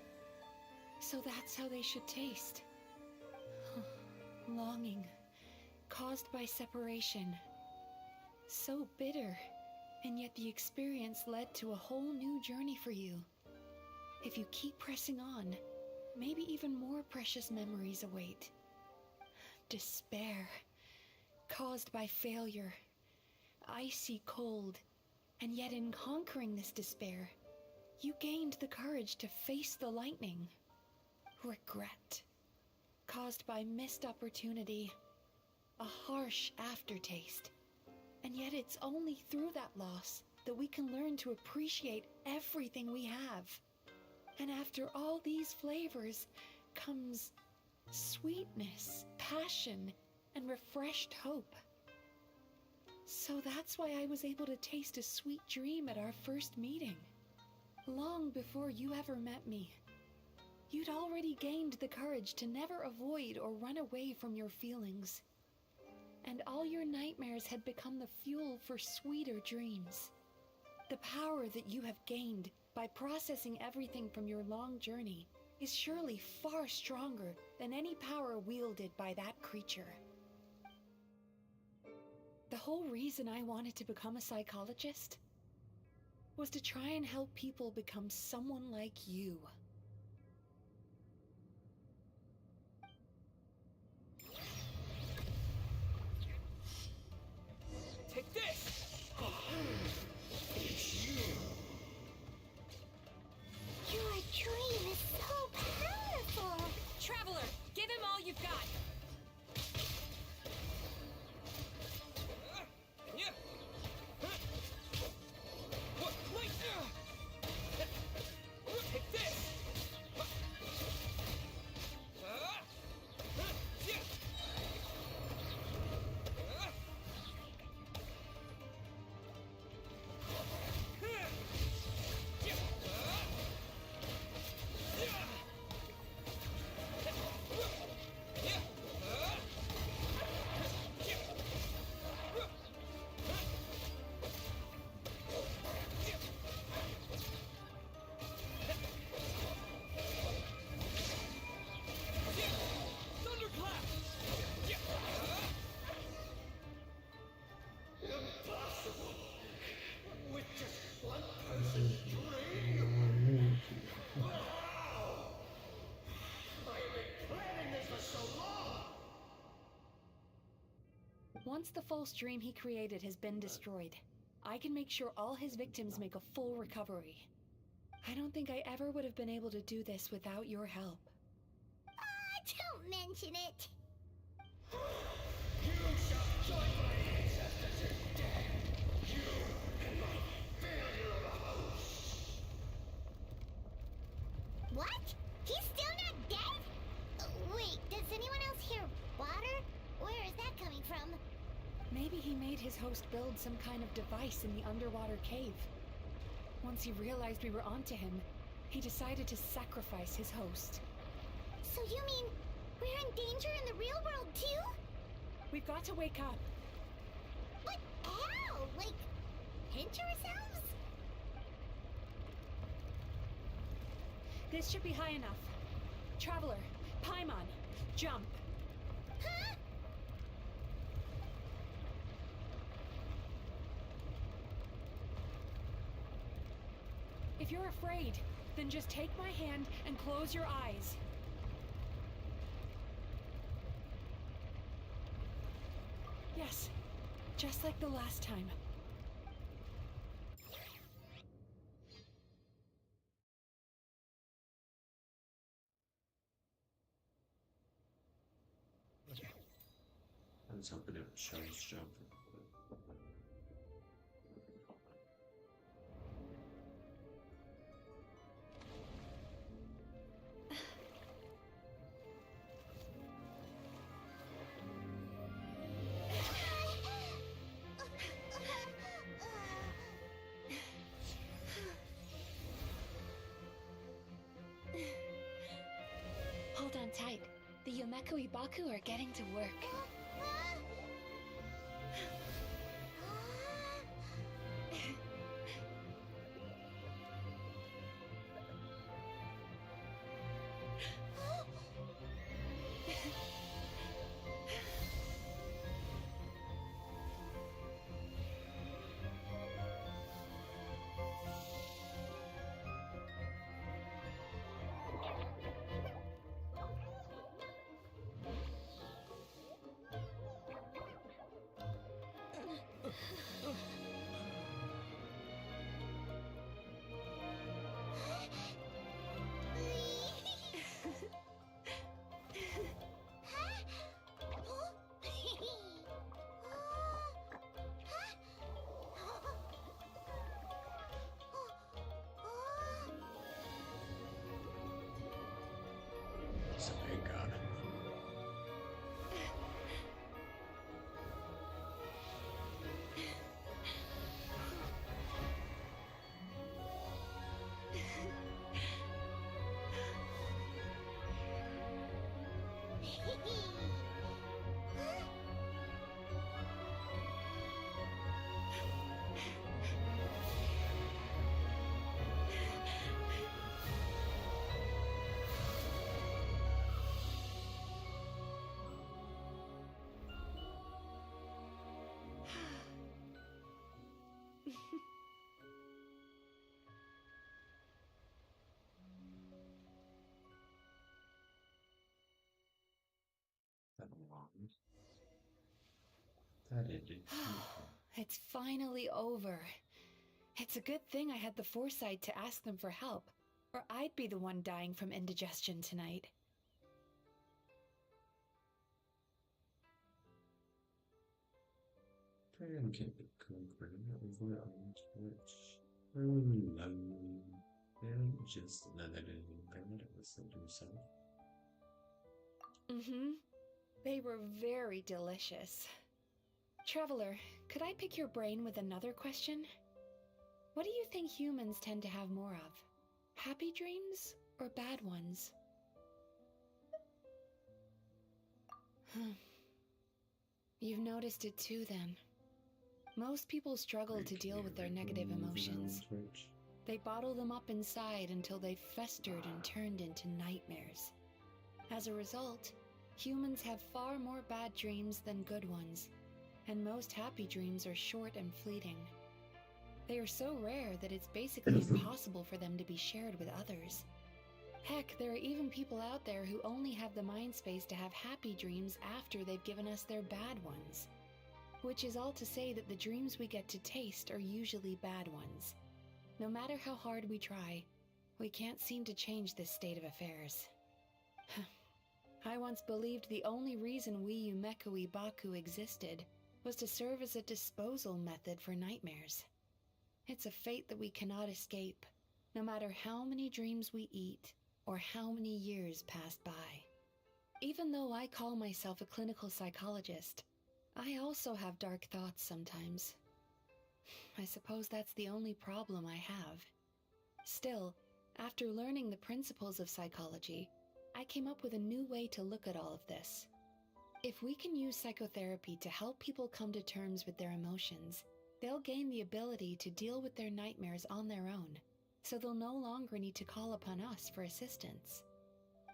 So that's how they should taste. Longing. Caused by separation. So bitter. And yet the experience led to a whole new journey for you. If you keep pressing on, maybe even more precious memories await. Despair. Caused by failure. Icy cold. And yet in conquering this despair, you gained the courage to face the lightning. Regret. Caused by missed opportunity. A harsh aftertaste. And yet it's only through that loss that we can learn to appreciate everything we have. And after all these flavors comes sweetness, passion, and refreshed hope. So that's why I was able to taste a sweet dream at our first meeting. Long before you ever met me. You'd already gained the courage to never avoid or run away from your feelings. And all your nightmares had become the fuel for sweeter dreams. The power that you have gained by processing everything from your long journey is surely far stronger than any power wielded by that creature. The whole reason I wanted to become a psychologist was to try and help people become someone like you. Take this! Your dream is so powerful! Traveler, give him all you've got! Take this! Once the false dream he created has been destroyed, I can make sure all his victims make a full recovery. I don't think I ever would have been able to do this without your help. Don't mention it! You shall join my ancestors in death! You and my failure of a host! What? He's still not dead? Wait, does anyone else hear water? Where is that coming from? Maybe he made his host build some kind of device in the underwater cave. Once he realized we were onto him, he decided to sacrifice his host. So you mean we're in danger in the real world too? We've got to wake up. But how? Like, pinch ourselves? This should be high enough. Traveler, Paimon, jump. Huh? If you're afraid, then just take my hand and close your eyes. Yes, just like the last time. I was hoping it would show us jumping. Hold on tight. The Yomeku Ibaku are getting to work. That long. That ended beautiful. It's finally over. It's a good thing I had the foresight to ask them for help, or I'd be the one dying from indigestion tonight. Pancake cooking over on Twitch. Oh, lovely. And just another day in bed with yourself. Mm-hmm. They were very delicious. Traveler, could I pick your brain with another question? What do you think humans tend to have more of? Happy dreams or bad ones? You've noticed it too, then. Most people struggle to deal with their negative emotions. They bottle them up inside until they've festered and turned into nightmares. As a result, humans have far more bad dreams than good ones, and most happy dreams are short and fleeting. They are so rare that it's basically impossible for them to be shared with others. Heck, there are even people out there who only have the mind space to have happy dreams after they've given us their bad ones. Which is all to say that the dreams we get to taste are usually bad ones. No matter how hard we try, we can't seem to change this state of affairs. I once believed the only reason we Umekui Baku existed was to serve as a disposal method for nightmares. It's a fate that we cannot escape, no matter how many dreams we eat or how many years pass by. Even though I call myself a clinical psychologist, I also have dark thoughts sometimes. I suppose that's the only problem I have. Still, after learning the principles of psychology, I came up with a new way to look at all of this. If we can use psychotherapy to help people come to terms with their emotions, they'll gain the ability to deal with their nightmares on their own, so they'll no longer need to call upon us for assistance.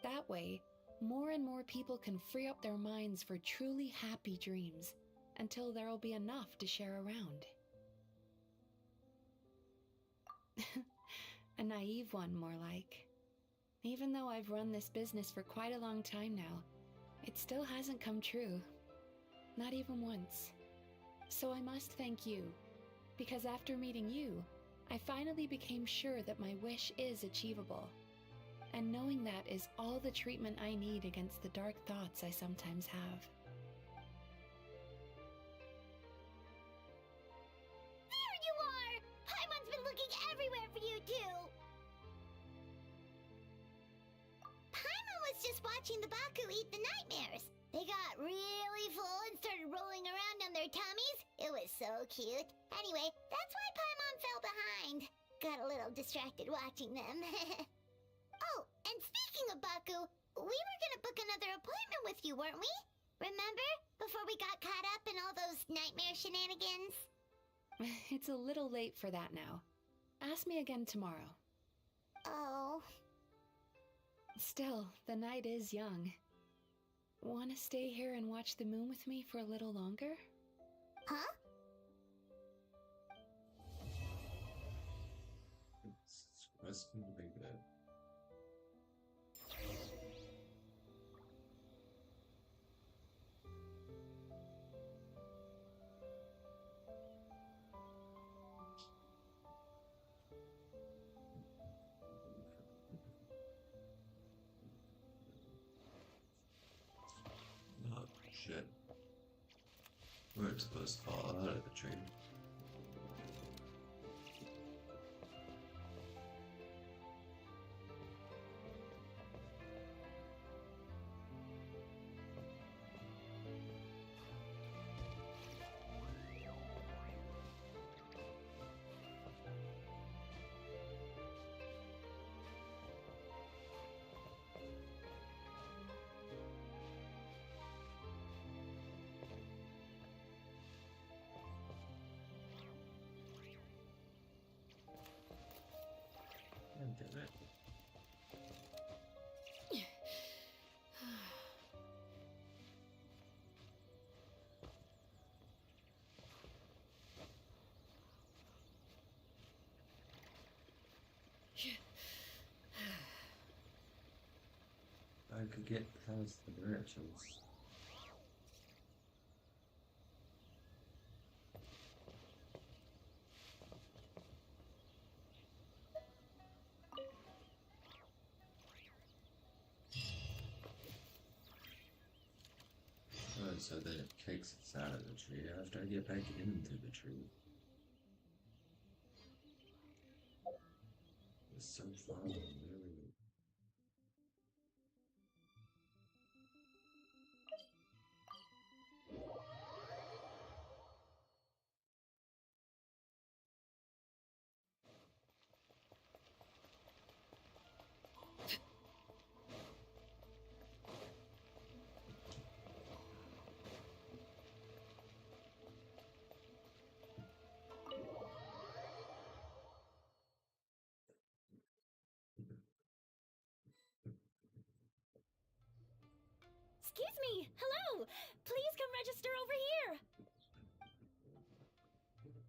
That way, more and more people can free up their minds for truly happy dreams, until there'll be enough to share around. A naive one, more like. Even though I've run this business for quite a long time now, it still hasn't come true. Not even once. So I must thank you, because after meeting you, I finally became sure that my wish is achievable. And knowing that is all the treatment I need against the dark thoughts I sometimes have. There you are! Paimon's been looking everywhere for you, too! Paimon was just watching the Baku eat the nightmares. They got really full and started rolling around on their tummies. It was so cute. Anyway, that's why Paimon fell behind. Got a little distracted watching them. Oh, and speaking of Baku, we were gonna book another appointment with you, weren't we? Remember? Before we got caught up in all those nightmare shenanigans? It's a little late for that now. Ask me again tomorrow. Oh. Still, the night is young. Want to stay here and watch the moon with me for a little longer? Huh? It's going to be good. Oh, shit. We're supposed to fall out of the tree. could get past the branches. Oh, so that it kicks us out of the tree after I get back into the tree. It's so fun, really. Excuse me! Hello! Please come register over here!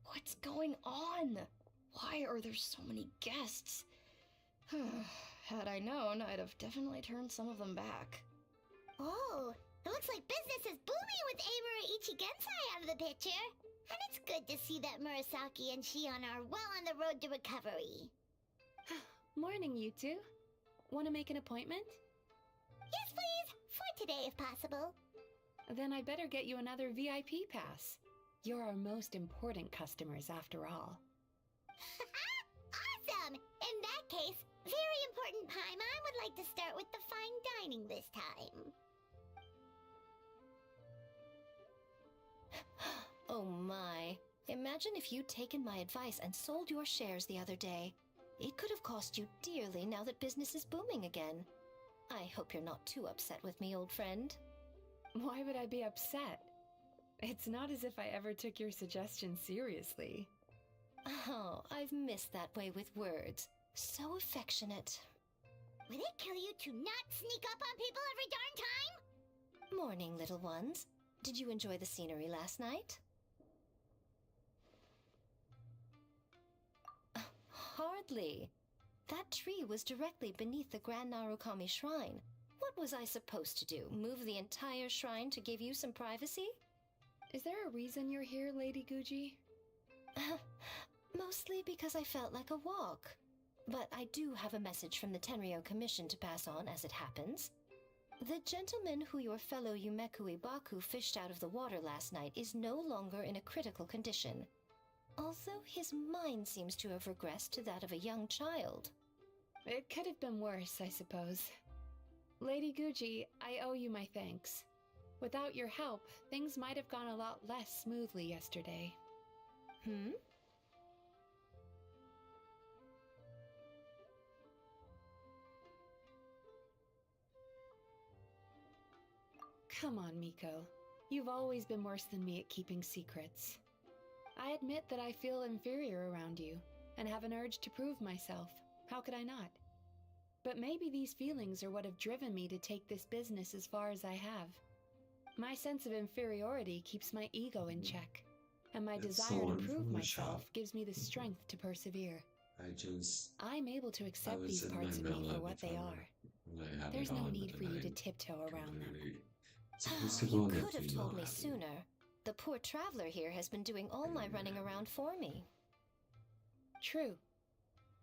What's going on? Why are there so many guests? Had I known, I'd have definitely turned some of them back. Oh, it looks like business is booming with Amura Ichigensai out of the picture. And it's good to see that Murasaki and Shion are well on the road to recovery. Morning, you two. Want to make an appointment? Yes, please. For today, if possible. Then I better get you another VIP pass. You're our most important customers, after all. Awesome! In that case, very important Paimon would like to start with the fine dining this time. Oh my. Imagine if you'd taken my advice and sold your shares the other day. It could have cost you dearly now that business is booming again. I hope you're not too upset with me, old friend. Why would I be upset? It's not as if I ever took your suggestion seriously. Oh, I've missed that way with words. So affectionate. Would it kill you to not sneak up on people every darn time? Morning, little ones. Did you enjoy the scenery last night? Hardly. That tree was directly beneath the Grand Narukami Shrine. What was I supposed to do? Move the entire shrine to give you some privacy? Is there a reason you're here, Lady Guji? Mostly because I felt like a walk. But I do have a message from the Tenryo Commission to pass on as it happens. The gentleman who your fellow Yumeku Ibaku fished out of the water last night is no longer in a critical condition. Although his mind seems to have regressed to that of a young child. It could have been worse, I suppose. Lady Guji, I owe you my thanks. Without your help, things might have gone a lot less smoothly yesterday. Come on, Miko. You've always been worse than me at keeping secrets. I admit that I feel inferior around you, and have an urge to prove myself. How could I not? But maybe these feelings are what have driven me to take this business as far as I have. My sense of inferiority keeps my ego in check, and my desire to prove myself gives me the strength to persevere. I'm able to accept these parts of me for what they are. There's no need for you to tiptoe around them. You could have told me sooner. The poor traveler here has been doing all my running around for me. True.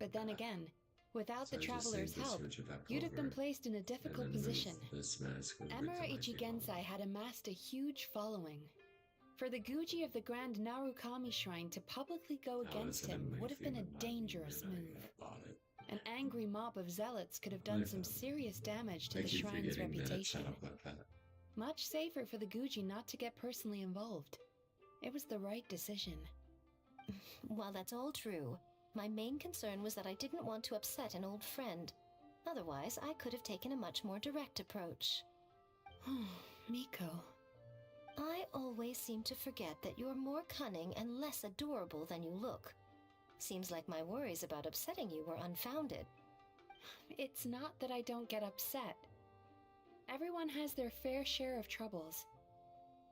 But then again, without the traveler's help, you'd have been placed in a difficult position. Emira Ichigensai had amassed a huge following. For the Guji of the Grand Narukami Shrine to publicly go against him would have been a dangerous move. An angry mob of zealots could have done some serious damage to the shrine's reputation. Much safer for the Guji not to get personally involved. It was the right decision. While that's all true, my main concern was that I didn't want to upset an old friend. Otherwise, I could have taken a much more direct approach. Miko. I always seem to forget that you're more cunning and less adorable than you look. Seems like my worries about upsetting you were unfounded. It's not that I don't get upset. Everyone has their fair share of troubles,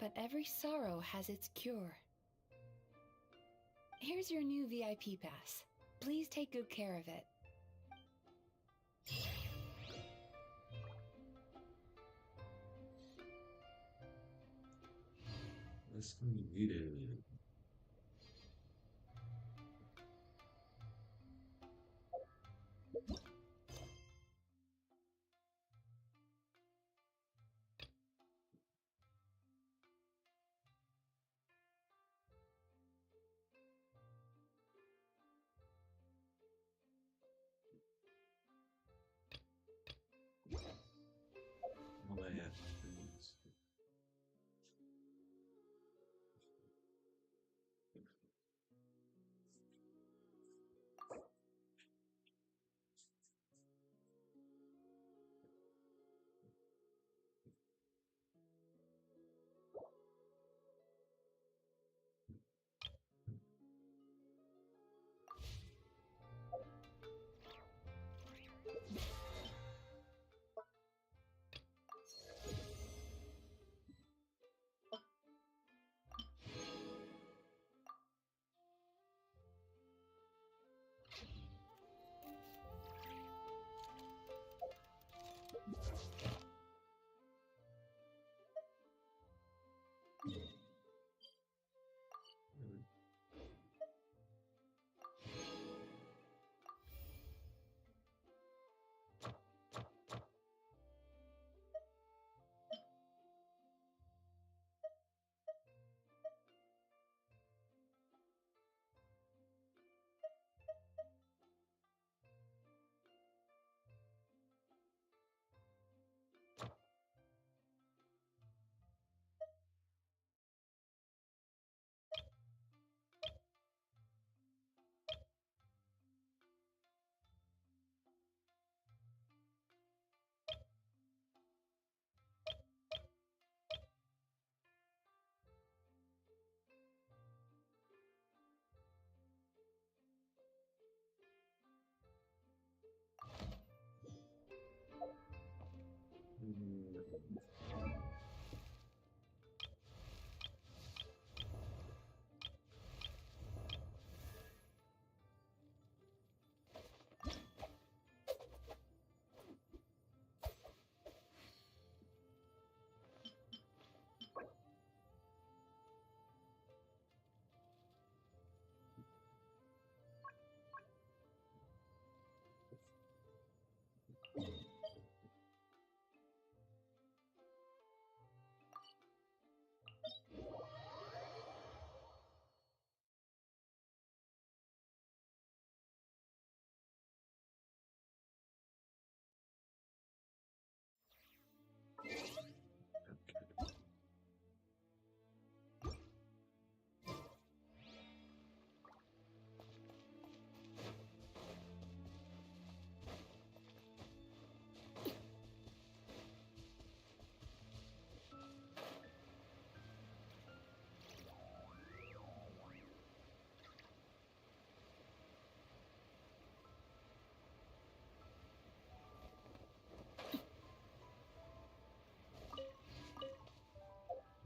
but every sorrow has its cure. Here's your new VIP pass. Please take good care of it. Let's read it. Oh, I have things.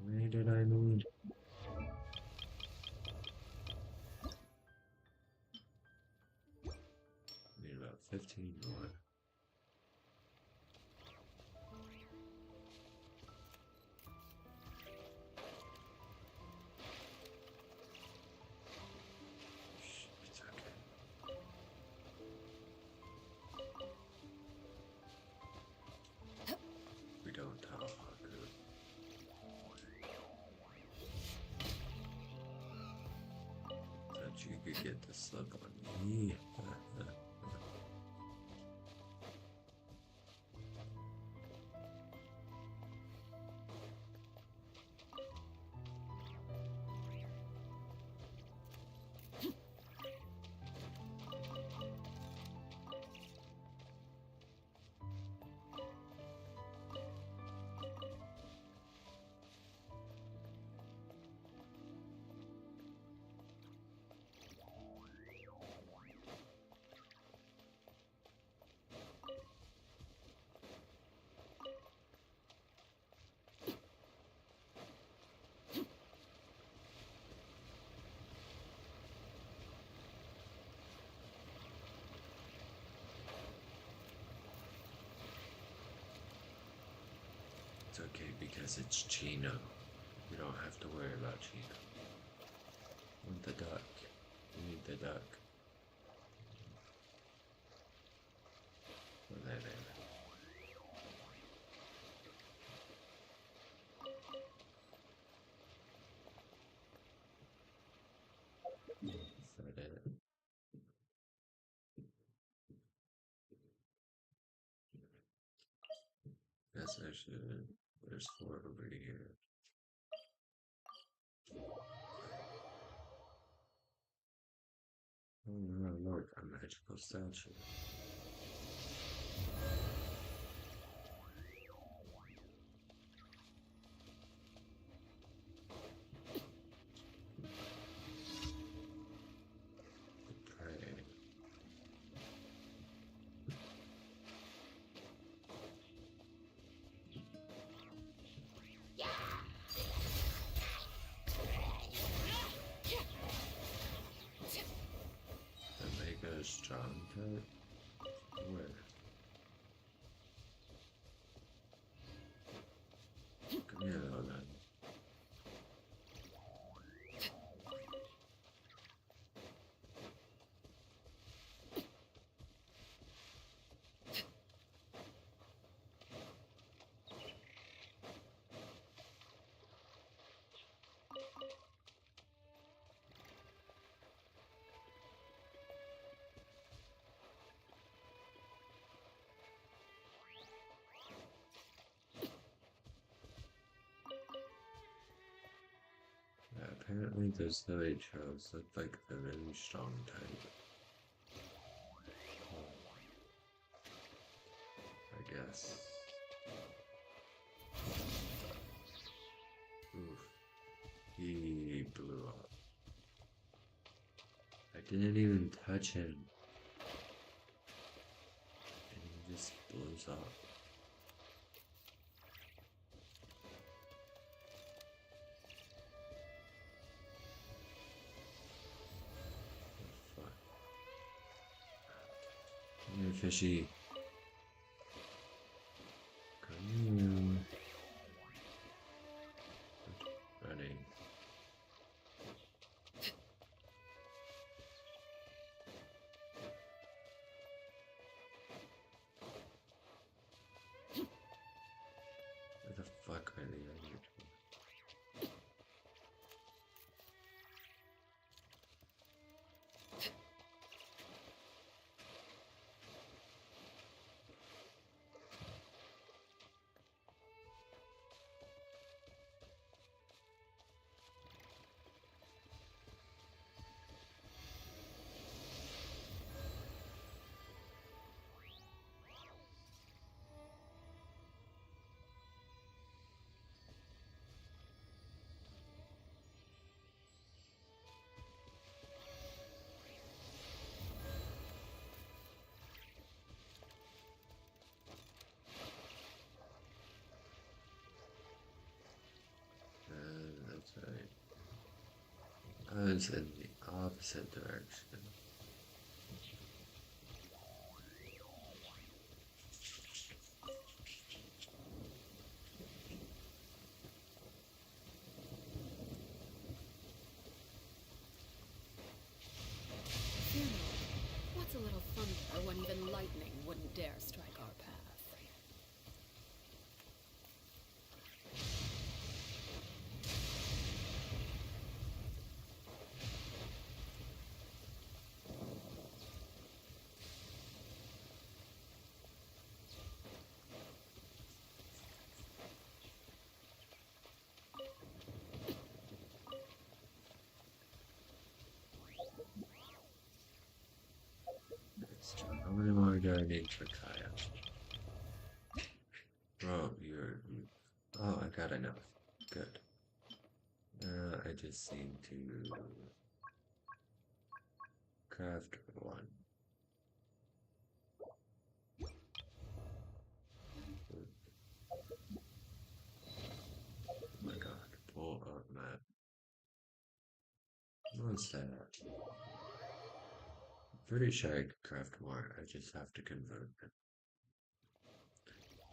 Where did I lose? Need about 15 more. It's okay. We don't talk. Thought you could get the slug on me. It's okay because it's Chino. We don't have to worry about sheep. Want the duck. We need the duck. Where are they? Is that it? Guess I should. There's 4 over here. Oh no, look, a magical statue. Okay. The mega strong type? Where? Come here, little man. Yeah, apparently those village hoes look like the really strong type. I guess. Oof. He blew up. I didn't even touch him. And he just blows up. Fuck. Come here, fishy. Come here. Running. Where the fuck are they on YouTube? That's right. I was in the opposite direction. What's a little thunder when even lightning wouldn't dare strike our path? How many more do I need for Kaya? Bro, oh, I got enough. Good. I just need to craft 1. Oh my god, pull up map. What's that? I'm pretty sure I could craft more, I just have to convert them.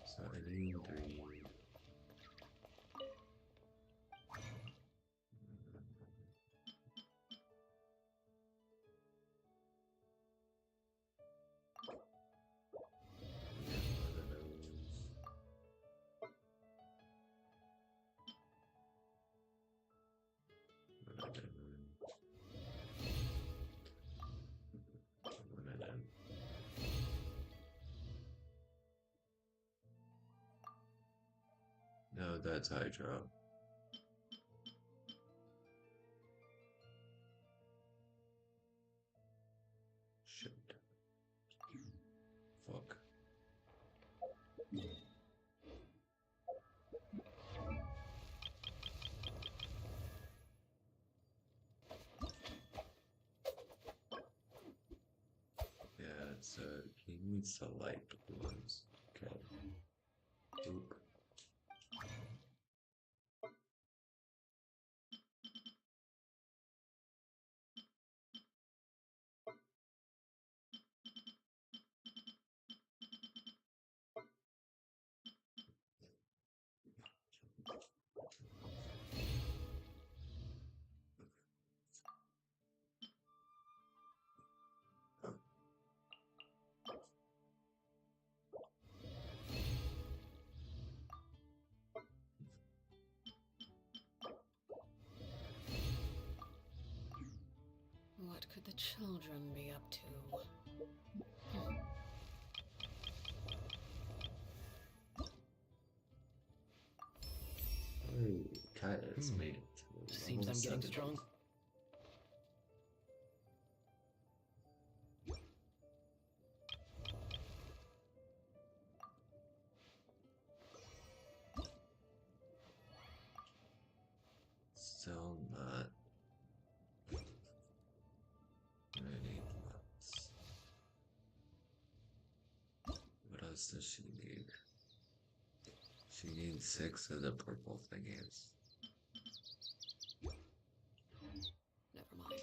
So I need 3. that's Hydra. Shit. Fuck. Yeah, it's he needs to light ones. Okay. Oop. What could the children be up to? Hey, Cat has made it to Seems level I'm getting 7. strong. Still not ready. What else does she need? She needs 6 of the purple thingies. Never mind.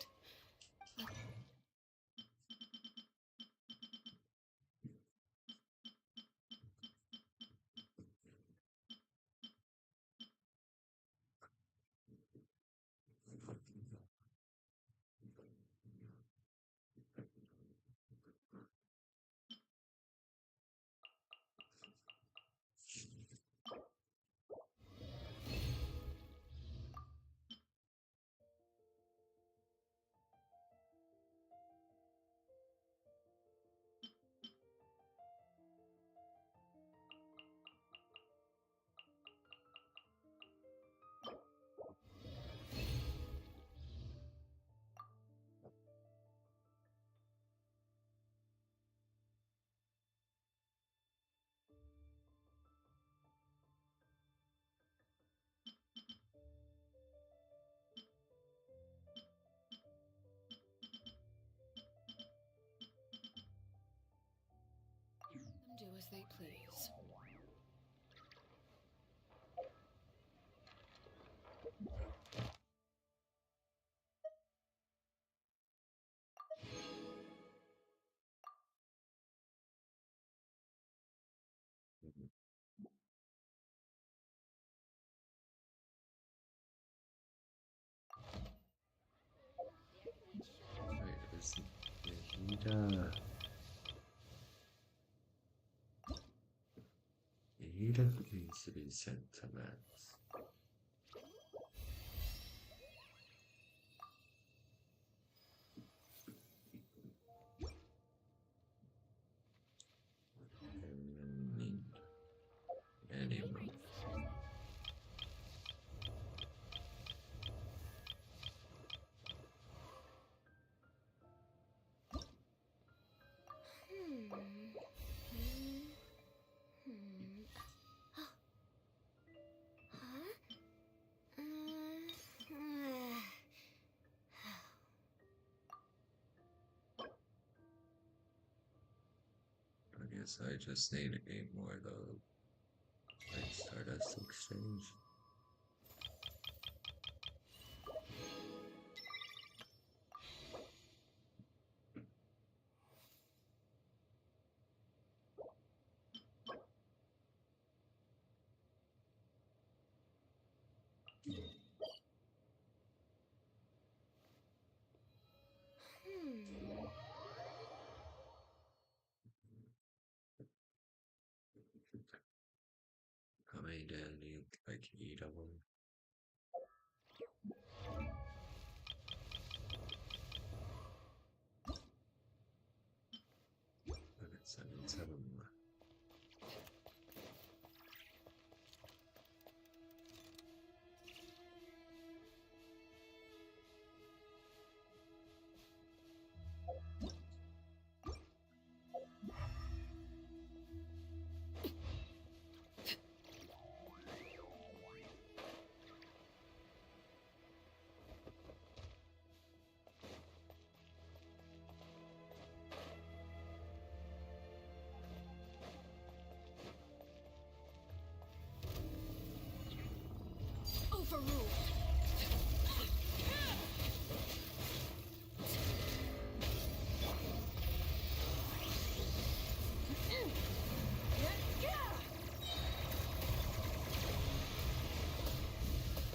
Do as they please. Wait, is Yahida? Yahida needs to be sent to Max. Anymore. I guess I just need to gain more of those. Like Stardust Exchange. How many do I need? Like 8 of them? Okay, 7 more. rule.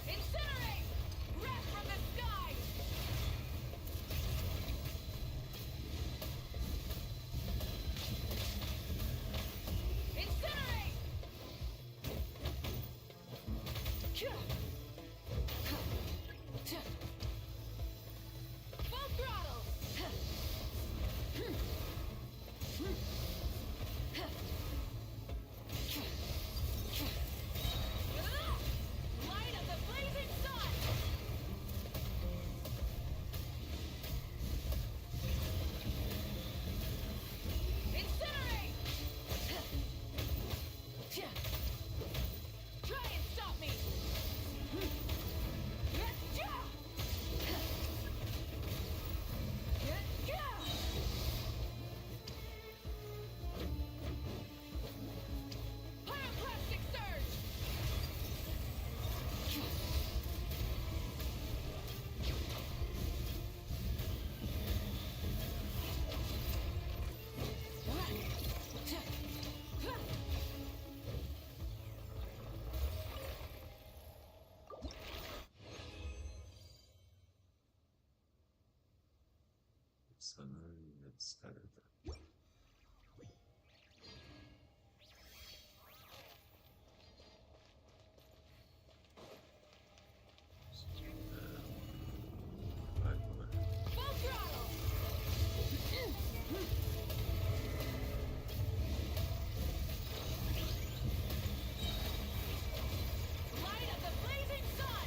Incinerate! Wrath from the sky! Incinerate! Full throttle! Light of the blazing sun! Incinerate! Try and stop me! Pyroclastic surge! So let's start it. Full throttle! Light of the blazing sun!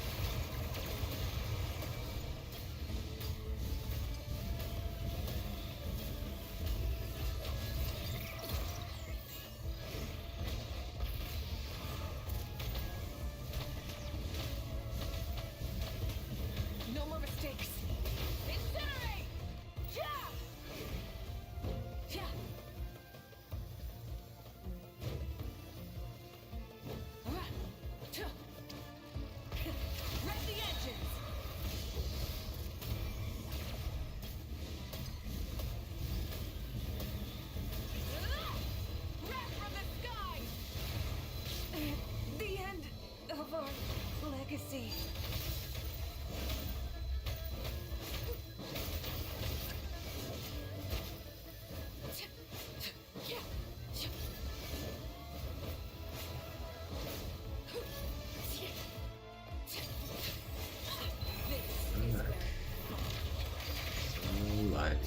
No more mistakes. Incinerate! Ja! Ja! Rev the engines! Wrath from the sky! The end of our legacy. Alright.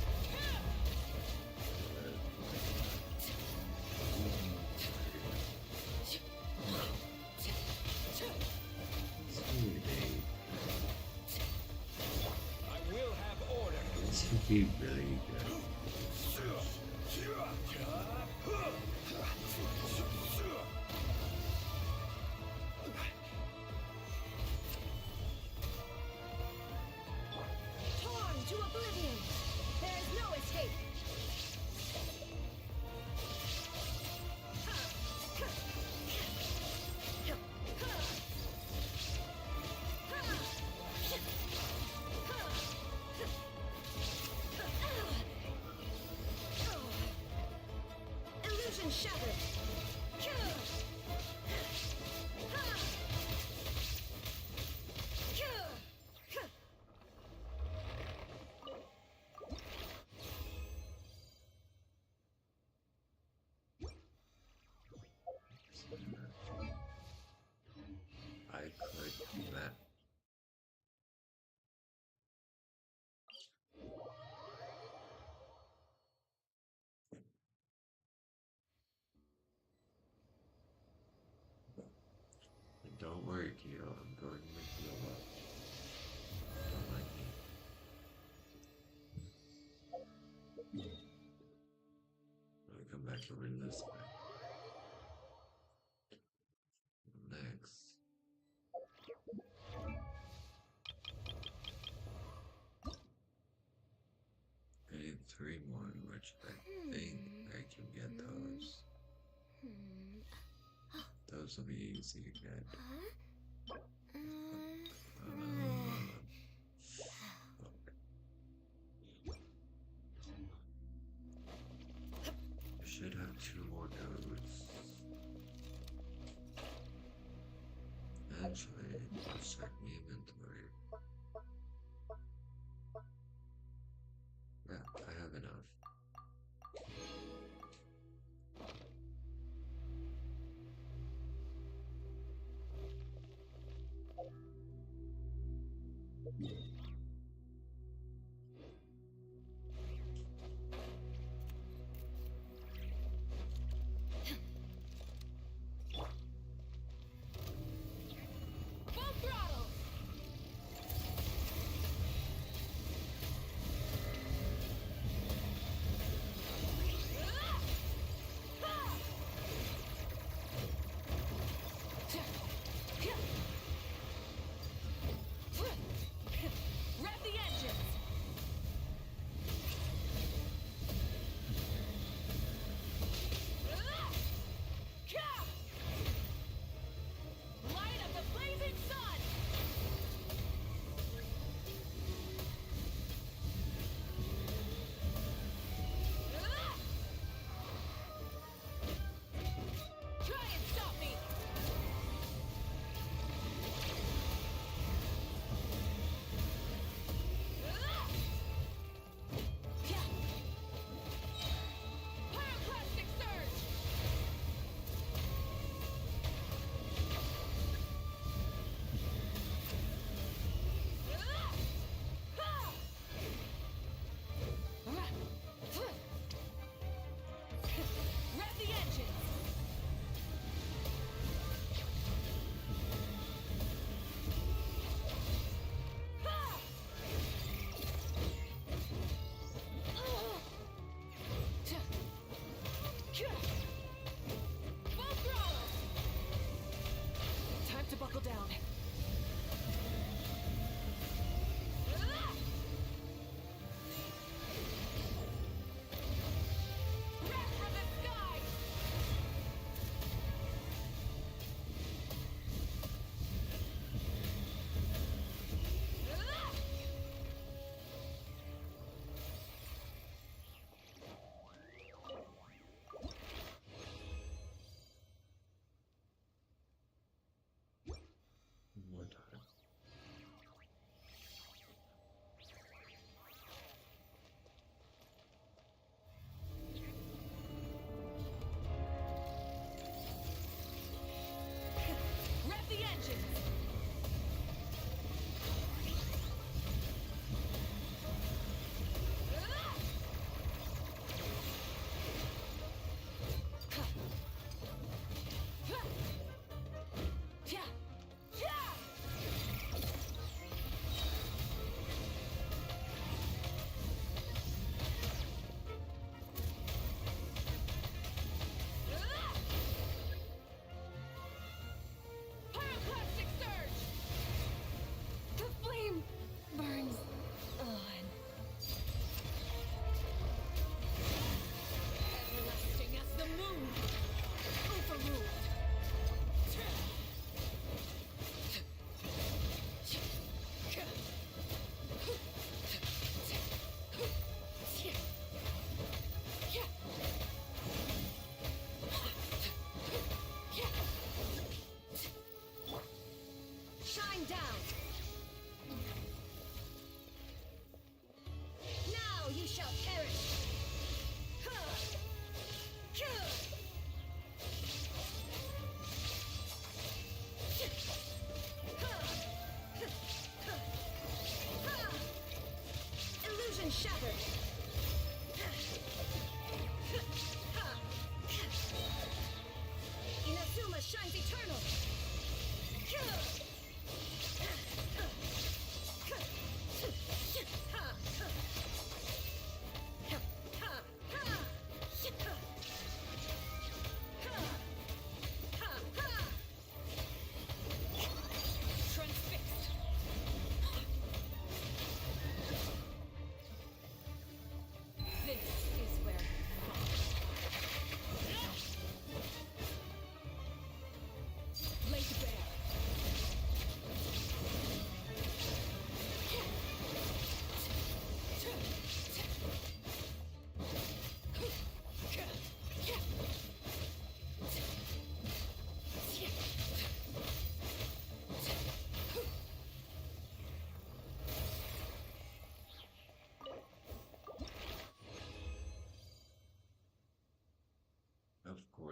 I will have order. This would be really good. Torn to oblivion! There is no escape! Illusion shattered! I could do that. And don't worry, Kyo, I'm going to make you up. Don't like me. Let me come back over this way. Next. I need 3 more, which I think I can get those. Those will be easy to get. Check the inventory. Yeah, I have enough. Full throttle!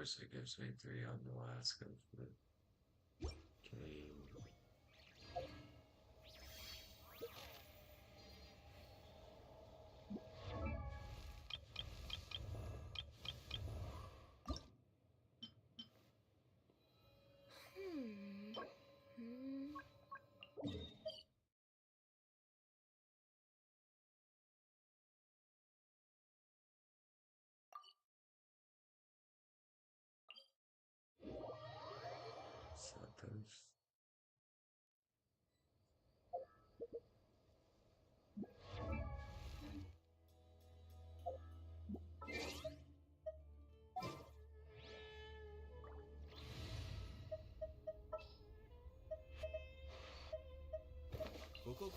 course it gives me 3 on Alaska for the game. Sometimes.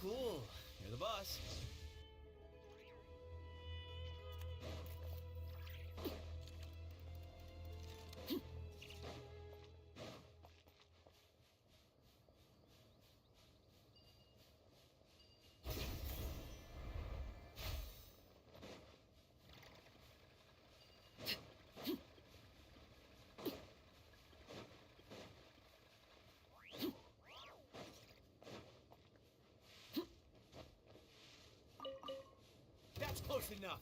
Cool. You're the boss. That's close enough.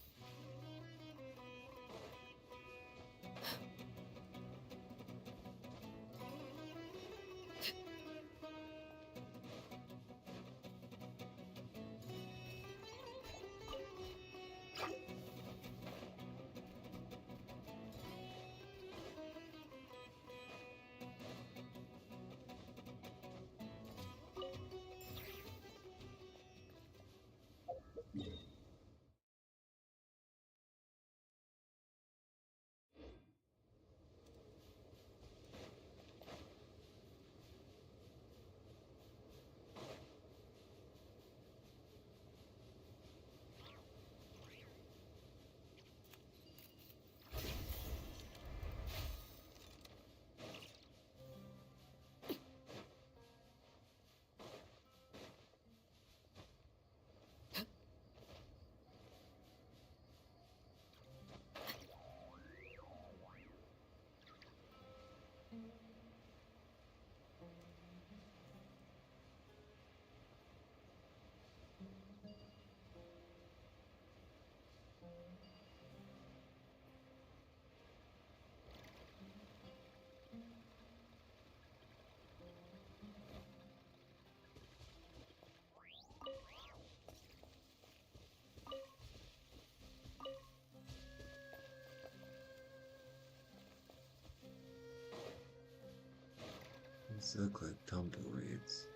These look like tumbleweeds.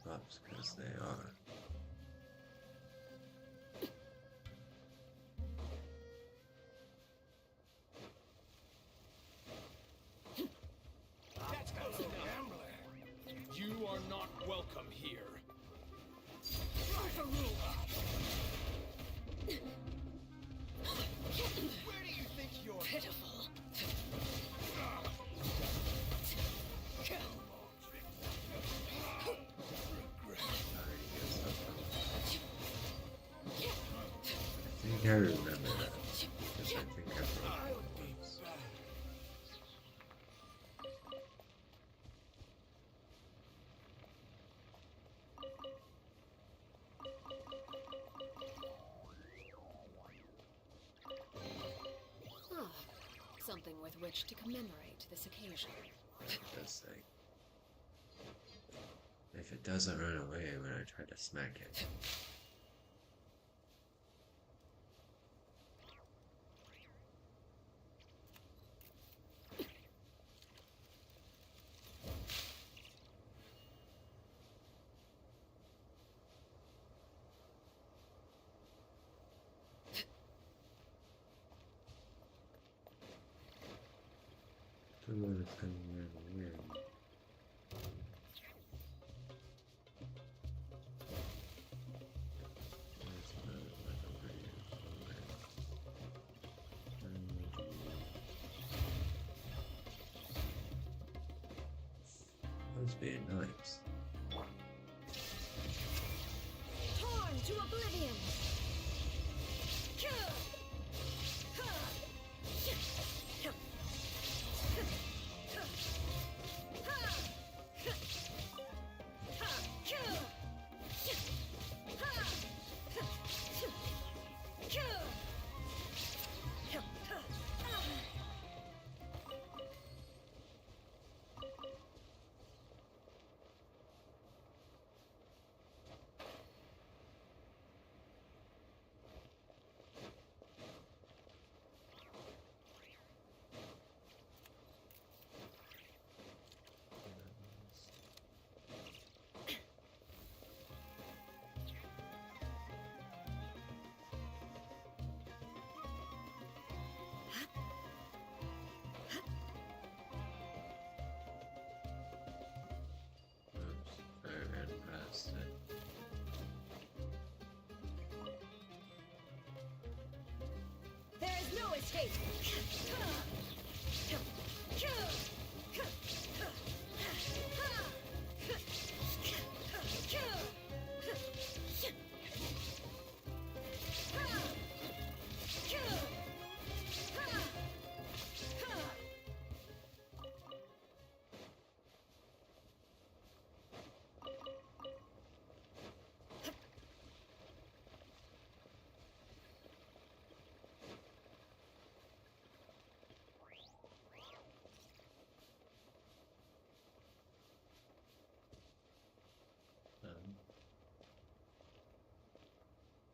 Perhaps because they are. That's close enough. You are not welcome here. Where do you think you're pitiful? I think I remember that. Because I think I wrote this. Ah, something with which to commemorate this occasion. It does say. If it doesn't run away when I try to smack it. Don't know if it's coming around weird. That's about like over here somewhere. That's being nice. Torn to oblivion! Very interesting. There is no escape!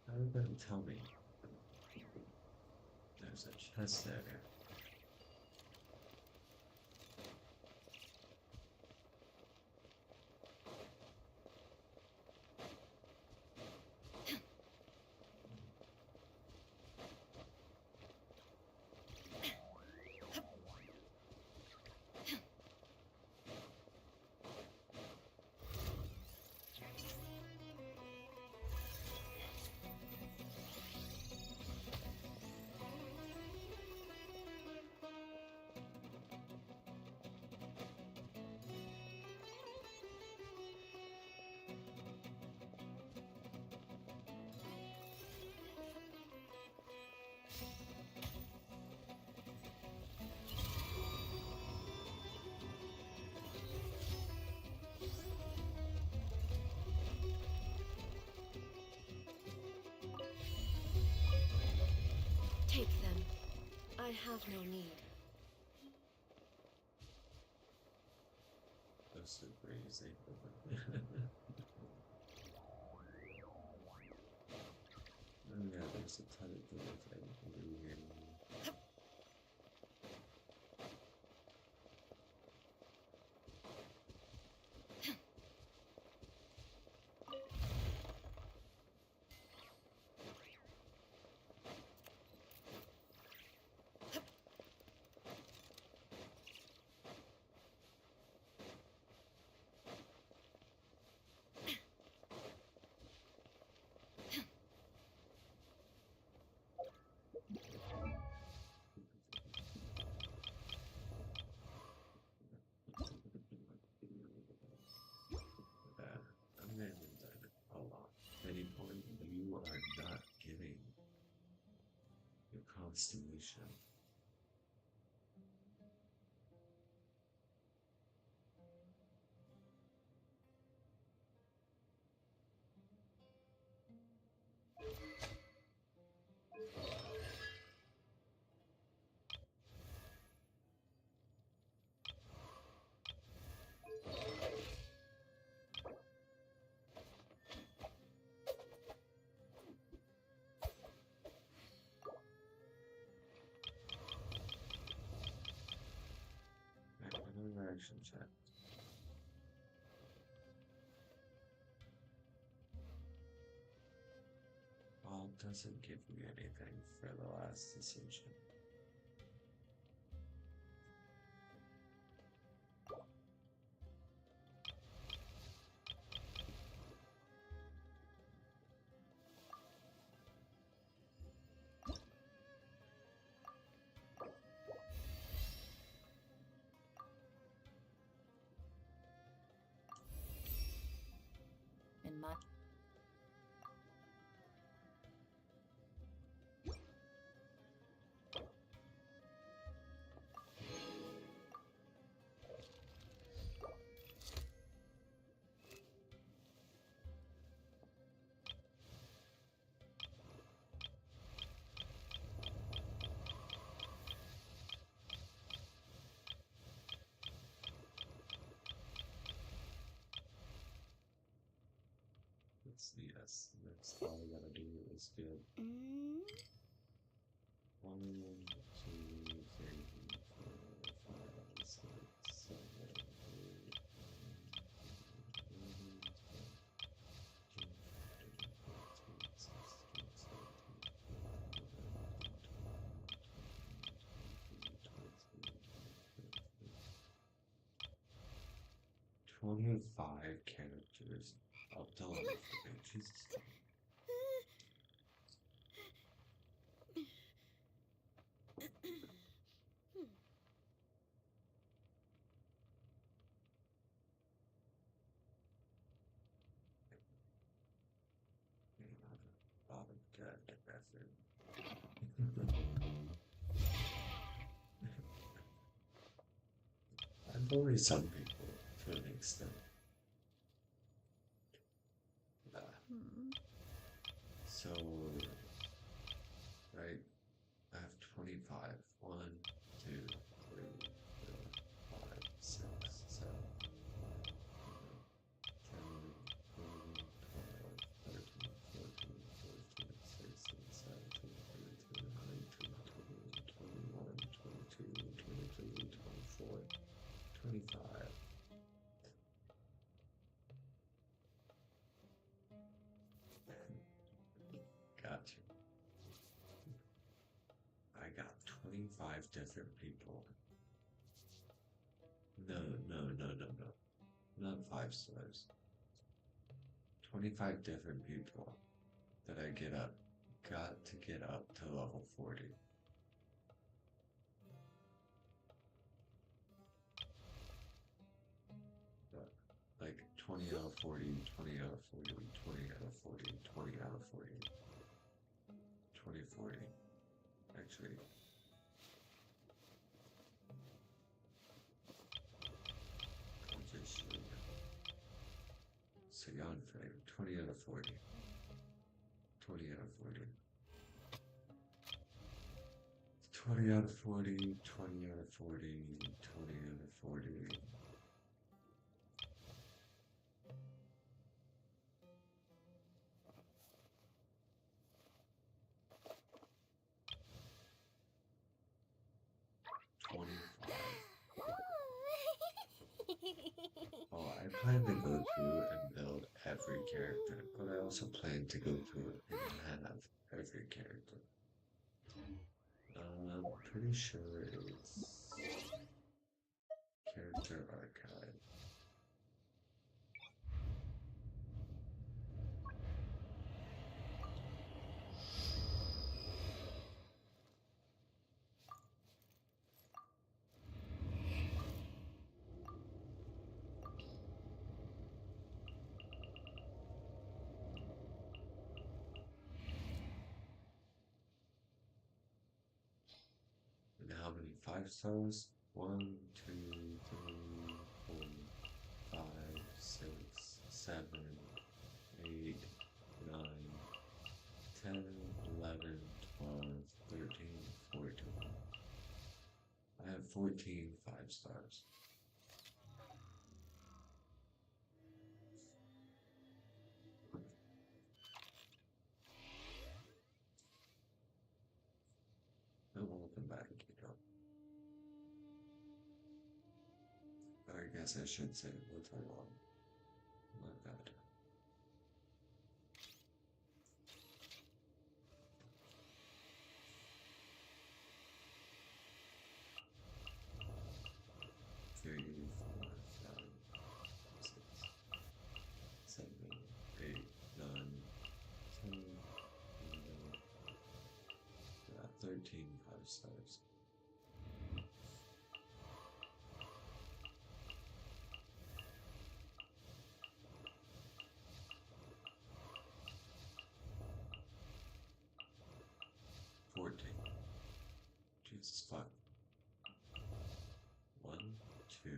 How are you gonna tell me there's a chest there? Take them. I have no need. That's so crazy. Oh yeah, there's a ton of things I can do here. I'm gonna need that a lot. At any point, you are not getting your constellation. Right, another action check. Well, doesn't give me anything for the last decision. In my yes. That's all I gotta do is good. 1, 2, 3, 4, 5, 6, 7, 8, 25 characters up to level 40. Jesus. Oh, God, that's it. I bully some people to an extent. So, right, I have 25. 1, 2, 3, 4, 5, 6, 7, 10, 11, 12, 13, 14, 15, 16, 17, 18, 19, 20, 21, 22, 23, 24, 25. Gotcha. I got 25 different people. No. Not 5 stars. 25 different people that I got to get up to level 40. Like 20 out of 40, 20 out of 40, 20 out of 40, 20 out of 40, 20, 40. Actually, I'll just show you. So on frame, 20 out of 40, 20 out of 40, 20 out of 40, 20 out of 40, 20 out of 40. Oh, I plan to go through and build every character, but I also plan to go through and have every character. I'm pretty sure it's character archive. And how many 5 stars? 1, 2, 3, 4, 5, 6, 7, 8, 9, 10, 11, 12, 13, 14. I have 14 5 stars. And we'll come back and keep up. But I guess I should say with her one. My bad. Three, 4, 5, 6, 7, 8, 9, 10, 11, 13 5 stars. Jesus fuck. 1, 2,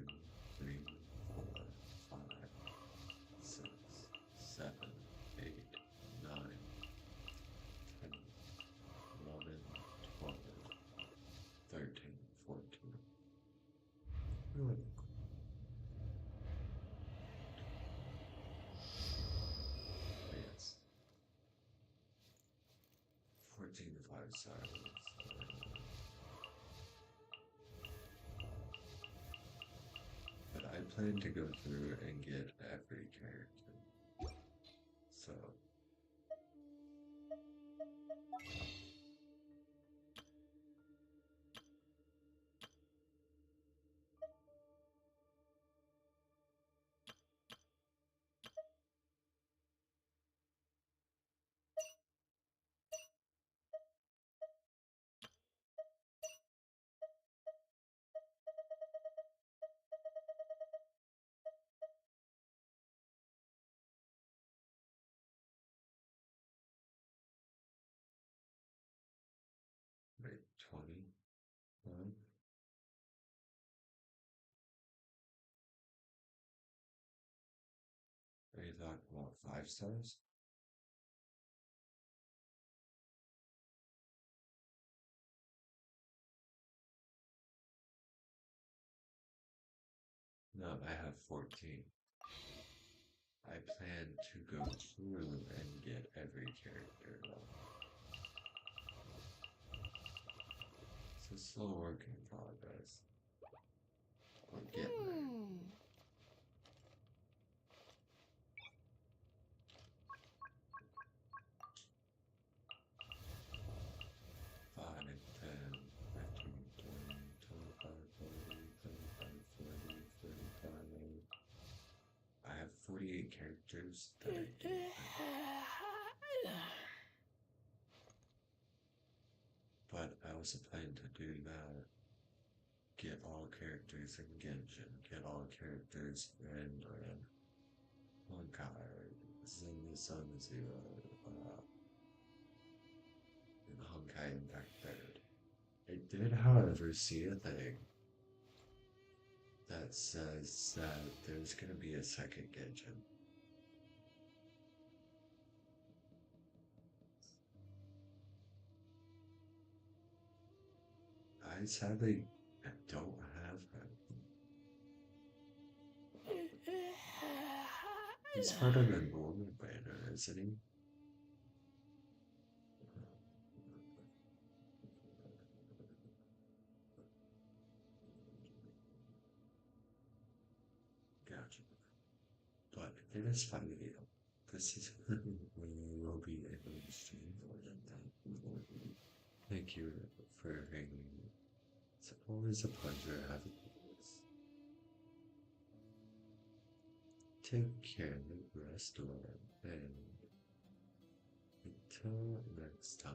3, 4, 5, 6, 7, 8, 9, 10, 11, 12, 13, 14. Really? Yes. 14 5-stars. But I plan to go through and get every character. So. Wait, 20? Huh? Are you talking about 5-stars? No, I have 14. I plan to go through and get every character though. It's a slow work in progress. We're getting there. Five, 10, 15, 20, 25, 30, 35, 40, 45. I have 48 characters that I can. But I also plan to do that. Get all characters in Genshin. Get all characters in Honkai. Zenny Sun Zero. And Honkai Impact Third. I did, however, see a thing that says that there's gonna be a second Genshin. I sadly don't have him. He's part of the normal banner, isn't he? Gotcha. But it is fun video. This is when we will be able to stream for them. Thank you for hanging. It's always a pleasure having you. Take care, rest well, and until next time.